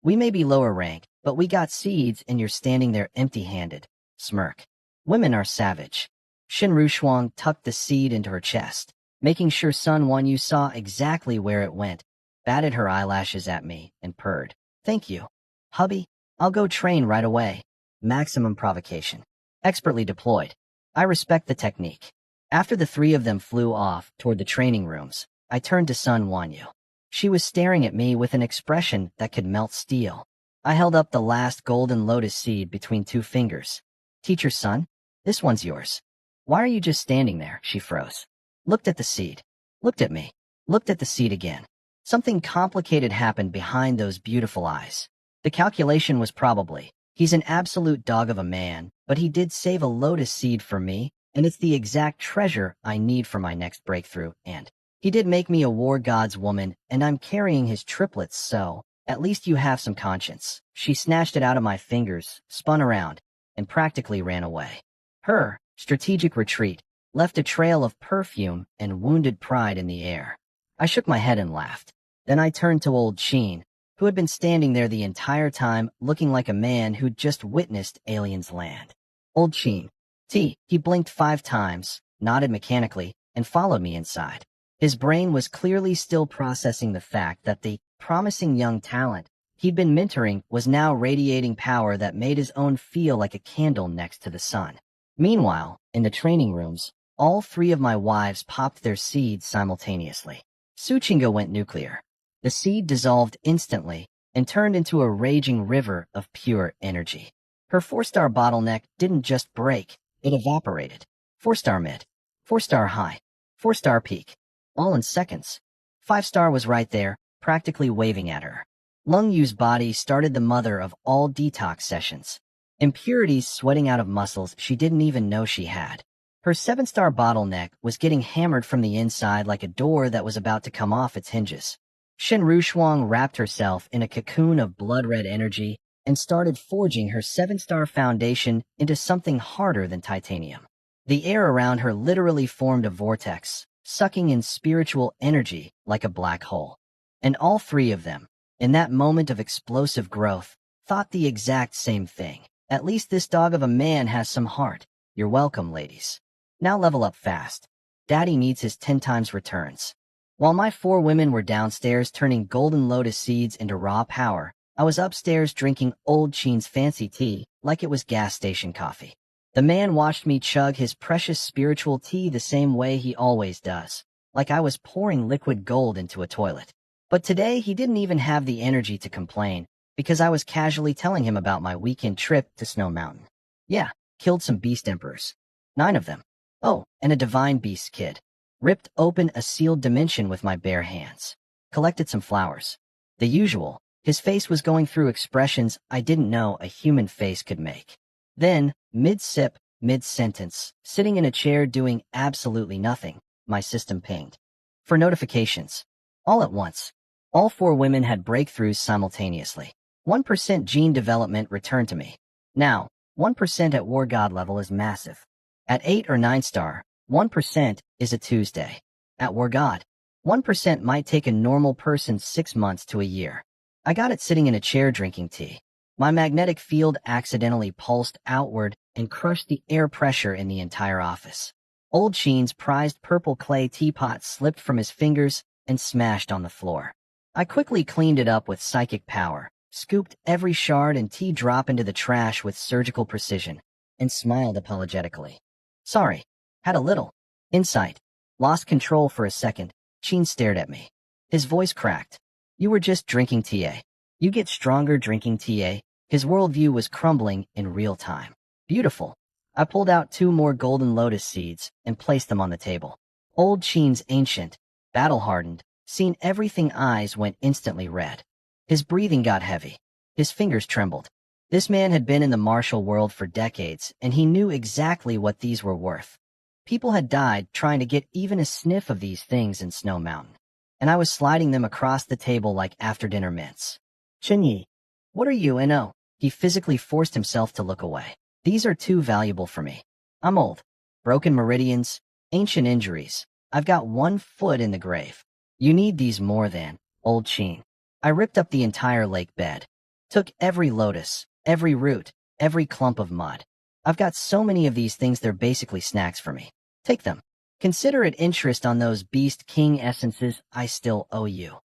We may be lower rank, but we got seeds and you're standing there empty-handed. Smirk. Women are savage. Shinru Shuang tucked the seed into her chest, making sure Sun Wanyu saw exactly where it went, batted her eyelashes at me, and purred. Thank you. Hubby, I'll go train right away. Maximum provocation. Expertly deployed. I respect the technique. After the 3 of them flew off toward the training rooms, I turned to Sun Wanyu. She was staring at me with an expression that could melt steel. I held up the last golden lotus seed between 2 fingers. Teacher Sun, this one's yours. Why are you just standing there? She froze. Looked at the seed. Looked at me. Looked at the seed again. Something complicated happened behind those beautiful eyes. The calculation was probably, he's an absolute dog of a man, but he did save a lotus seed for me, and it's the exact treasure I need for my next breakthrough, and he did make me a war god's woman, and I'm carrying his triplets, so at least you have some conscience. She snatched it out of my fingers, spun around, and practically ran away. Her strategic retreat left a trail of perfume and wounded pride in the air. I shook my head and laughed. Then I turned to old Qin. who had been standing there the entire time looking like a man who'd just witnessed aliens land. Old Sheen. He blinked 5 times, nodded mechanically, and followed me inside. His brain was clearly still processing the fact that the promising young talent he'd been mentoring was now radiating power that made his own feel like a candle next to the sun. Meanwhile, in the training rooms, all 3 of my wives popped their seeds simultaneously. Suchinga went nuclear. The seed dissolved instantly and turned into a raging river of pure energy. Her 4-star bottleneck didn't just break, it evaporated. 4-star mid, 4-star high, 4-star peak, all in seconds. 5-star was right there, practically waving at her. Lung Yu's body started the mother of all detox sessions. Impurities sweating out of muscles she didn't even know she had. Her 7-star bottleneck was getting hammered from the inside like a door that was about to come off its hinges. Shen Rushuang wrapped herself in a cocoon of blood-red energy and started forging her 7-star foundation into something harder than titanium. The air around her literally formed a vortex, sucking in spiritual energy like a black hole. And all 3 of them, in that moment of explosive growth, thought the exact same thing. At least this dog of a man has some heart. You're welcome, ladies. Now level up fast. Daddy needs his 10 times returns. While my 4 women were downstairs turning golden lotus seeds into raw power, I was upstairs drinking Old Sheen's fancy tea like it was gas station coffee. The man watched me chug his precious spiritual tea the same way he always does, like I was pouring liquid gold into a toilet. But today he didn't even have the energy to complain, because I was casually telling him about my weekend trip to Snow Mountain. Yeah, killed some beast emperors. 9 of them. Oh, and a divine beast kid. Ripped open a sealed dimension with my bare hands. Collected some flowers. The usual. His face was going through expressions I didn't know a human face could make. Then, mid-sip, mid-sentence, sitting in a chair doing absolutely nothing, my system pinged. For notifications. All at once. All 4 women had breakthroughs simultaneously. 1% gene development returned to me. Now, 1% at War God level is massive. At 8 or 9-star, 1% is a Tuesday. At War God, 1% might take a normal person 6 months to a year. I got it sitting in a chair drinking tea. My magnetic field accidentally pulsed outward and crushed the air pressure in the entire office. Old Sheen's prized purple clay teapot slipped from his fingers and smashed on the floor. I quickly cleaned it up with psychic power, scooped every shard and tea drop into the trash with surgical precision, and smiled apologetically. Sorry, had a little insight. Lost control for a second. Sheen stared at me. His voice cracked. You were just drinking TA. You get stronger drinking TA. His worldview was crumbling in real time. Beautiful. I pulled out 2 more golden lotus seeds and placed them on the table. Old Sheen's ancient, battle-hardened, seen everything eyes went instantly red. His breathing got heavy. His fingers trembled. This man had been in the martial world for decades, and he knew exactly what these were worth. People had died trying to get even a sniff of these things in Snow Mountain, and I was sliding them across the table like after-dinner mints. Chenyi, what are you, N.O.? He physically forced himself to look away. These are too valuable for me. I'm old. Broken meridians, ancient injuries. I've got 1 foot in the grave. You need these more than, Old Sheen. I ripped up the entire lake bed. Took every lotus, every root, every clump of mud. I've got so many of these things they're basically snacks for me. Take them. Consider it interest on those Beast King essences I still owe you.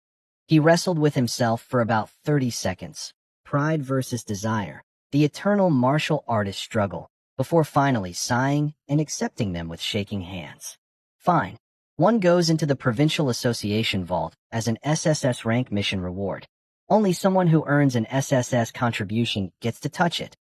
He wrestled with himself for about 30 seconds. Pride versus desire, the eternal martial artist struggle, before finally sighing and accepting them with shaking hands. Fine. 1 goes into the Provincial Association Vault as an SSS rank mission reward. Only someone who earns an SSS contribution gets to touch it.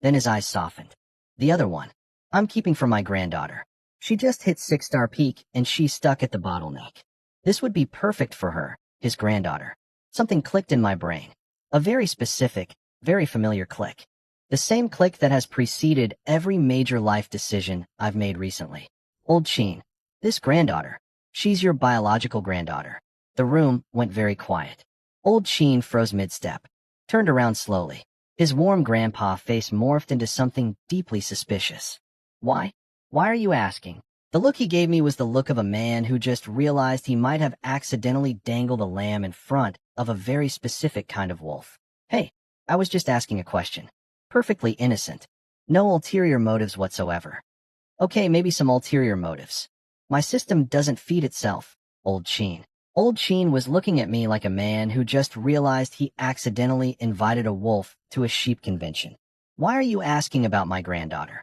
Then his eyes softened. The other one, I'm keeping for my granddaughter. She just hit 6-star peak and she's stuck at the bottleneck. This would be perfect for her, his granddaughter. Something clicked in my brain. A very specific, very familiar click. The same click that has preceded every major life decision I've made recently. Old Sheen, this granddaughter, she's your biological granddaughter. The room went very quiet. Old Sheen froze mid-step, turned around slowly. His warm grandpa face morphed into something deeply suspicious. Why? Why are you asking? The look he gave me was the look of a man who just realized he might have accidentally dangled a lamb in front of a very specific kind of wolf. Hey, I was just asking a question. Perfectly innocent. No ulterior motives whatsoever. Okay, maybe some ulterior motives. My system doesn't feed itself, Old Sheen. Old Sheen was looking at me like a man who just realized he accidentally invited a wolf to a sheep convention. Why are you asking about my granddaughter?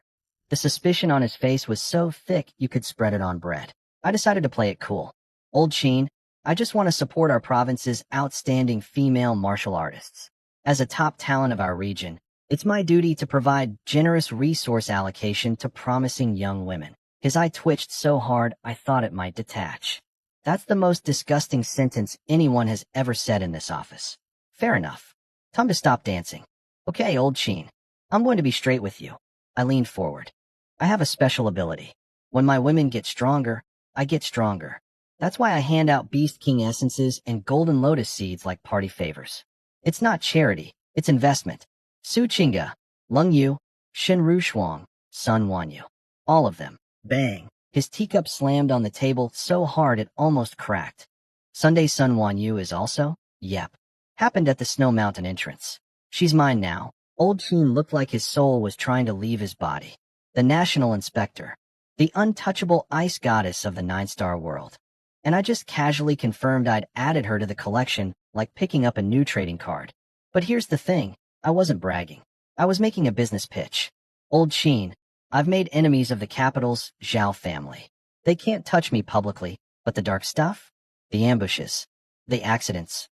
The suspicion on his face was so thick you could spread it on bread. I decided to play it cool. Old Sheen, I just want to support our province's outstanding female martial artists. As a top talent of our region, it's my duty to provide generous resource allocation to promising young women. His eye twitched so hard I thought it might detach. That's the most disgusting sentence anyone has ever said in this office. Fair enough. Time to stop dancing. Okay, Old Sheen. I'm going to be straight with you. I leaned forward. I have a special ability. When my women get stronger, I get stronger. That's why I hand out Beast King essences and golden lotus seeds like party favors. It's not charity, it's investment. Su Chinga, Lung Yu, Shenru Shuang, Sun Wanyu. All of them. Bang. His teacup slammed on the table so hard it almost cracked. Sunday Sun Wanyu is also? Yep. Happened at the Snow Mountain entrance. She's mine now. Old Sheen looked like his soul was trying to leave his body. The National Inspector. The untouchable ice goddess of the 9-star world. And I just casually confirmed I'd added her to the collection like picking up a new trading card. But here's the thing. I wasn't bragging. I was making a business pitch. Old Sheen, I've made enemies of the capital's Zhao family. They can't touch me publicly, but the dark stuff? The ambushes. The accidents.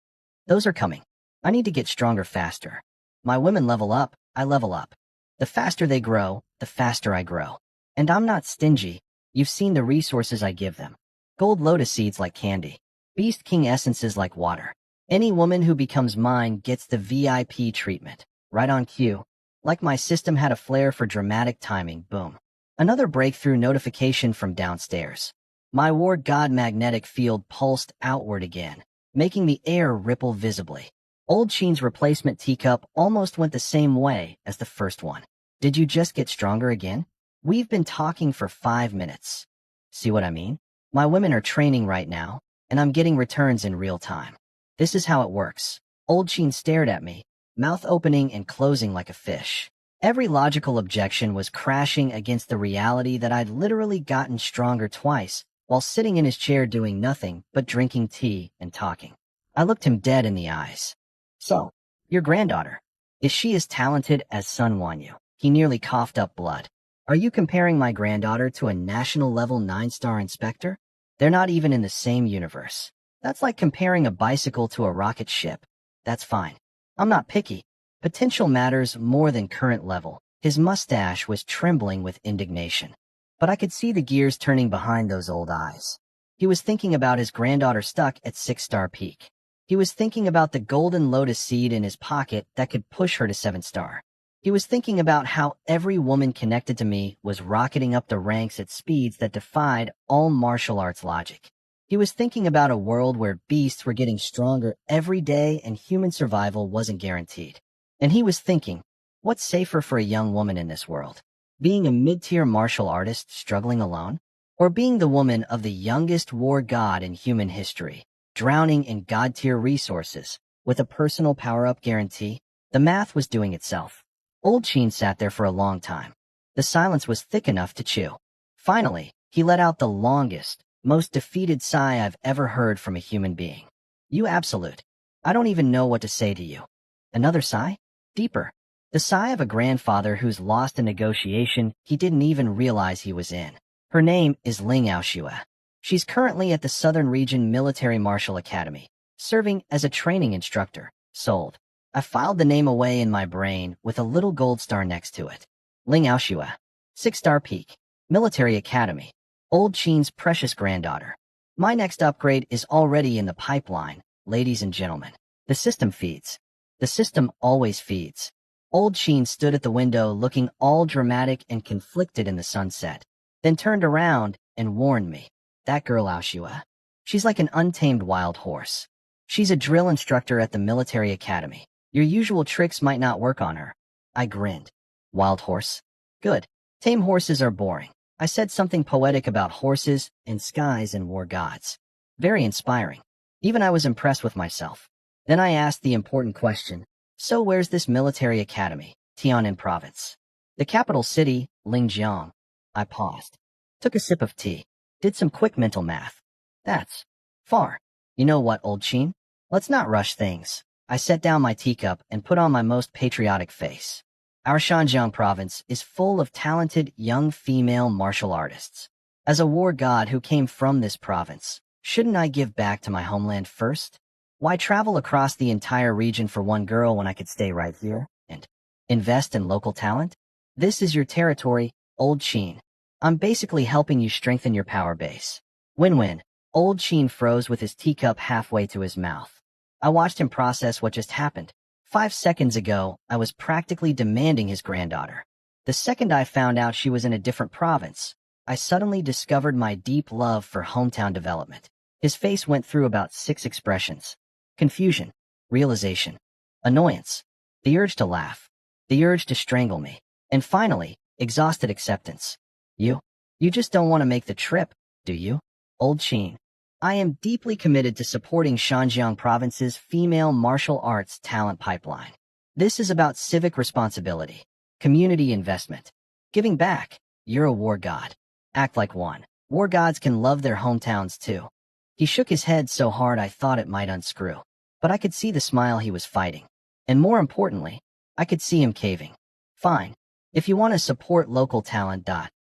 Those are coming. I need to get stronger faster. My women level up, I level up. The faster they grow, the faster I grow. And I'm not stingy. You've seen the resources I give them. Gold lotus seeds like candy. Beast King essences like water. Any woman who becomes mine gets the VIP treatment. Right on cue. Like my system had a flair for dramatic timing, boom. Another breakthrough notification from downstairs. My war god magnetic field pulsed outward again, making the air ripple visibly. Old Sheen's replacement teacup almost went the same way as the first one. Did you just get stronger again? We've been talking for 5 minutes. See what I mean? My women are training right now, and I'm getting returns in real time. This is how it works. Old Sheen stared at me, mouth opening and closing like a fish. Every logical objection was crashing against the reality that I'd literally gotten stronger twice while sitting in his chair doing nothing but drinking tea and talking. I looked him dead in the eyes. So, your granddaughter, is she as talented as Sun Wanyu? He nearly coughed up blood. Are you comparing my granddaughter to a national-level 9-star inspector? They're not even in the same universe. That's like comparing a bicycle to a rocket ship. That's fine. I'm not picky. Potential matters more than current level. His mustache was trembling with indignation. But I could see the gears turning behind those old eyes. He was thinking about his granddaughter stuck at 6-star peak. He was thinking about the golden lotus seed in his pocket that could push her to 7-star. He was thinking about how every woman connected to me was rocketing up the ranks at speeds that defied all martial arts logic. He was thinking about a world where beasts were getting stronger every day and human survival wasn't guaranteed. And he was thinking, what's safer for a young woman in this world? Being a mid-tier martial artist struggling alone? Or being the woman of the youngest war god in human history, drowning in god-tier resources, with a personal power-up guarantee? The math was doing itself. Old Sheen sat there for a long time. The silence was thick enough to chew. Finally, he let out the longest, most defeated sigh I've ever heard from a human being. You absolute. I don't even know what to say to you. Another sigh? Deeper. The sigh of a grandfather who's lost a negotiation he didn't even realize he was in. Her name is Ling Aoshua. She's currently at the Southern Region Military Martial Academy, serving as a training instructor. Sold. I filed the name away in my brain with a little gold star next to it. Ling Aoshua. 6-star peak. Military Academy. Old Sheen's precious granddaughter. My next upgrade is already in the pipeline, ladies and gentlemen. The system feeds. The system always feeds. Old Sheen stood at the window looking all dramatic and conflicted in the sunset, then turned around and warned me. That girl Aoshua. She's like an untamed wild horse. She's a drill instructor at the military academy. Your usual tricks might not work on her. I grinned. Wild horse? Good. Tame horses are boring. I said something poetic about horses and skies and war gods. Very inspiring. Even I was impressed with myself. Then I asked the important question, so where's this military academy, Tian'an province? The capital city, Lingjiang. I paused, took a sip of tea, did some quick mental math. That's far. You know what, old Chin? Let's not rush things. I set down my teacup and put on my most patriotic face. Our Shanjiang province is full of talented young female martial artists. As a war god who came from this province, shouldn't I give back to my homeland first? Why travel across the entire region for one girl when I could stay right here and invest in local talent? This is your territory, old Chin. I'm basically helping you strengthen your power base. Win-win. Old Chin froze with his teacup halfway to his mouth. I watched him process what just happened. 5 seconds ago, I was practically demanding his granddaughter. The second I found out she was in a different province, I suddenly discovered my deep love for hometown development. His face went through about 6 expressions. Confusion, realization, annoyance, the urge to laugh, the urge to strangle me, and finally, exhausted acceptance. You just don't want to make the trip, do you? Old Chin. I am deeply committed to supporting Shanjiang Province's female martial arts talent pipeline. This is about civic responsibility, community investment, giving back. You're a war god. Act like one. War gods can love their hometowns too. He shook his head so hard I thought it might unscrew. But I could see the smile he was fighting. And more importantly, I could see him caving. Fine. If you want to support local talent.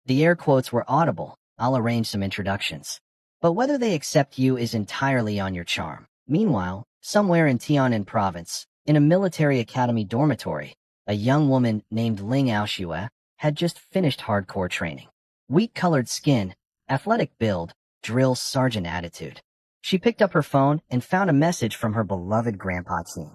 The air quotes were audible. I'll arrange some introductions. But whether they accept you is entirely on your charm. Meanwhile, somewhere in Tian'an province, in a military academy dormitory, a young woman named Ling Aoshue had just finished hardcore training. Wheat-colored skin, athletic build, drill sergeant attitude. She picked up her phone and found a message from her beloved Grandpa Qin.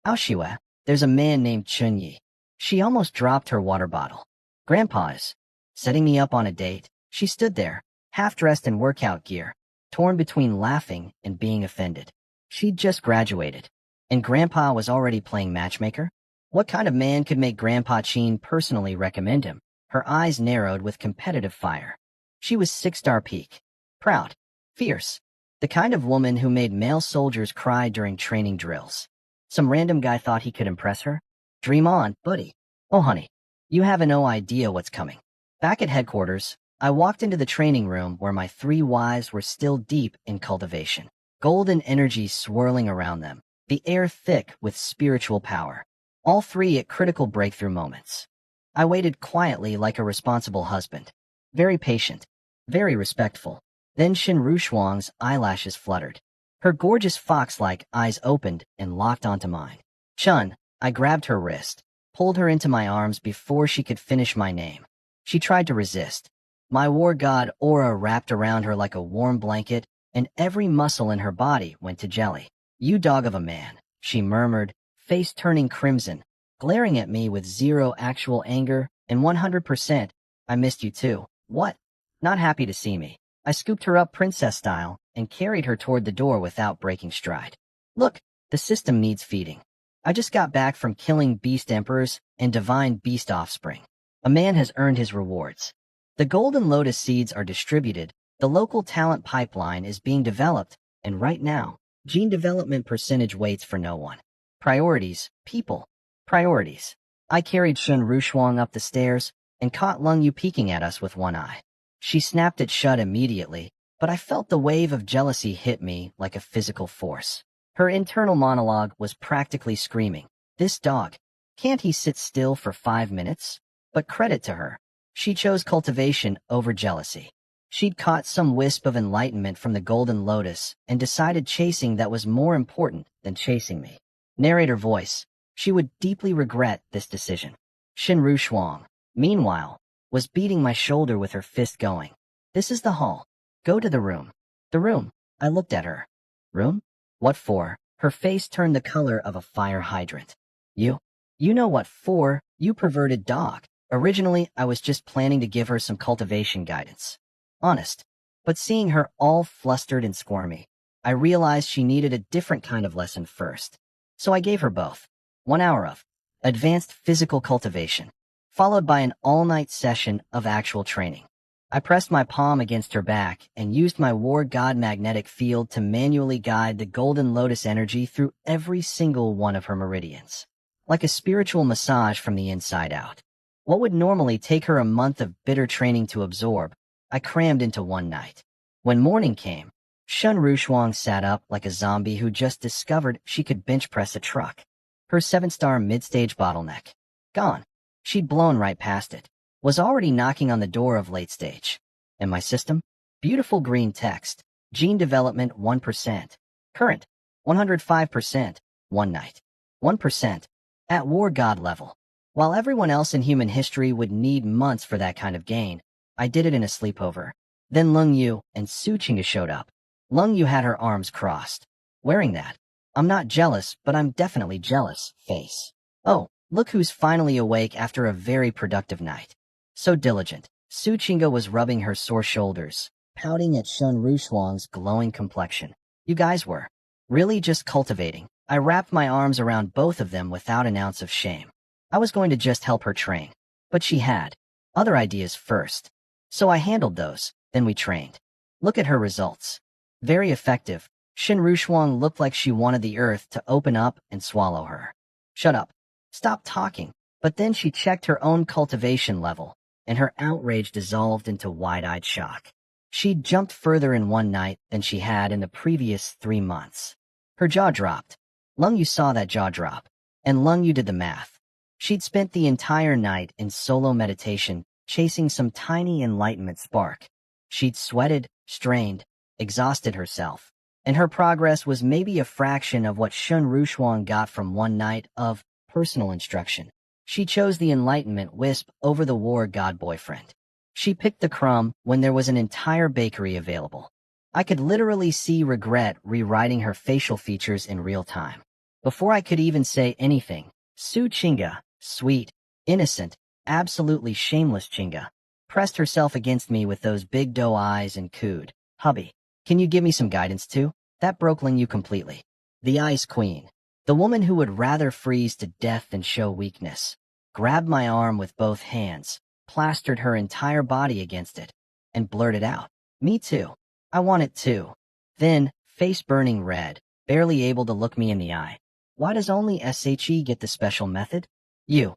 Aoshue, there's a man named Chunyi. She almost dropped her water bottle. Grandpa is setting me up on a date. She stood there, half-dressed in workout gear, torn between laughing and being offended. She'd just graduated, and Grandpa was already playing matchmaker? What kind of man could make Grandpa Qin personally recommend him? Her eyes narrowed with competitive fire. She was 6-star peak. Proud. Fierce. The kind of woman who made male soldiers cry during training drills. Some random guy thought he could impress her? Dream on, buddy. Oh, honey. You have no idea what's coming. Back at headquarters, I walked into the training room where my 3 wives were still deep in cultivation. Golden energy swirling around them, the air thick with spiritual power. All 3 at critical breakthrough moments. I waited quietly like a responsible husband. Very patient, very respectful. Then Shin Rushuang's eyelashes fluttered. Her gorgeous fox-like eyes opened and locked onto mine. Chun, I grabbed her wrist, pulled her into my arms before she could finish my name. She tried to resist. My war god aura wrapped around her like a warm blanket, and every muscle in her body went to jelly. You dog of a man, she murmured, face turning crimson, glaring at me with 0 actual anger and 100%, I missed you too. What? Not happy to see me. I scooped her up princess style and carried her toward the door without breaking stride. Look, the system needs feeding. I just got back from killing beast emperors and divine beast offspring. A man has earned his rewards. The golden lotus seeds are distributed, the local talent pipeline is being developed, and right now, gene development percentage waits for no one. Priorities, people. Priorities. I carried Shun Rushuang up the stairs and caught Lung Yu peeking at us with one eye. She snapped it shut immediately, but I felt the wave of jealousy hit me like a physical force. Her internal monologue was practically screaming, "This dog, can't he sit still for 5 minutes?" But credit to her. She chose cultivation over jealousy. She'd caught some wisp of enlightenment from the golden lotus and decided chasing that was more important than chasing me. Narrator voice. She would deeply regret this decision. Shinru Shuang, meanwhile, was beating my shoulder with her fist going, "This is the hall. Go to the room." The room. I looked at her. Room? What for? Her face turned the color of a fire hydrant. You know what for, you perverted dog. Originally, I was just planning to give her some cultivation guidance. Honest. But seeing her all flustered and squirmy, I realized she needed a different kind of lesson first. So I gave her both. 1 hour of advanced physical cultivation, followed by an all-night session of actual training. I pressed my palm against her back and used my War God magnetic field to manually guide the golden lotus energy through every single one of her meridians. Like a spiritual massage from the inside out. What would normally take her a month of bitter training to absorb, I crammed into one night. When morning came, Shun Rushuang sat up like a zombie who just discovered she could bench press a truck. Her 7-star mid-stage bottleneck. Gone. She'd blown right past it. Was already knocking on the door of late stage. And my system? Beautiful green text. Gene development 1%. Current 105%. One night. 1%. At War God level. While everyone else in human history would need months for that kind of gain, I did it in a sleepover. Then Lung Yu and Su Chinga showed up. Lung Yu had her arms crossed. Wearing that. I'm not jealous, but I'm definitely jealous. Face. Oh, look who's finally awake after a very productive night. So diligent. Su Chinga was rubbing her sore shoulders, pouting at Shun Rushuang's glowing complexion. You guys were really just cultivating. I wrapped my arms around both of them without an ounce of shame. I was going to just help her train, but she had other ideas first. So I handled those, then we trained. Look at her results. Very effective. Shin Rushuang looked like she wanted the earth to open up and swallow her. Shut up. Stop talking. But then she checked her own cultivation level, and her outrage dissolved into wide-eyed shock. She'd jumped further in one night than she had in the previous 3 months. Her jaw dropped. Lung Yu saw that jaw drop, and Lung Yu did the math. She'd spent the entire night in solo meditation, chasing some tiny enlightenment spark. She'd sweated, strained, exhausted herself, and her progress was maybe a fraction of what Shun Rushuang got from one night of personal instruction. She chose the enlightenment wisp over the War God boyfriend. She picked the crumb when there was an entire bakery available. I could literally see regret rewriting her facial features in real time. Before I could even say anything, Su Chinga, sweet, innocent, absolutely shameless Chinga, pressed herself against me with those big doe eyes and cooed, "Hubby, can you give me some guidance too?" That broke Ling Yu completely. The Ice Queen, the woman who would rather freeze to death than show weakness, grabbed my arm with both hands, plastered her entire body against it, and blurted out, "Me too. I want it too." Then, face burning red, barely able to look me in the eye. "Why does only SHE get the special method?" You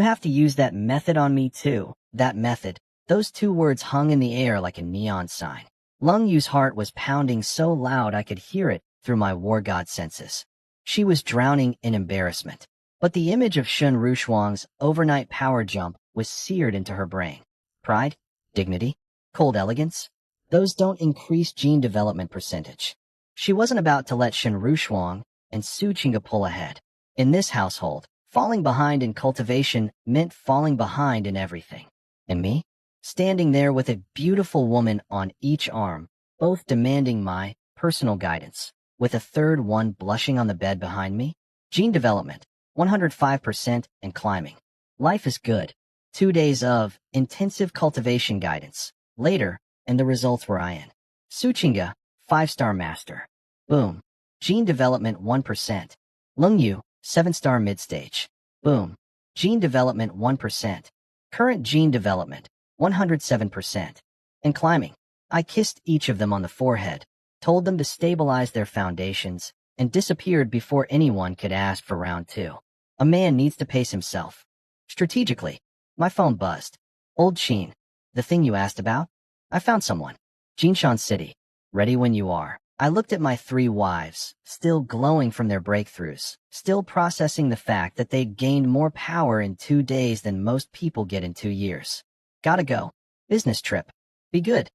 have to use that method on me too. That method. Those 2 words hung in the air like a neon sign. Lung Yu's heart was pounding so loud I could hear it through my War God senses. She was drowning in embarrassment. But the image of Shun Rushuang's overnight power jump was seared into her brain. Pride? Dignity? Cold elegance? Those don't increase gene development percentage. She wasn't about to let Shun Rushuang and Su Chinga pull ahead. In this household, falling behind in cultivation meant falling behind in everything. And me? Standing there with a beautiful woman on each arm, both demanding my personal guidance, with a third one blushing on the bed behind me? Gene development, 105% and climbing. Life is good. 2 days of intensive cultivation guidance. Later, and the results were iron. Su Chinga, 5-star master. Boom. Gene development 1%. Lung Yu, 7-star mid-stage. Boom. Gene development 1%. Current gene development, 107%. And climbing. I kissed each of them on the forehead, told them to stabilize their foundations, and disappeared before anyone could ask for round 2. A man needs to pace himself. Strategically. My phone buzzed. "Old Sheen, the thing you asked about? I found someone. Jinshan City. Ready when you are." I looked at my 3 wives, still glowing from their breakthroughs, still processing the fact that they'd gained more power in 2 days than most people get in 2 years. Gotta go. Business trip. Be good.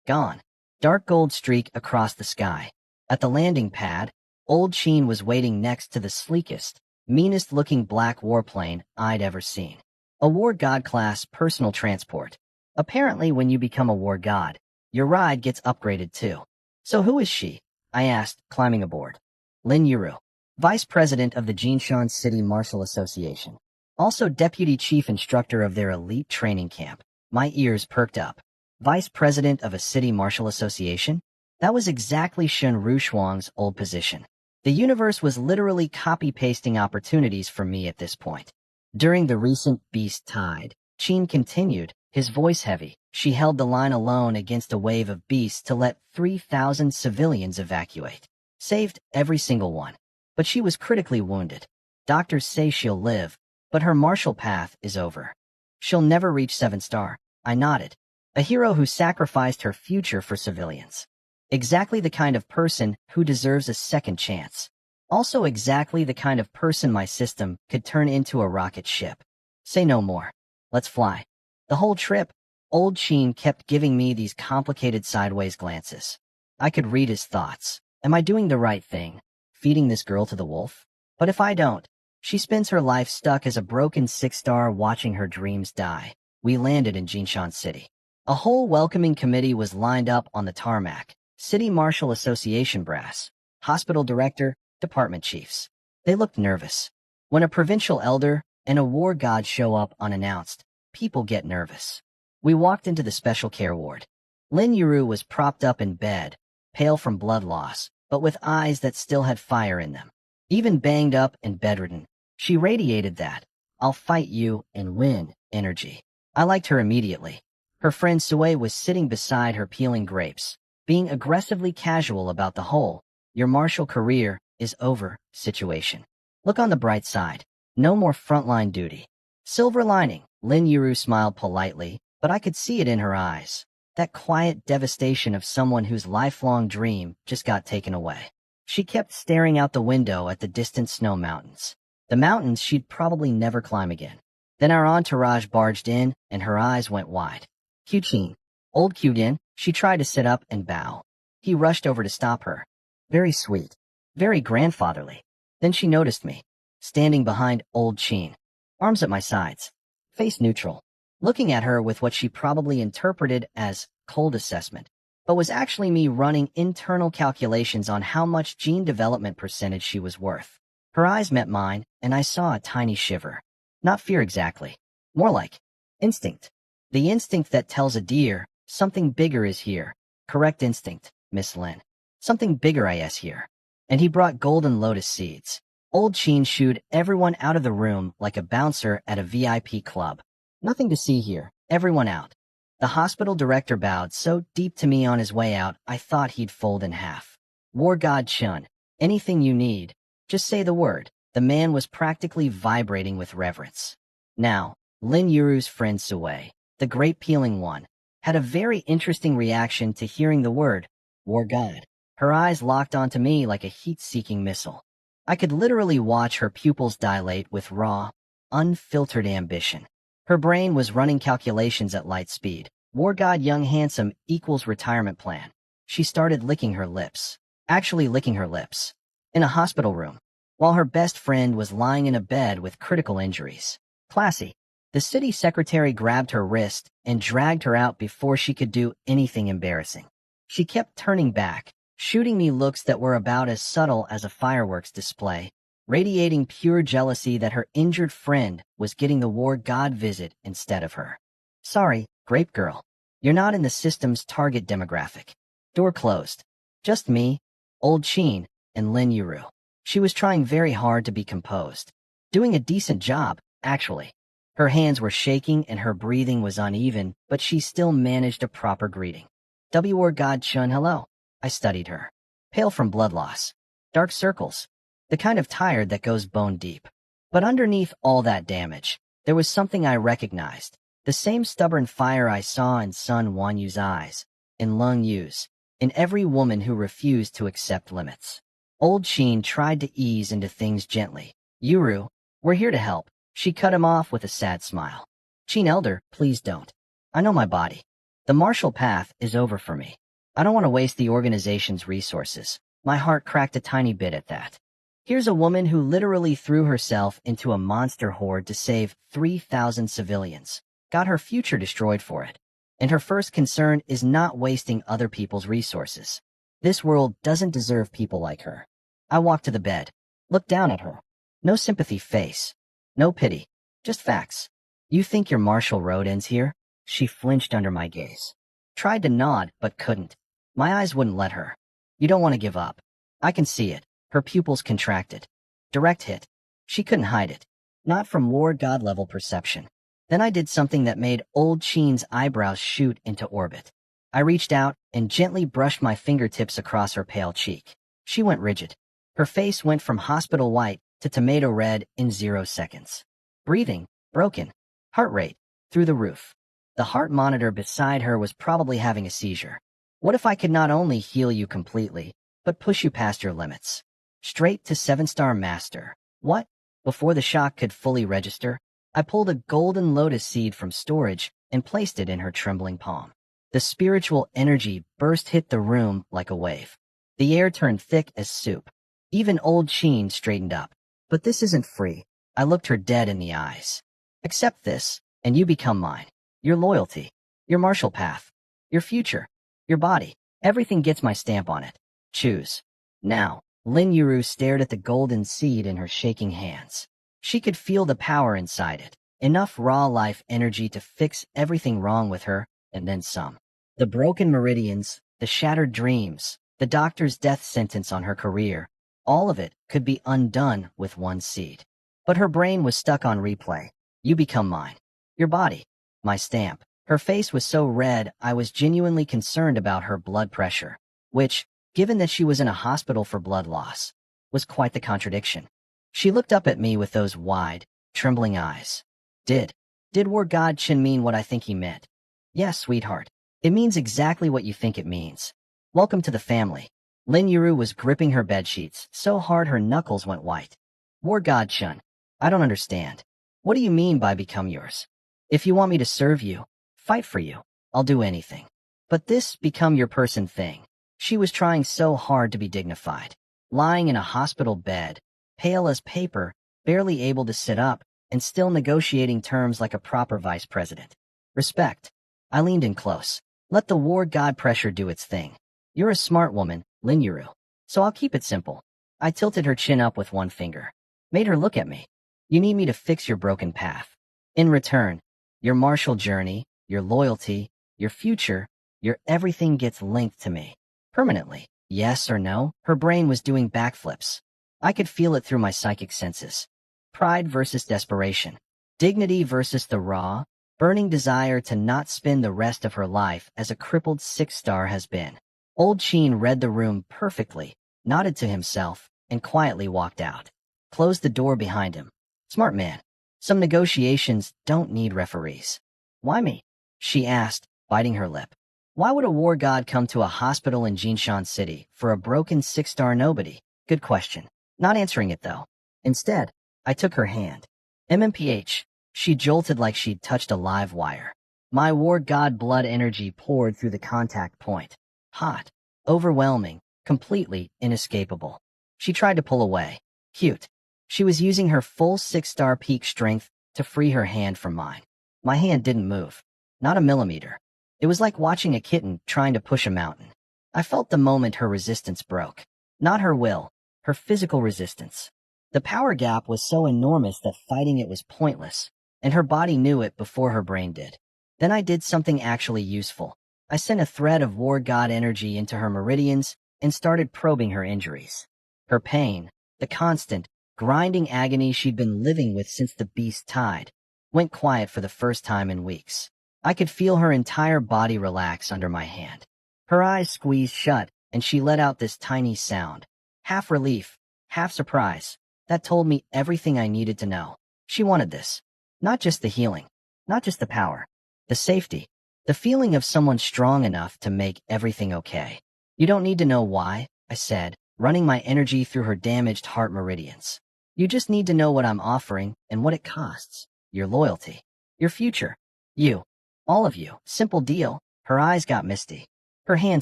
Gone. Dark gold streak across the sky. At the landing pad, Old Sheen was waiting next to the sleekest, meanest-looking black warplane I'd ever seen. A War God class personal transport. Apparently when you become a War God, your ride gets upgraded too. "So who is she?" I asked, climbing aboard. "Lin Yuru, Vice President of the Jinshan City Martial Association. Also Deputy Chief Instructor of their elite training camp." My ears perked up. Vice President of a City Martial Association? That was exactly Shun Rushuang's old position. The universe was literally copy-pasting opportunities for me at this point. During the recent Beast Tide, Qin continued, his voice heavy. She held the line alone against a wave of beasts to let 3,000 civilians evacuate. Saved every single one. But she was critically wounded. Doctors say she'll live, but her martial path is over. She'll never reach 7-star. I nodded. A hero who sacrificed her future for civilians. Exactly the kind of person who deserves a second chance. Also exactly the kind of person my system could turn into a rocket ship. Say no more. Let's fly. The whole trip, old Sheen kept giving me these complicated sideways glances. I could read his thoughts. Am I doing the right thing? Feeding this girl to the wolf? But if I don't, she spends her life stuck as a broken 6-star watching her dreams die. We landed in Jinshan City. A whole welcoming committee was lined up on the tarmac. City Marshal Association brass, hospital director, department chiefs. They looked nervous. When a provincial elder and a war god show up unannounced, people get nervous. We walked into the special care ward. Lin Yuru was propped up in bed, pale from blood loss, but with eyes that still had fire in them. Even banged up and bedridden, she radiated that "I'll fight you and win" energy. I liked her immediately. Her friend Sue was sitting beside her peeling grapes, being aggressively casual about the whole "your martial career is over" situation. Look on the bright side. No more frontline duty. Silver lining. Lin Yuru smiled politely, but I could see it in her eyes. That quiet devastation of someone whose lifelong dream just got taken away. She kept staring out the window at the distant snow mountains. The mountains she'd probably never climb again. Then our entourage barged in, and her eyes went wide. Qin. Old Qin. She tried to sit up and bow. He rushed over to stop her. Very sweet. Very grandfatherly. Then she noticed me, standing behind old Qin. Arms at my sides. Face neutral. Looking at her with what she probably interpreted as cold assessment, but was actually me running internal calculations on how much gene development percentage she was worth. Her eyes met mine, and I saw a tiny shiver. Not fear exactly. More like instinct. The instinct that tells a deer, something bigger is here. Correct instinct, Miss Lin. Something bigger is here. And he brought golden lotus seeds. Old Sheen shooed everyone out of the room like a bouncer at a VIP club. Nothing to see here. Everyone out. The hospital director bowed so deep to me on his way out, I thought he'd fold in half. War God Chun, anything you need, just say the word. The man was practically vibrating with reverence. Now, Lin Yuru's friend Sue, the great peeling one, had a very interesting reaction to hearing the word, War God. Her eyes locked onto me like a heat-seeking missile. I could literally watch her pupils dilate with raw, unfiltered ambition. Her brain was running calculations at light speed. War God Young Handsome equals retirement plan. She started licking her lips. Actually licking her lips. In a hospital room. While her best friend was lying in a bed with critical injuries. Classy. The city secretary grabbed her wrist and dragged her out before she could do anything embarrassing. She kept turning back, shooting me looks that were about as subtle as a fireworks display, radiating pure jealousy that her injured friend was getting the war god visit instead of her. Sorry, grape girl. You're not in the system's target demographic. Door closed. Just me, old Sheen, and Lin Yuru. She was trying very hard to be composed. Doing a decent job, actually. Her hands were shaking and her breathing was uneven, but she still managed a proper greeting. War God Chun hello. I studied her. Pale from blood loss. Dark circles. The kind of tired that goes bone deep. But underneath all that damage, there was something I recognized. The same stubborn fire I saw in Sun Wanyu's eyes, in Lung Yu's, in every woman who refused to accept limits. Old Sheen tried to ease into things gently. Yuru, we're here to help. She cut him off with a sad smile. Sheen Elder, please don't. I know my body. The martial path is over for me. I don't want to waste the organization's resources. My heart cracked a tiny bit at that. Here's a woman who literally threw herself into a monster horde to save 3,000 civilians. Got her future destroyed for it. And her first concern is not wasting other people's resources. This world doesn't deserve people like her. I walked to the bed, looked down at her. No sympathy face. No pity. Just facts. You think your martial road ends here? She flinched under my gaze. Tried to nod, but couldn't. My eyes wouldn't let her. You don't want to give up. I can see it. Her pupils contracted. Direct hit. She couldn't hide it. Not from war god level perception. Then I did something that made old Cheen's eyebrows shoot into orbit. I reached out and gently brushed my fingertips across her pale cheek. She went rigid. Her face went from hospital white to tomato red in 0 seconds. Breathing, broken. Heart rate, through the roof. The heart monitor beside her was probably having a seizure. What if I could not only heal you completely, but push you past your limits? Straight to 7-star master. What? Before the shock could fully register, I pulled a golden lotus seed from storage and placed it in her trembling palm. The spiritual energy hit the room like a wave. The air turned thick as soup. Even old Cheen straightened up. But this isn't free. I looked her dead in the eyes. Accept this, and you become mine. Your loyalty, your martial path, your future, your body. Everything gets my stamp on it. Choose. Now, Lin Yuru stared at the golden seed in her shaking hands. She could feel the power inside it, enough raw life energy to fix everything wrong with her, and then some. The broken meridians, the shattered dreams, the doctor's death sentence on her career, all of it could be undone with one seed. But her brain was stuck on replay. You become mine. Your body. My stamp. Her face was so red I was genuinely concerned about her blood pressure, which, given that she was in a hospital for blood loss, was quite the contradiction. She looked up at me with those wide, trembling eyes. Did War God Chin mean what I think he meant? Yes, sweetheart. It means exactly what you think it means. Welcome to the family. Lin Yuru was gripping her bedsheets so hard her knuckles went white. War God Chun, I don't understand. What do you mean by become yours? If you want me to serve you, fight for you, I'll do anything. But this become your person thing. She was trying so hard to be dignified. Lying in a hospital bed, pale as paper, barely able to sit up, and still negotiating terms like a proper vice president. Respect. I leaned in close. Let the war god pressure do its thing. You're a smart woman, Lin Yuru. So I'll keep it simple. I tilted her chin up with one finger. Made her look at me. You need me to fix your broken path. In return, your martial journey, your loyalty, your future, your everything gets linked to me. Permanently. Yes or no? Her brain was doing backflips. I could feel it through my psychic senses. Pride versus desperation. Dignity versus the raw, burning desire to not spend the rest of her life as a crippled 6-star has been. Old Cheen read the room perfectly, nodded to himself, and quietly walked out. Closed the door behind him. Smart man. Some negotiations don't need referees. Why me? She asked, biting her lip. Why would a war god come to a hospital in Jinshan City for a broken 6-star nobody? Good question. Not answering it, though. Instead, I took her hand. MMPH. She jolted like she'd touched a live wire. My war god blood energy poured through the contact point. Hot. Overwhelming. Completely inescapable. She tried to pull away. Cute. She was using her full 6-star peak strength to free her hand from mine. My hand didn't move. Not a millimeter. It was like watching a kitten trying to push a mountain. I felt the moment her resistance broke. Not her will, her physical resistance. The power gap was so enormous that fighting it was pointless, and her body knew it before her brain did. Then I did something actually useful. I sent a thread of war god energy into her meridians and started probing her injuries. Her pain, the constant, grinding agony she'd been living with since the beast tied, went quiet for the first time in weeks. I could feel her entire body relax under my hand. Her eyes squeezed shut, and she let out this tiny sound. Half relief, half surprise. That told me everything I needed to know. She wanted this. Not just the healing, not just the power, the safety, the feeling of someone strong enough to make everything okay. You don't need to know why, I said, running my energy through her damaged heart meridians. You just need to know what I'm offering and what it costs. Your loyalty, your future, you. All of you. Simple deal. Her eyes got misty. Her hand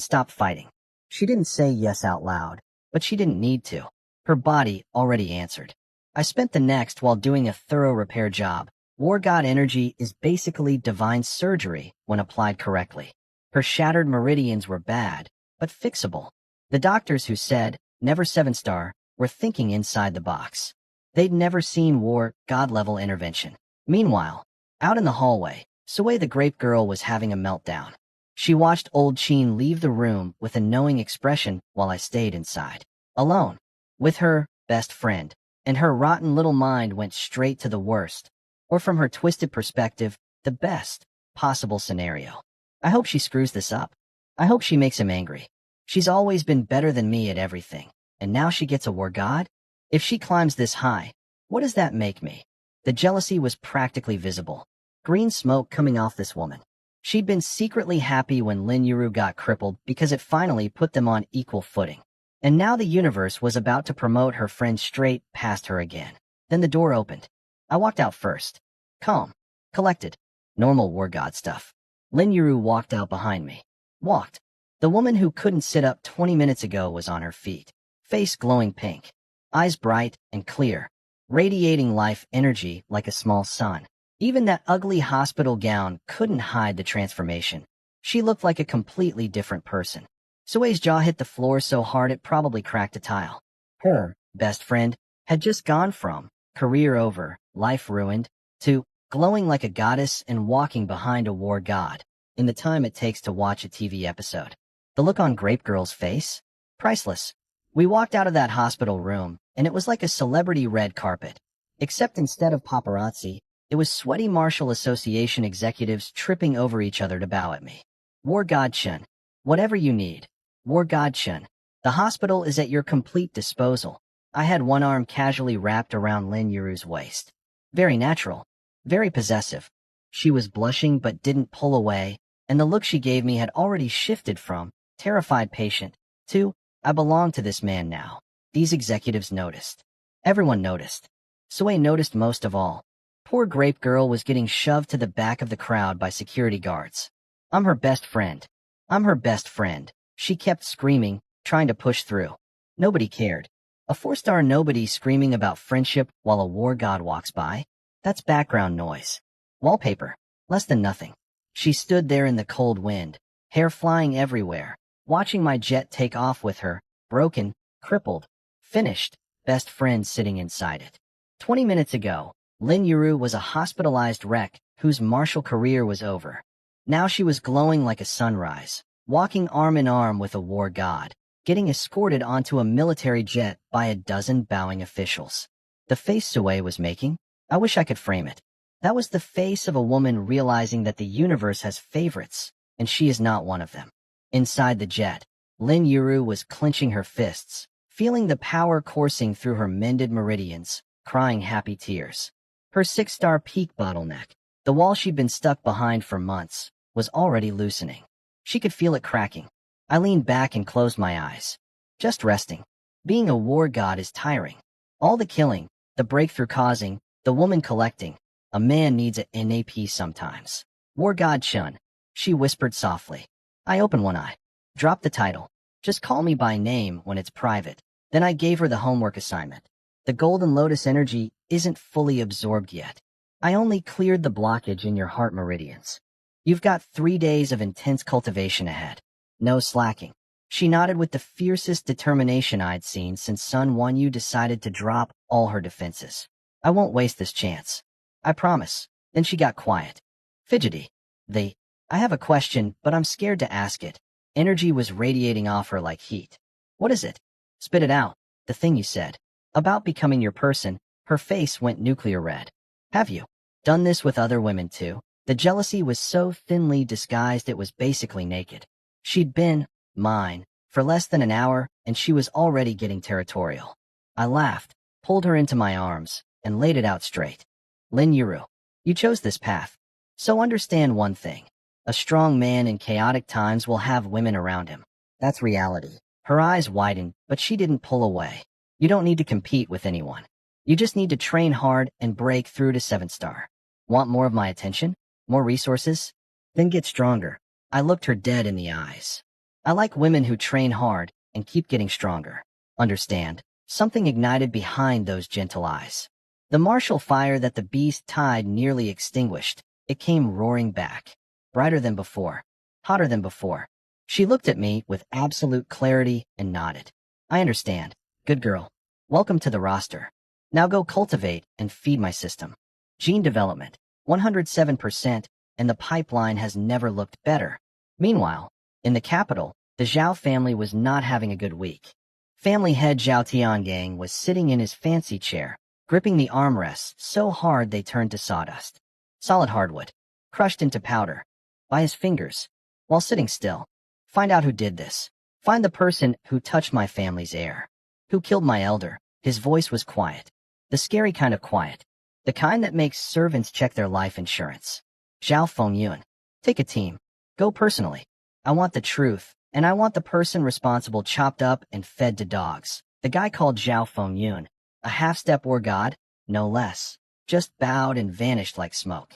stopped fighting. She didn't say yes out loud, but she didn't need to. Her body already answered. I spent the next while doing a thorough repair job. War God energy is basically divine surgery when applied correctly. Her shattered meridians were bad, but fixable. The doctors who said, never 7-star, were thinking inside the box. They'd never seen war God level intervention. Meanwhile, out in the hallway, Sue the grape girl was having a meltdown. She watched old Cheen leave the room with a knowing expression while I stayed inside. Alone. With her best friend. And her rotten little mind went straight to the worst. or from her twisted perspective, the best possible scenario. I hope she screws this up. I hope she makes him angry. She's always been better than me at everything, and now she gets a war god? If she climbs this high, what does that make me? The jealousy was practically visible. Green smoke coming off this woman. She'd been secretly happy when Lin Yuru got crippled because it finally put them on equal footing. And now the universe was about to promote her friend straight past her again. Then the door opened. I walked out first. Calm. Collected. Normal war god stuff. Lin Yuru walked out behind me. Walked. The woman who couldn't sit up 20 minutes ago was on her feet. Face glowing pink. Eyes bright and clear. Radiating life energy like a small sun. Even that ugly hospital gown couldn't hide the transformation. She looked like a completely different person. Sue's jaw hit the floor so hard it probably cracked a tile. Her best friend had just gone from career over, life ruined, to glowing like a goddess and walking behind a war god in the time it takes to watch a TV episode. The look on Grape Girl's face? Priceless. We walked out of that hospital room, and it was like a celebrity red carpet. Except instead of paparazzi, it was sweaty Marshall Association executives tripping over each other to bow at me. War God Chun. Whatever you need. War God Chun. The hospital is at your complete disposal. I had one arm casually wrapped around Lin Yuru's waist. Very natural. Very possessive. She was blushing but didn't pull away, and the look she gave me had already shifted from terrified patient to I belong to this man now. These executives noticed. Everyone noticed. Sue noticed most of all. Poor Grape Girl was getting shoved to the back of the crowd by security guards. I'm her best friend. I'm her best friend. She kept screaming, trying to push through. Nobody cared. A 4-star nobody screaming about friendship while a war god walks by? That's background noise. Wallpaper. Less than nothing. She stood there in the cold wind, hair flying everywhere, watching my jet take off with her, broken, crippled, finished, best friend sitting inside it. 20 minutes ago, Lin Yuru was a hospitalized wreck whose martial career was over. Now she was glowing like a sunrise, walking arm in arm with a war god, getting escorted onto a military jet by a dozen bowing officials. The face Sue was making? I wish I could frame it. That was the face of a woman realizing that the universe has favorites, and she is not one of them. Inside the jet, Lin Yuru was clenching her fists, feeling the power coursing through her mended meridians, crying happy tears. Her 6-star peak bottleneck, the wall she'd been stuck behind for months, was already loosening. She could feel it cracking. I leaned back and closed my eyes. Just resting. Being a war god is tiring. All the killing, the breakthrough causing, the woman collecting. A man needs a nap sometimes. War god Chun, she whispered softly. I opened one eye. Drop the title. Just call me by name when it's private. Then I gave her the homework assignment. The Golden Lotus energy isn't fully absorbed yet. I only cleared the blockage in your heart meridians. You've got 3 days of intense cultivation ahead. No slacking. She nodded with the fiercest determination I'd seen since Sun Won Yu decided to drop all her defenses. I won't waste this chance. I promise. Then she got quiet. Fidgety. I have a question, but I'm scared to ask it. Energy was radiating off her like heat. What is it? Spit it out. The thing you said. About becoming your person. Her face went nuclear red. Have you done this with other women too? The jealousy was so thinly disguised it was basically naked. She'd been mine for less than an hour, and she was already getting territorial. I laughed, pulled her into my arms, and laid it out straight. Lin Yuru, you chose this path. So understand one thing. A strong man in chaotic times will have women around him. That's reality. Her eyes widened, but she didn't pull away. You don't need to compete with anyone. You just need to train hard and break through to 7-star. Want more of my attention? More resources? Then get stronger. I looked her dead in the eyes. I like women who train hard and keep getting stronger. Understand? Something ignited behind those gentle eyes. The martial fire that the beast tide nearly extinguished. It came roaring back. Brighter than before. Hotter than before. She looked at me with absolute clarity and nodded. I understand. Good girl. Welcome to the roster. Now go cultivate and feed my system. Gene development, 107%, and the pipeline has never looked better. Meanwhile, in the capital, the Zhao family was not having a good week. Family head Zhao Tiangang was sitting in his fancy chair, gripping the armrests so hard they turned to sawdust. Solid hardwood, crushed into powder, by his fingers, while sitting still. Find out who did this. Find the person who touched my family's heir. Who killed my elder. His voice was quiet. The scary kind of quiet. The kind that makes servants check their life insurance. Zhao Fengyun. Take a team. Go personally. I want the truth, and I want the person responsible chopped up and fed to dogs. The guy called Zhao Fengyun. A half-step war god, no less. Just bowed and vanished like smoke.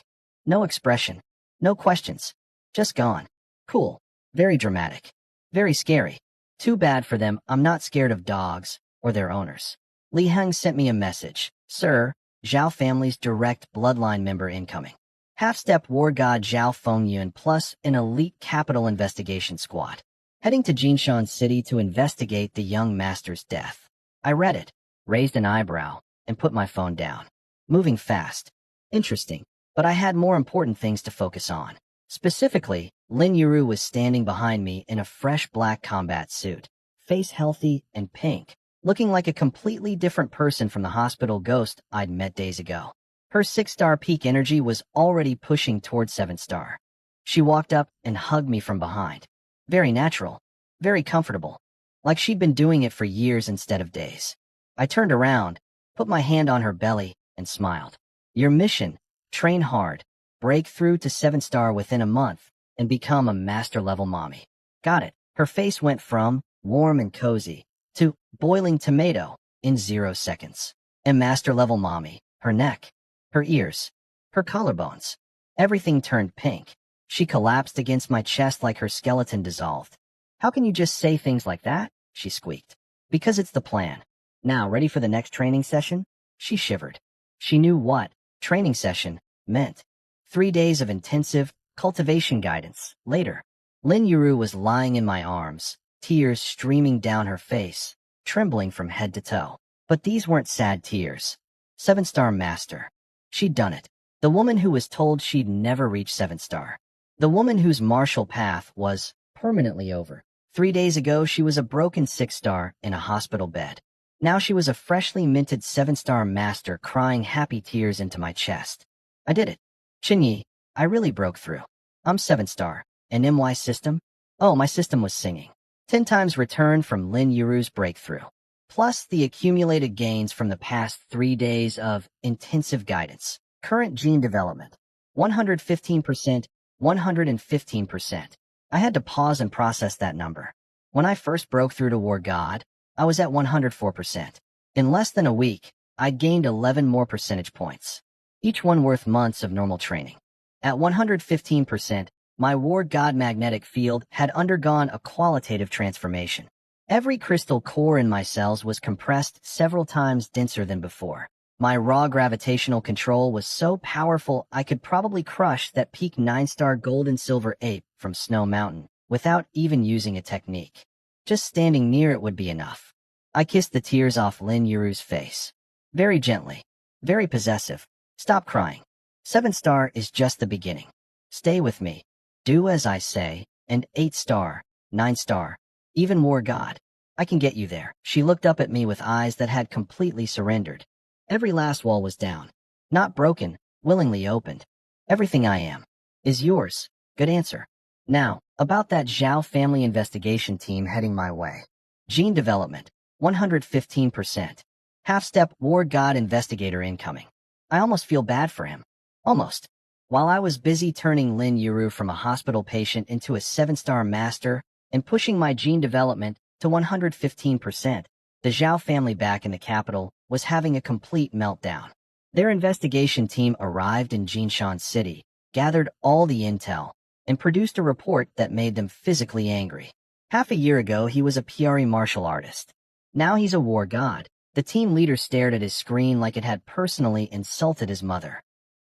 No expression. No questions. Just gone. Cool. Very dramatic. Very scary. Too bad for them. I'm not scared of dogs or their owners. Li Heng sent me a message. Sir, Zhao family's direct bloodline member incoming. Half-step war god Zhao Fengyun plus an elite capital investigation squad. Heading to Jinshan City to investigate the young master's death. I read it, raised an eyebrow, and put my phone down. Moving fast. Interesting, but I had more important things to focus on. Specifically, Lin Yuru was standing behind me in a fresh black combat suit, face healthy and pink, looking like a completely different person from the hospital ghost I'd met days ago. Her 6-star peak energy was already pushing toward 7-star. She walked up and hugged me from behind. Very natural, very comfortable, like she'd been doing it for years instead of days. I turned around, put my hand on her belly, and smiled. Your mission, train hard, break through to 7-star within a month, and become a master-level mommy. Got it. Her face went from warm and cozy to boiling tomato in 0 seconds. A master-level mommy, her neck, her ears, her collarbones. Everything turned pink. She collapsed against my chest like her skeleton dissolved. How can you just say things like that? She squeaked. Because it's the plan. Now, ready for the next training session? She shivered. She knew what training session meant. 3 days of intensive cultivation guidance. Later, Lin Yuru was lying in my arms, tears streaming down her face, trembling from head to toe. But these weren't sad tears. 7-star master. She'd done it. The woman who was told she'd never reach 7-star. The woman whose martial path was permanently over. 3 days ago, she was a broken 6-star in a hospital bed. Now she was a freshly minted 7-star master crying happy tears into my chest. I did it. Qinyi, I really broke through. I'm 7-star. An MY system? Oh, my system was singing. 10 times return from Lin Yuru's breakthrough. Plus the accumulated gains from the past 3 days of intensive guidance. Current gene development. 115%, 115%. I had to pause and process that number. When I first broke through to War God, I was at 104%. In less than a week, I'd gained 11 more percentage points, each one worth months of normal training. At 115%, my War God magnetic field had undergone a qualitative transformation. Every crystal core in my cells was compressed several times denser than before. My raw gravitational control was so powerful I could probably crush that peak 9-star gold and silver ape from Snow Mountain without even using a technique. Just standing near it would be enough. I kissed the tears off Lin Yuru's face. Very gently. Very possessive. Stop crying. 7-star is just the beginning. Stay with me. Do as I say, and 8-star, 9-star, even more God. I can get you there. She looked up at me with eyes that had completely surrendered. Every last wall was down. Not broken, willingly opened. Everything I am is yours. Good answer. Now, about that Zhao family investigation team heading my way. Gene development, 115%. Half-step war god investigator incoming. I almost feel bad for him. Almost. While I was busy turning Lin Yuru from a hospital patient into a 7-star master and pushing my gene development to 115%, the Zhao family back in the capital was having a complete meltdown. Their investigation team arrived in Jinshan City, gathered all the intel, and produced a report that made them physically angry. Half a year ago, he was a PRE martial artist. Now he's a war god. The team leader stared at his screen like it had personally insulted his mother.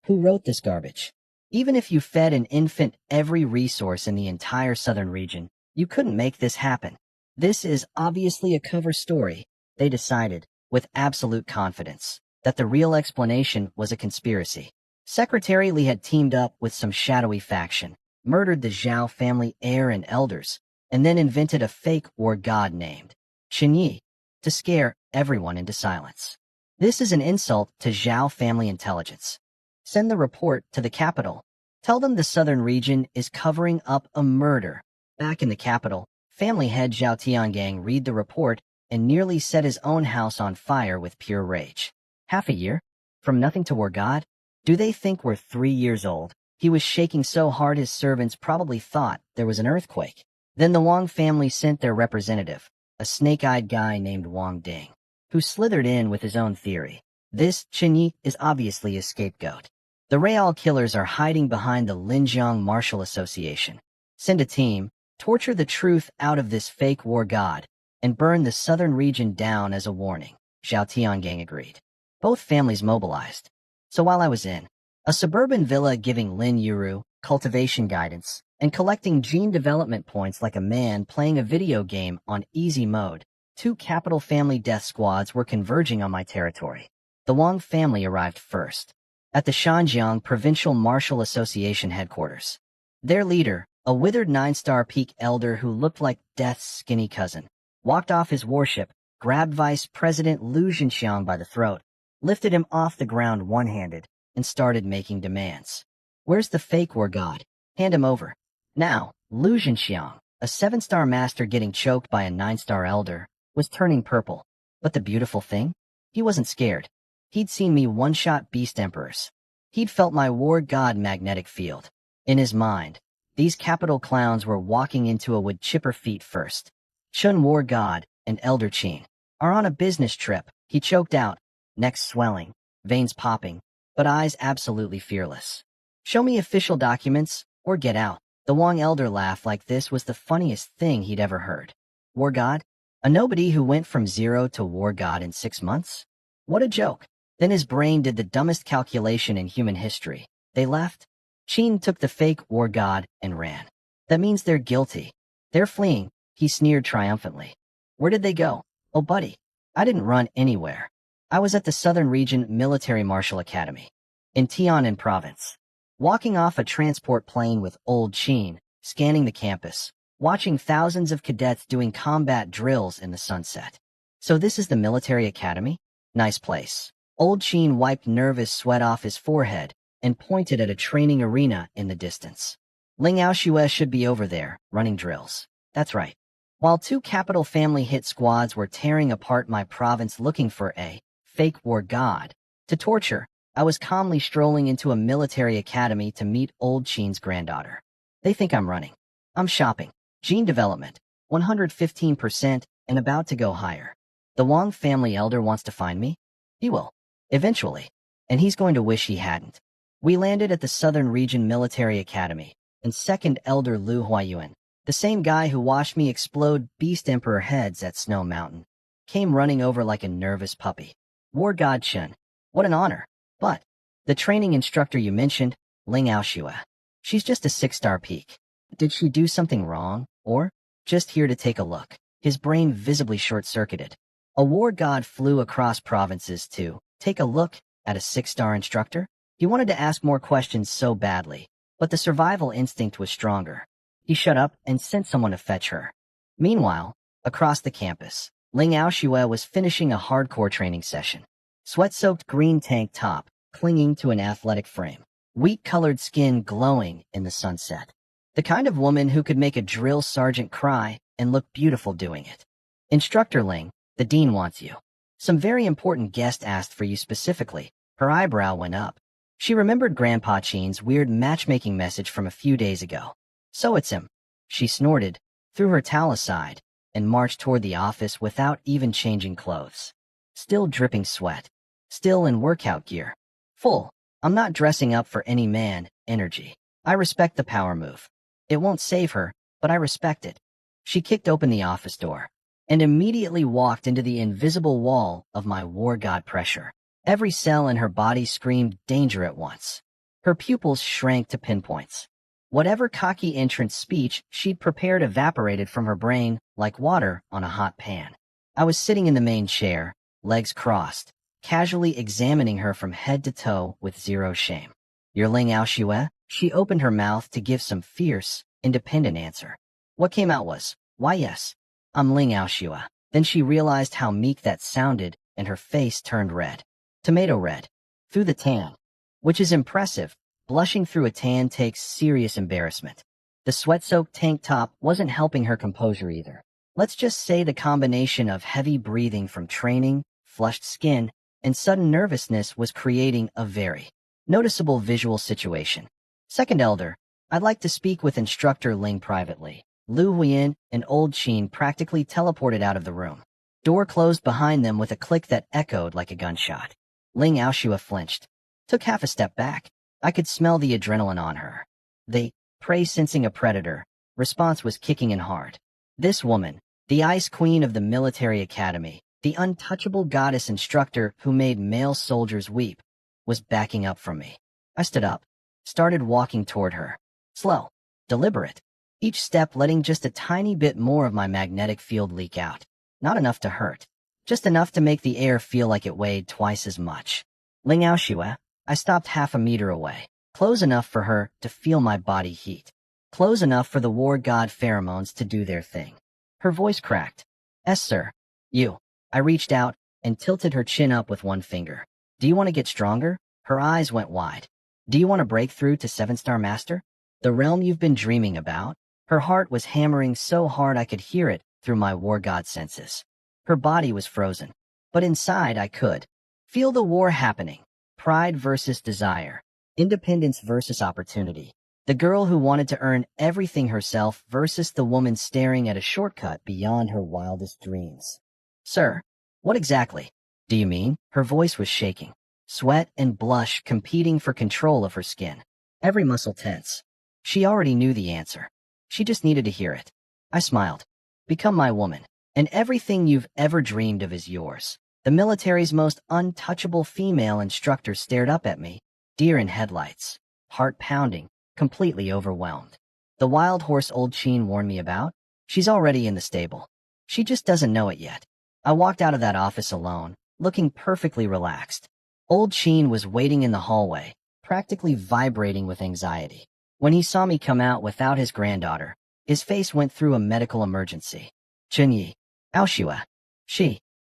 Who wrote this garbage? Even if you fed an infant every resource in the entire southern region, you couldn't make this happen. This is obviously a cover story. They decided, with absolute confidence, that the real explanation was a conspiracy. Secretary Li had teamed up with some shadowy faction, murdered the Zhao family heir and elders, and then invented a fake war god named Qinyi to scare everyone into silence. This is an insult to Zhao family intelligence. Send the report to the capital. Tell them the southern region is covering up a murder. Back in the capital, family head Zhao Tiangang read the report and nearly set his own house on fire with pure rage. Half a year? From nothing to war god? Do they think we're 3 years old? He was shaking so hard his servants probably thought there was an earthquake. Then the Wang family sent their representative, a snake-eyed guy named Wang Ding, who slithered in with his own theory. This Chen Yi is obviously a scapegoat. The Real killers are hiding behind the Linjiang Martial Association. Send a team, torture the truth out of this fake war god, and burn the southern region down as a warning. Zhao Tiangang agreed. Both families mobilized. So while I was in a suburban villa giving Lin Yuru cultivation guidance and collecting gene development points like a man playing a video game on easy mode, 2 capital family death squads were converging on my territory. The Wang family arrived first, at the Shanjiang Provincial Martial Association headquarters. Their leader, a withered 9-star peak elder who looked like Death's skinny cousin, walked off his warship, grabbed Vice President Lu Zhenxiang by the throat, lifted him off the ground one-handed, and started making demands. Where's the fake war god? Hand him over. Now, Lu Zhenxiang, a 7-star master getting choked by a 9-star elder, was turning purple. But the beautiful thing? He wasn't scared. He'd seen me one-shot beast emperors. He'd felt my war god magnetic field. In his mind, these capital clowns were walking into a wood chipper feet first. Chun war god and Elder Qin are on a business trip, he choked out, neck swelling, veins popping, but eyes absolutely fearless. Show me official documents, or get out. The Wang elder laughed like this was the funniest thing he'd ever heard. War god? A nobody who went from 0 to war god in 6 months? What a joke. Then his brain did the dumbest calculation in human history. They left. Qin took the fake war god and ran. That means they're guilty. They're fleeing, he sneered triumphantly. Where did they go? Oh, buddy, I didn't run anywhere. I was at the Southern Region Military Martial Academy in Tianan Province, walking off a transport plane with old Qin, scanning the campus, watching thousands of cadets doing combat drills in the sunset. So this is the military academy? Nice place. Old Qin wiped nervous sweat off his forehead and pointed at a training arena in the distance. Ling Aoshue should be over there, running drills. That's right. While 2 capital family hit squads were tearing apart my province looking for a fake war god to torture, I was calmly strolling into a military academy to meet old Qin's granddaughter. They think I'm running. I'm shopping. Gene development, 115% and about to go higher. The Wang family elder wants to find me? He will. Eventually. And he's going to wish he hadn't. We landed at the Southern Region Military Academy, and second elder Lu Huayuan, the same guy who watched me explode Beast Emperor heads at Snow Mountain, came running over like a nervous puppy. War God Chen. What an honor. But the training instructor you mentioned, Ling Aoshue, she's just a 6-star peak. Did she do something wrong, or just here to take a look? His brain visibly short-circuited. A war god flew across provinces to take a look at a 6-star instructor? He wanted to ask more questions so badly, but the survival instinct was stronger. He shut up and sent someone to fetch her. Meanwhile, across the campus, Ling Aoshue was finishing a hardcore training session. Sweat-soaked green tank top, clinging to an athletic frame. Wheat-colored skin glowing in the sunset. The kind of woman who could make a drill sergeant cry and look beautiful doing it. Instructor Ling, the dean wants you. Some very important guest asked for you specifically. Her eyebrow went up. She remembered Grandpa Qin's weird matchmaking message from a few days ago. So it's him. She snorted, threw her towel aside, and marched toward the office without even changing clothes. Still dripping sweat. Still in workout gear. Full, I'm not dressing up for any man, energy. I respect the power move. It won't save her, but I respect it. She kicked open the office door, and immediately walked into the invisible wall of my war god pressure. Every cell in her body screamed danger at once. Her pupils shrank to pinpoints. Whatever cocky entrance speech she'd prepared evaporated from her brain like water on a hot pan. I was sitting in the main chair, legs crossed, casually examining her from head to toe with zero shame. You're Ling Aoshue? She opened her mouth to give some fierce, independent answer. What came out was, why yes, I'm Ling Aoshue. Then she realized how meek that sounded, and her face turned red. Tomato red. Through the tan. Which is impressive. Blushing through a tan takes serious embarrassment. The sweat-soaked tank top wasn't helping her composure either. Let's just say the combination of heavy breathing from training, flushed skin, and sudden nervousness was creating a very noticeable visual situation. Second elder, I'd like to speak with Instructor Ling privately. Lu Huiyin and Old Qin practically teleported out of the room. Door closed behind them with a click that echoed like a gunshot. Ling Aoshua flinched. Took half a step back. I could smell the adrenaline on her. The prey sensing a predator. Response was kicking in hard. This woman, the ice queen of the military academy, the untouchable goddess instructor who made male soldiers weep, was backing up from me. I stood up, started walking toward her. Slow, deliberate. Each step letting just a tiny bit more of my magnetic field leak out. Not enough to hurt. Just enough to make the air feel like it weighed twice as much. Ling Aoshua, I stopped half a meter away. Close enough for her to feel my body heat. Close enough for the war god pheromones to do their thing. Her voice cracked. "Yes, sir. You." I reached out and tilted her chin up with one finger. "Do you want to get stronger?" Her eyes went wide. "Do you want to break through to 7-star master? The realm you've been dreaming about?" Her heart was hammering so hard I could hear it through my war god senses. Her body was frozen, but inside I could feel the war happening. Pride versus desire. Independence versus opportunity. The girl who wanted to earn everything herself versus the woman staring at a shortcut beyond her wildest dreams. "Sir, what exactly do you mean?" Her voice was shaking. Sweat and blush competing for control of her skin. Every muscle tense. She already knew the answer. She just needed to hear it. I smiled. "Become my woman, and everything you've ever dreamed of is yours." The military's most untouchable female instructor stared up at me, deer in headlights, heart pounding, completely overwhelmed. The wild horse Old Qin warned me about? She's already in the stable. She just doesn't know it yet. I walked out of that office alone, looking perfectly relaxed. Old Qin was waiting in the hallway, practically vibrating with anxiety. When he saw me come out without his granddaughter, his face went through a medical emergency. "Chunyi, Aoshua,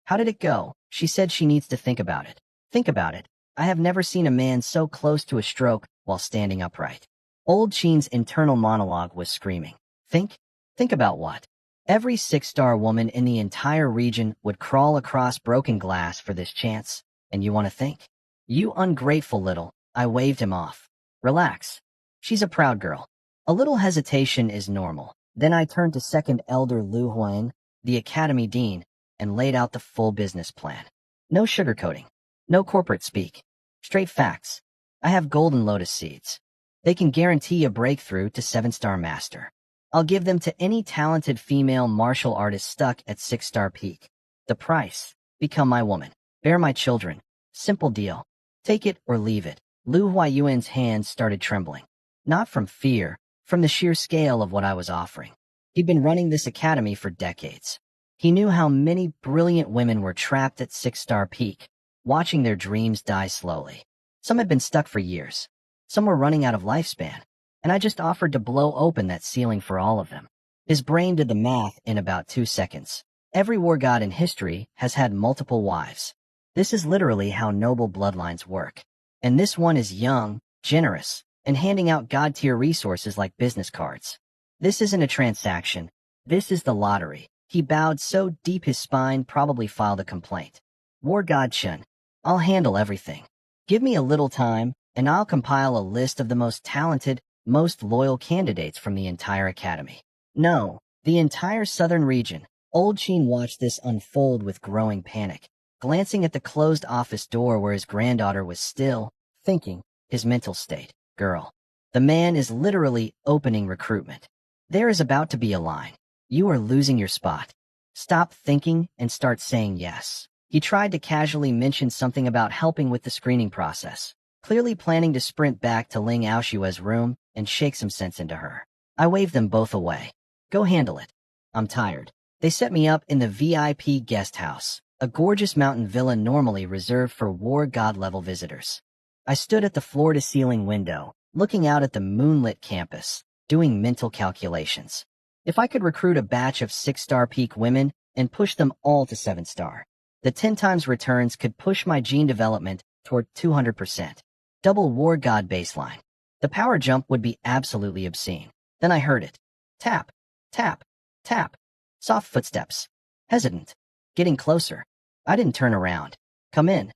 how did it go?" She said she needs to think about it. Think about it. I have never seen a man so close to a stroke while standing upright. Old Qin's internal monologue was screaming. Think? Think about what? Every 6-star woman in the entire region would crawl across broken glass for this chance, and you want to think? You ungrateful little. I waved him off. Relax. She's a proud girl. A little hesitation is normal. Then I turned to second elder Lu Huan, the academy dean, and laid out the full business plan. No sugarcoating. No corporate speak. Straight facts. I have golden lotus seeds. They can guarantee a breakthrough to 7-star master. I'll give them to any talented female martial artist stuck at 6-star peak. The price: become my woman. Bear my children. Simple deal. Take it or leave it. Lu Huayuan's hands started trembling. Not from fear, from the sheer scale of what I was offering. He'd been running this academy for decades. He knew how many brilliant women were trapped at 6-star peak, watching their dreams die slowly. Some had been stuck for years. Some were running out of lifespan, and I just offered to blow open that ceiling for all of them. His brain did the math in about 2 seconds. Every war god in history has had multiple wives. This is literally how noble bloodlines work. And this one is young, generous, and handing out god-tier resources like business cards. This isn't a transaction. This is the lottery. He bowed so deep his spine probably filed a complaint. War God Chun, I'll handle everything. Give me a little time, and I'll compile a list of the most talented, most loyal candidates from the entire academy. No, the entire southern region. Old Qin watched this unfold with growing panic, glancing at the closed office door where his granddaughter was still thinking, his mental state. Girl. The man is literally opening recruitment. There is about to be a line. You are losing your spot. Stop thinking and start saying yes. He tried to casually mention something about helping with the screening process, clearly planning to sprint back to Ling Aoshua's room and shake some sense into her. I waved them both away. Go handle it. I'm tired. They set me up in the VIP guest house, a gorgeous mountain villa normally reserved for war god level visitors. I stood at the floor-to-ceiling window, looking out at the moonlit campus, doing mental calculations. If I could recruit a batch of 6-star peak women and push them all to 7-star, The 10 times returns could push my gene development toward 200%. Double war god baseline. The power jump would be absolutely obscene. Then I heard it. Tap, tap, tap. Soft footsteps. Hesitant. Getting closer. I didn't turn around. Come in.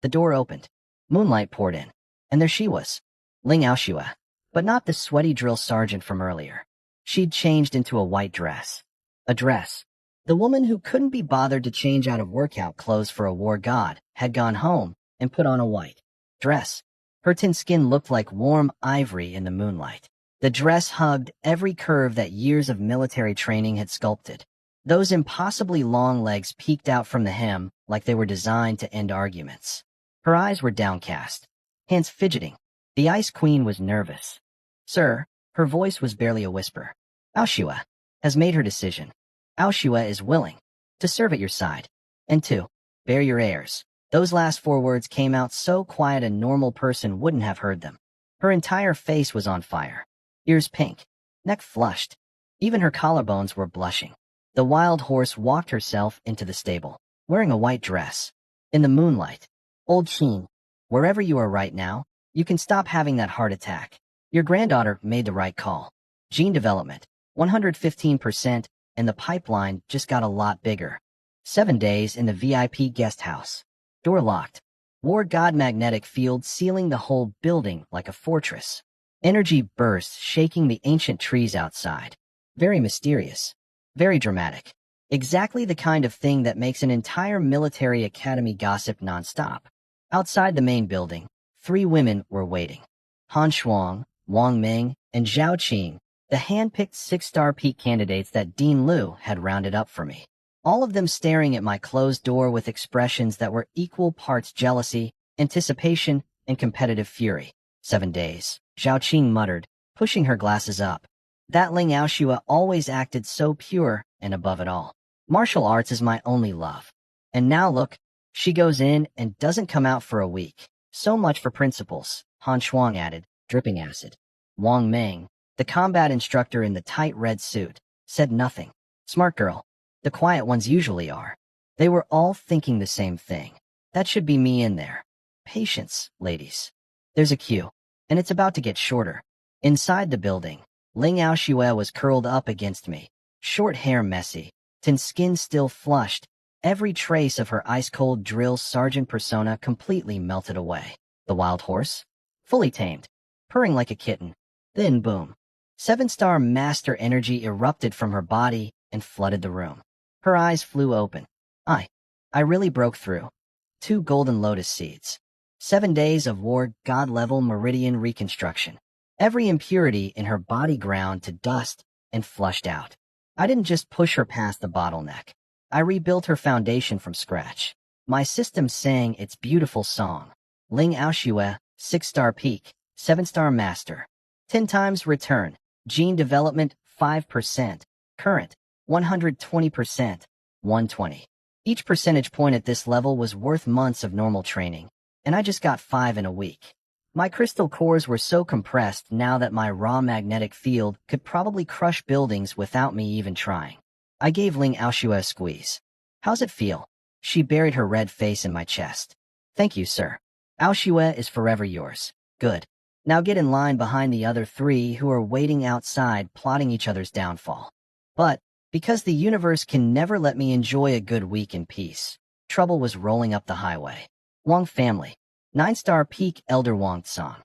The door opened. Moonlight poured in. And there she was. Ling Aoshua. But not the sweaty drill sergeant from earlier. She'd changed into a white dress. A dress. The woman who couldn't be bothered to change out of workout clothes for a war god had gone home and put on a white dress. Her tin skin looked like warm ivory in the moonlight. The dress hugged every curve that years of military training had sculpted. Those impossibly long legs peeked out from the hem like they were designed to end arguments. Her eyes were downcast, hands fidgeting. The Ice Queen was nervous. Sir, her voice was barely a whisper. Aoshua has made her decision. Aoshua is willing to serve at your side and to bear your heirs. Those last 4 words came out so quiet a normal person wouldn't have heard them. Her entire face was on fire. Ears pink, neck flushed. Even her collarbones were blushing. The wild horse walked herself into the stable, wearing a white dress. In the moonlight, Old Sheen, wherever you are right now, you can stop having that heart attack. Your granddaughter made the right call. Gene development, 115%, and the pipeline just got a lot bigger. 7 days in the VIP guest house. Door locked. War god magnetic field sealing the whole building like a fortress. Energy bursts shaking the ancient trees outside. Very mysterious. Very dramatic. Exactly the kind of thing that makes an entire military academy gossip nonstop. Outside the main building, 3 women were waiting. Han Shuang, Wang Ming, and Zhao Qing, the hand-picked 6-star peak candidates that Dean Liu had rounded up for me. All of them staring at my closed door with expressions that were equal parts jealousy, anticipation, and competitive fury. 7 days, Zhao Qing muttered, pushing her glasses up. That Ling Aoshua always acted so pure and above it all. Martial arts is my only love. And now look, she goes in and doesn't come out for a week. So much for principles, Han Shuang added, dripping acid. Wang Ming, the combat instructor in the tight red suit, said nothing. Smart girl. The quiet ones usually are. They were all thinking the same thing. That should be me in there. Patience, ladies. There's a queue, and it's about to get shorter. Inside the building, Ling Aoshua was curled up against me, short hair messy, tin skin still flushed, every trace of her ice-cold drill sergeant persona completely melted away. The wild horse? Fully tamed, purring like a kitten. Then boom. 7-star master energy erupted from her body and flooded the room. Her eyes flew open. I really broke through. 2 golden lotus seeds. 7 days of war god-level meridian reconstruction. Every impurity in her body ground to dust and flushed out. I didn't just push her past the bottleneck. I rebuilt her foundation from scratch. My system sang its beautiful song. Ling Aoshua, 6-star peak, 7-star master. 10 times return. Gene development, 5%. Current, 120%. 120. Each percentage point at this level was worth months of normal training, and I just got 5 in a week. My crystal cores were so compressed now that my raw magnetic field could probably crush buildings without me even trying. I gave Ling Aoshua a squeeze. How's it feel? She buried her red face in my chest. Thank you, sir. Aoshua is forever yours. Good. Now get in line behind the other 3 who are waiting outside plotting each other's downfall. But, because the universe can never let me enjoy a good week in peace, trouble was rolling up the highway. Wang family. 9-star peak Elder Wang Tsang.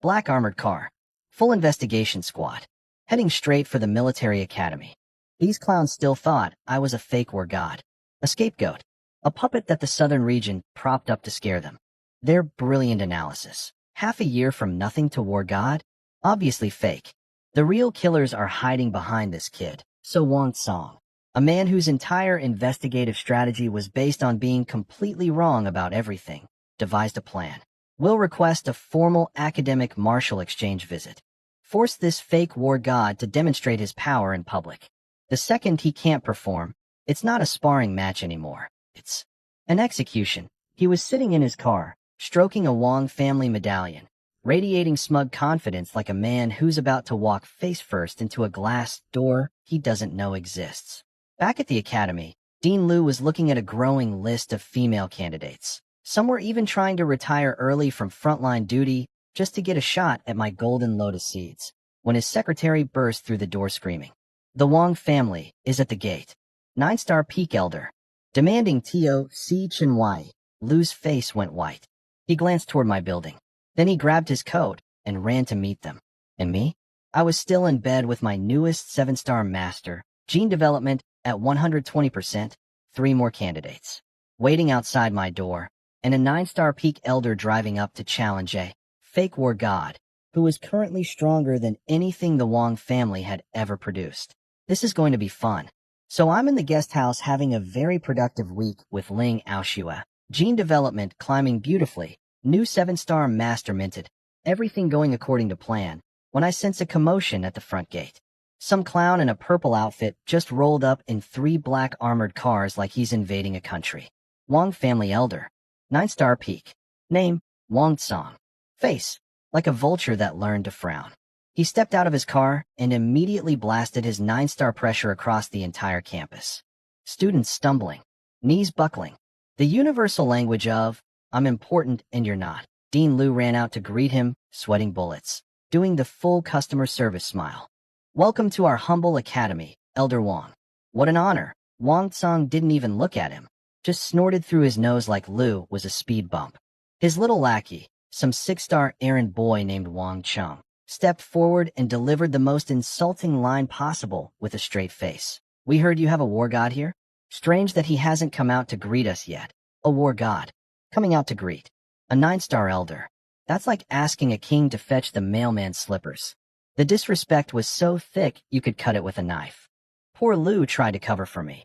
Black armored car. Full investigation squad. Heading straight for the military academy. These clowns still thought I was a fake war god. A scapegoat. A puppet that the southern region propped up to scare them. Their brilliant analysis. Half a year from nothing to war god? Obviously fake. The real killers are hiding behind this kid. So Wang Tsang, a man whose entire investigative strategy was based on being completely wrong about everything, devised a plan. Will request a formal academic martial exchange visit. Force this fake war god to demonstrate his power in public. The second he can't perform, it's not a sparring match anymore. It's an execution. He was sitting in his car, stroking a Wang family medallion, radiating smug confidence like a man who's about to walk face first into a glass door he doesn't know exists. Back at the academy, Dean Liu was looking at a growing list of female candidates. Some were even trying to retire early from frontline duty just to get a shot at my golden lotus seeds, when his secretary burst through the door screaming, "The Wang family is at the gate. 9-star peak elder, demanding T.O.C. Chenwai." Liu's face went white. He glanced toward my building. Then he grabbed his coat and ran to meet them. And me? I was still in bed with my newest 7-star master, gene development at 120%, 3 more candidates, waiting outside my door, and a 9-star peak elder driving up to challenge a fake war god who was currently stronger than anything the Wang family had ever produced. This is going to be fun. So I'm in the guest house having a very productive week with Ling Aoshua. Gene development climbing beautifully, new 7-star master minted, everything going according to plan, when I sense a commotion at the front gate. Some clown in a purple outfit just rolled up in 3 black armored cars like he's invading a country. Wang family elder. 9-star peak. Name, Wang Tsong. Face, like a vulture that learned to frown. He stepped out of his car and immediately blasted his 9-star pressure across the entire campus. Students stumbling, knees buckling. The universal language of, "I'm important and you're not." Dean Liu ran out to greet him, sweating bullets, doing the full customer service smile. "Welcome to our humble academy, Elder Wang." What an honor. Wang Tsong didn't even look at him, just snorted through his nose like Liu was a speed bump. His little lackey, some 6-star errand boy named Wang Chung, stepped forward and delivered the most insulting line possible with a straight face. "We heard you have a war god here? Strange that he hasn't come out to greet us yet." A war god. Coming out to greet. A 9-star elder. That's like asking a king to fetch the mailman's slippers. The disrespect was so thick you could cut it with a knife. Poor Liu tried to cover for me.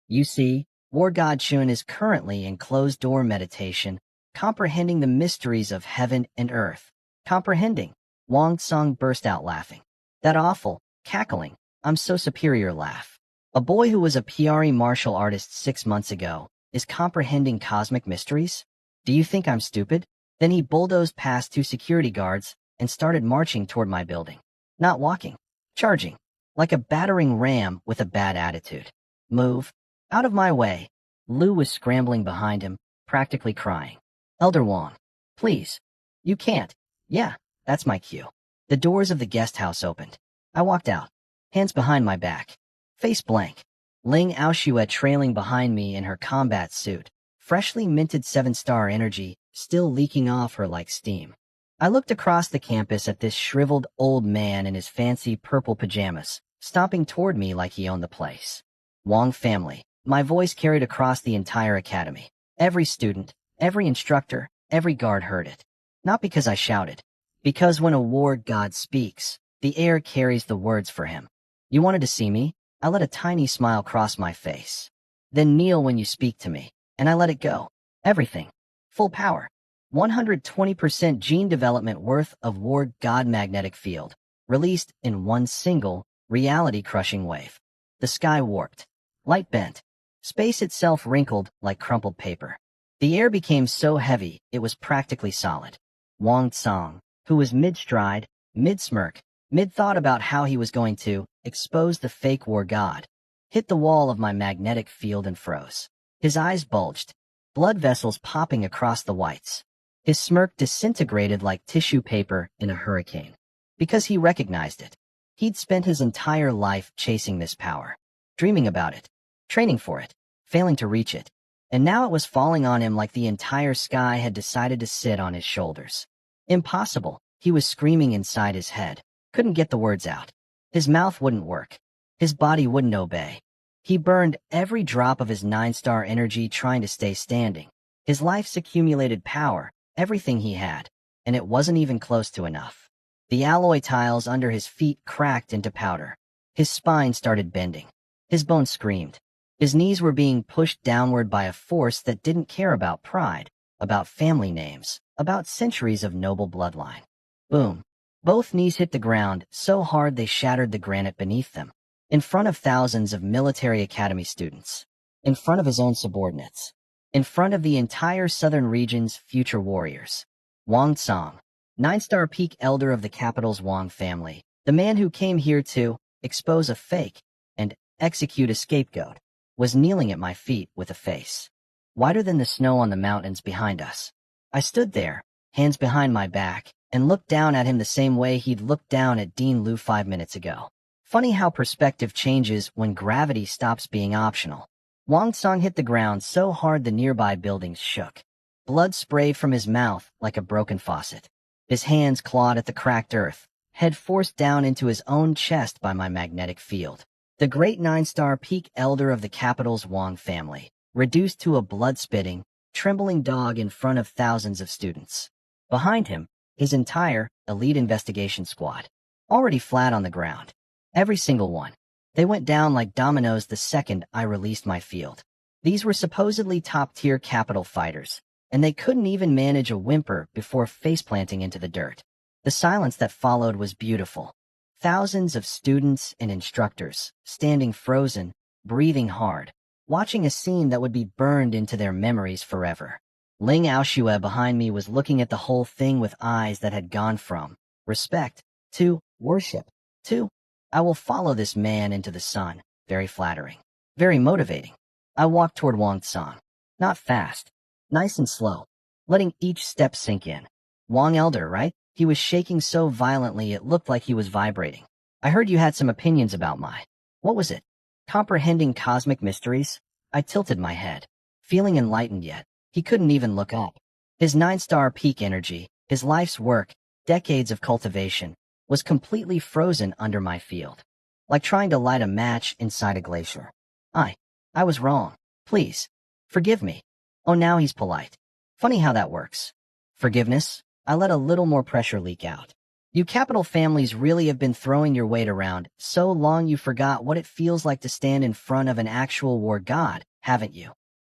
You see, War God Chun is currently in closed-door meditation, comprehending the mysteries of heaven and earth. Comprehending. Wang Tsong burst out laughing. That awful, cackling, "I'm so superior" laugh. A boy who was a PRE martial artist 6 months ago is comprehending cosmic mysteries? Do you think I'm stupid? Then he bulldozed past 2 security guards and started marching toward my building. Not walking, charging, like a battering ram with a bad attitude. "Move. Out of my way." Liu was scrambling behind him, practically crying. "Elder Wang, please." "You can't." "Yeah, that's my cue." The doors of the guest house opened. I walked out, hands behind my back, face blank. Ling Aoshua trailing behind me in her combat suit, freshly minted 7-star energy still leaking off her like steam. I looked across the campus at this shriveled old man in his fancy purple pajamas, stomping toward me like he owned the place. Wang family. My voice carried across the entire academy. Every student, every instructor, every guard heard it. Not because I shouted. Because when a war god speaks, the air carries the words for him. "You wanted to see me?" I let a tiny smile cross my face. "Then kneel when you speak to me." And I let it go. Everything. Full power. 120% gene development worth of war god magnetic field, released in one single, reality-crushing wave. The sky warped. Light bent. Space itself wrinkled like crumpled paper. The air became so heavy it was practically solid. Wang Tsong, who was mid-stride, mid-smirk, mid-thought about how he was going to expose the fake war god, hit the wall of my magnetic field and froze. His eyes bulged, blood vessels popping across the whites. His smirk disintegrated like tissue paper in a hurricane. Because he recognized it. He'd spent his entire life chasing this power, dreaming about it, training for it, failing to reach it. And now it was falling on him like the entire sky had decided to sit on his shoulders. Impossible, he was screaming inside his head. Couldn't get the words out. His mouth wouldn't work. His body wouldn't obey. He burned every drop of his 9-star energy trying to stay standing. His life's accumulated power, everything he had, and it wasn't even close to enough. The alloy tiles under his feet cracked into powder. His spine started bending. His bones screamed. His knees were being pushed downward by a force that didn't care about pride, about family names, about centuries of noble bloodline. Boom. Both knees hit the ground so hard they shattered the granite beneath them. In front of thousands of military academy students. In front of his own subordinates. In front of the entire southern region's future warriors. Wang Tsong, 9-star peak elder of the capital's Wang family, the man who came here to expose a fake and execute a scapegoat, was kneeling at my feet with a face whiter than the snow on the mountains behind us. I stood there, hands behind my back, and looked down at him the same way he'd looked down at Dean Liu 5 minutes ago. Funny how perspective changes when gravity stops being optional. Wang Song hit the ground so hard the nearby buildings shook. Blood sprayed from his mouth like a broken faucet. His hands clawed at the cracked earth, head forced down into his own chest by my magnetic field. The great 9-star peak elder of the capital's Wang family, reduced to a blood-spitting, trembling dog in front of thousands of students. Behind him, his entire elite investigation squad, already flat on the ground. Every single one. They went down like dominoes the second I released my field. These were supposedly top-tier capital fighters, and they couldn't even manage a whimper before face-planting into the dirt. The silence that followed was beautiful. Thousands of students and instructors, standing frozen, breathing hard, watching a scene that would be burned into their memories forever. Ling Aoshue behind me was looking at the whole thing with eyes that had gone from respect to worship to I will follow this man into the sun. Very flattering. Very motivating. I walked toward Wang Song. Not fast. Nice and slow. Letting each step sink in. Wang Elder, right? He was shaking so violently it looked like he was vibrating. I heard you had some opinions about my... What was it? Comprehending cosmic mysteries? I tilted my head. Feeling enlightened yet. He couldn't even look up. His 9-star peak energy, his life's work, decades of cultivation, was completely frozen under my field. Like trying to light a match inside a glacier. I was wrong. Please. Forgive me. Oh, now he's polite. Funny how that works. Forgiveness? I let a little more pressure leak out. You capital families really have been throwing your weight around so long you forgot what it feels like to stand in front of an actual war god, haven't you?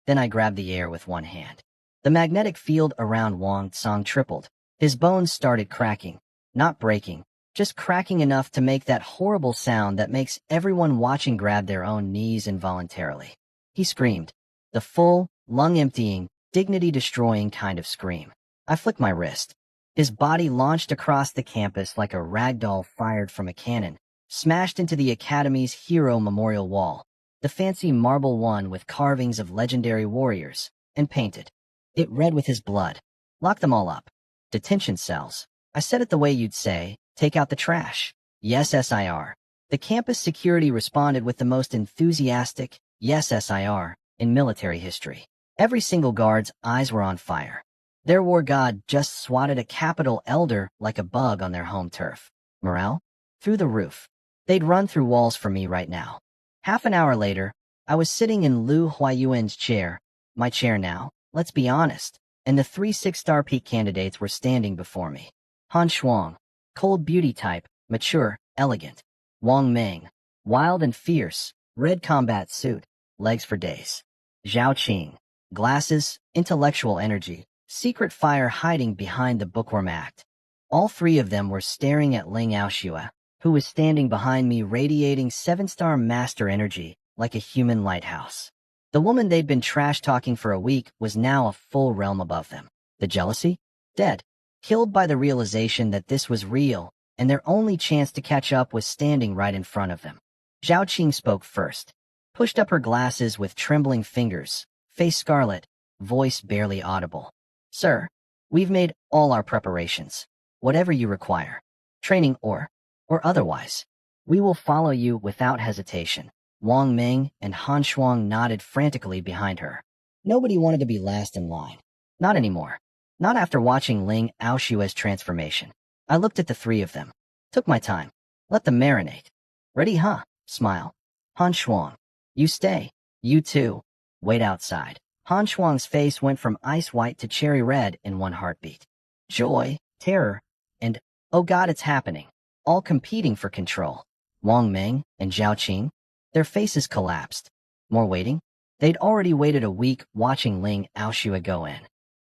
Then I grabbed the air with one hand. The magnetic field around Wang Song tripled. His bones started cracking, not breaking, just cracking enough to make that horrible sound that makes everyone watching grab their own knees involuntarily. He screamed. The full, lung-emptying, dignity-destroying kind of scream. I flicked my wrist. His body launched across the campus like a ragdoll fired from a cannon, smashed into the Academy's Hero Memorial Wall, the fancy marble one with carvings of legendary warriors, and painted. It red with his blood. Lock them all up. Detention cells. I said it the way you'd say, take out the trash. Yes, SIR. The campus security responded with the most enthusiastic, yes, SIR, in military history. Every single guard's eyes were on fire. Their war god just swatted a capital elder like a bug on their home turf. Morale? Through the roof. They'd run through walls for me right now. Half an hour later, I was sitting in Liu Huayuan's chair, my chair now, let's be honest, and the 3 6-star peak candidates were standing before me. Han Shuang, cold beauty type, mature, elegant. Wang Meng, wild and fierce, red combat suit, legs for days. Zhao Qing, glasses, intellectual energy, secret fire hiding behind the bookworm act. All 3 of them were staring at Ling Aoshue, who was standing behind me radiating 7-star master energy like a human lighthouse. The woman they'd been trash-talking for a week was now a full realm above them. The jealousy? Dead. Killed by the realization that this was real, and their only chance to catch up was standing right in front of them. Zhao Qing spoke first, pushed up her glasses with trembling fingers, face scarlet, voice barely audible. Sir, we've made all our preparations. Whatever you require, training or otherwise, we will follow you without hesitation. Wang Meng and Han Shuang nodded frantically behind her. Nobody wanted to be last in line. Not anymore. Not after watching Ling Aoshue's transformation. I looked at the 3 of them. Took my time. Let them marinate. Ready, huh? Smile. Han Shuang. You stay. You too. Wait outside. Han Shuang's face went from ice white to cherry red in one heartbeat. Joy, terror, and, oh God, it's happening. All competing for control. Wang Meng and Zhao Qing, their faces collapsed. More waiting? They'd already waited a week watching Ling Aoshue go in.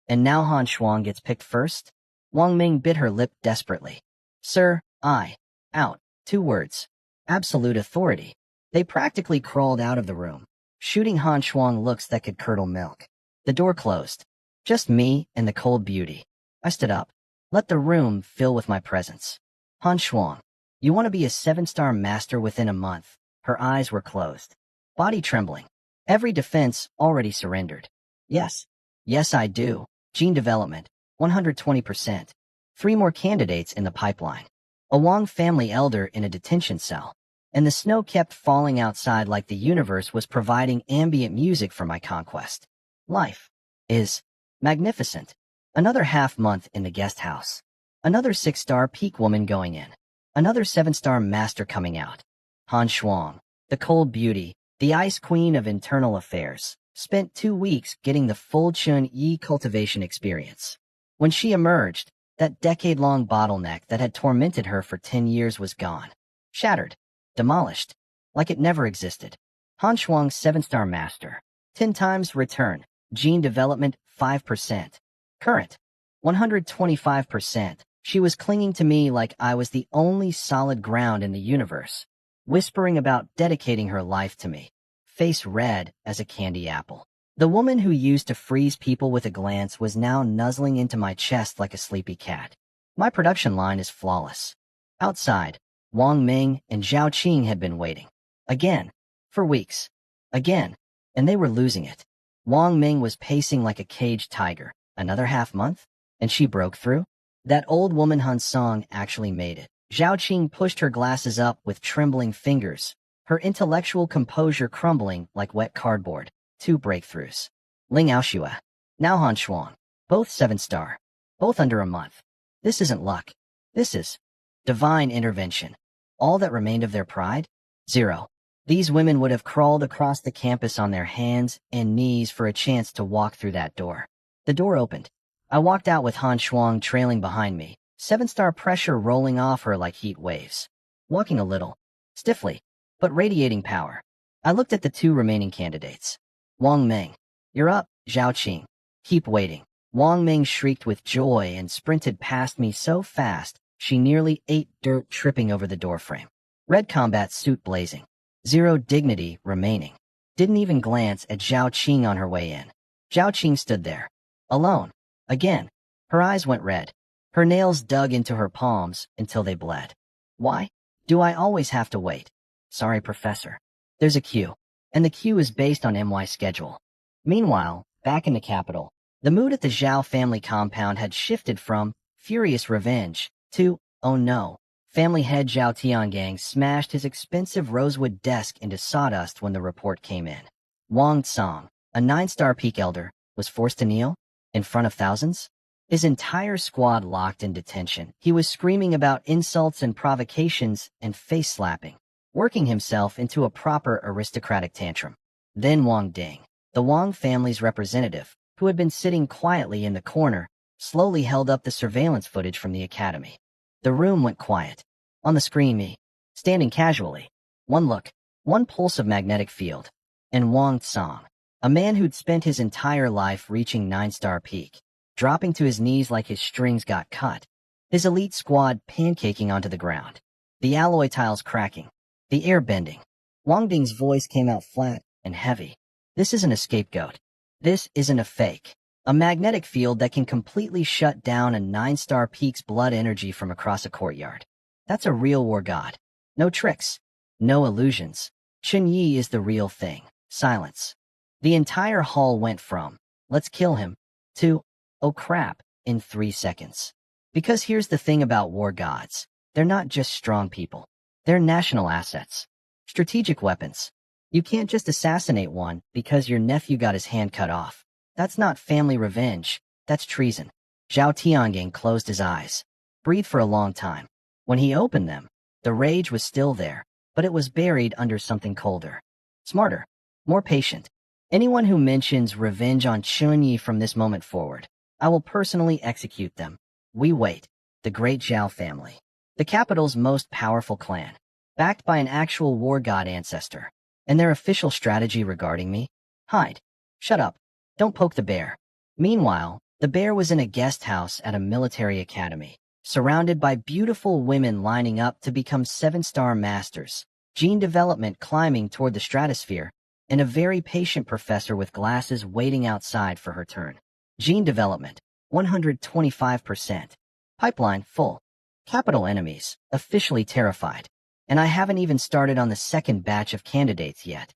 And now Han Shuang gets picked first? Wang Meng bit her lip desperately. Sir, out. 2 words. Absolute authority. They practically crawled out of the room, shooting Han Shuang looks that could curdle milk. The door closed. Just me and the cold beauty. I stood up. Let the room fill with my presence. Han Shuang, you want to be a 7-star master within a month. Her eyes were closed. Body trembling. Every defense already surrendered. Yes. Yes, I do. Gene development, 120%. 3 more candidates in the pipeline. A Wong family elder in a detention cell. And the snow kept falling outside like the universe was providing ambient music for my conquest. Life is magnificent. Another half-month in the guest house. Another 6-star peak woman going in. Another 7-star master coming out. Han Shuang, the cold beauty, the ice queen of internal affairs, spent 2 weeks getting the full Chun Yi cultivation experience. When she emerged, that decade-long bottleneck that had tormented her for 10 years was gone. Shattered. Demolished. Like it never existed. Han Shuang's 7-star master. 10 times return. Gene development, 5%. Current. 125%. She was clinging to me like I was the only solid ground in the universe, whispering about dedicating her life to me. Face red as a candy apple. The woman who used to freeze people with a glance was now nuzzling into my chest like a sleepy cat. My production line is flawless. Outside, Wang Ming and Zhao Qing had been waiting. Again. For weeks. Again. And they were losing it. Wang Ming was pacing like a caged tiger. Another half-month? And she broke through? That old woman Han Song actually made it. Zhao Qing pushed her glasses up with trembling fingers, her intellectual composure crumbling like wet cardboard. 2 breakthroughs. Ling Aoshua. Now Han Shuang. Both 7-star. Both under a month. This isn't luck. This is divine intervention. All that remained of their pride? 0. These women would have crawled across the campus on their hands and knees for a chance to walk through that door. The door opened. I walked out with Han Shuang trailing behind me, 7-star pressure rolling off her like heat waves. Walking a little, stiffly, but radiating power. I looked at the 2 remaining candidates. Wang Ming. You're up, Zhao Qing. Keep waiting. Wang Ming shrieked with joy and sprinted past me so fast, she nearly ate dirt tripping over the doorframe. Red combat suit blazing. 0 dignity remaining. Didn't even glance at Zhao Qing on her way in. Zhao Qing stood there. Alone. Again. Her eyes went red. Her nails dug into her palms until they bled. Why? Do I always have to wait? Sorry, Professor. There's a queue. And the queue is based on MY schedule. Meanwhile, back in the capital, the mood at the Zhao family compound had shifted from furious revenge to, oh no. Family head Zhao Tiangang smashed his expensive rosewood desk into sawdust when the report came in. Wang Tsang, a 9-star peak elder, was forced to kneel in front of thousands? His entire squad locked in detention. He was screaming about insults and provocations and face-slapping, working himself into a proper aristocratic tantrum. Then Wang Ding, the Wang family's representative, who had been sitting quietly in the corner, slowly held up the surveillance footage from the academy. The room went quiet. On the screen, me, standing casually. One look, one pulse of magnetic field. And Wang Tsang, a man who'd spent his entire life reaching 9-star peak, dropping to his knees like his strings got cut. His elite squad pancaking onto the ground. The alloy tiles cracking. The air bending. Wang Ding's voice came out flat and heavy. This isn't a scapegoat. This isn't a fake. A magnetic field that can completely shut down a 9-star peak's blood energy from across a courtyard. That's a real war god. No tricks. No illusions. Chun Yi is the real thing. Silence. The entire hall went from, let's kill him, to, oh crap, in 3 seconds. Because here's the thing about war gods. They're not just strong people. They're national assets. Strategic weapons. You can't just assassinate one because your nephew got his hand cut off. That's not family revenge. That's treason. Zhao Tiangang closed his eyes. Breathed for a long time. When he opened them, the rage was still there, but it was buried under something colder. Smarter. More patient. Anyone who mentions revenge on Chun Yi from this moment forward, I will personally execute them. We wait. The great Zhao family. The capital's most powerful clan. Backed by an actual war god ancestor. And their official strategy regarding me? Hide. Shut up. Don't poke the bear. Meanwhile, the bear was in a guest house at a military academy, surrounded by beautiful women lining up to become 7-star masters, gene development climbing toward the stratosphere, and a very patient professor with glasses waiting outside for her turn. Gene development, 125%. Pipeline full. Capital enemies, officially terrified. And I haven't even started on the second batch of candidates yet.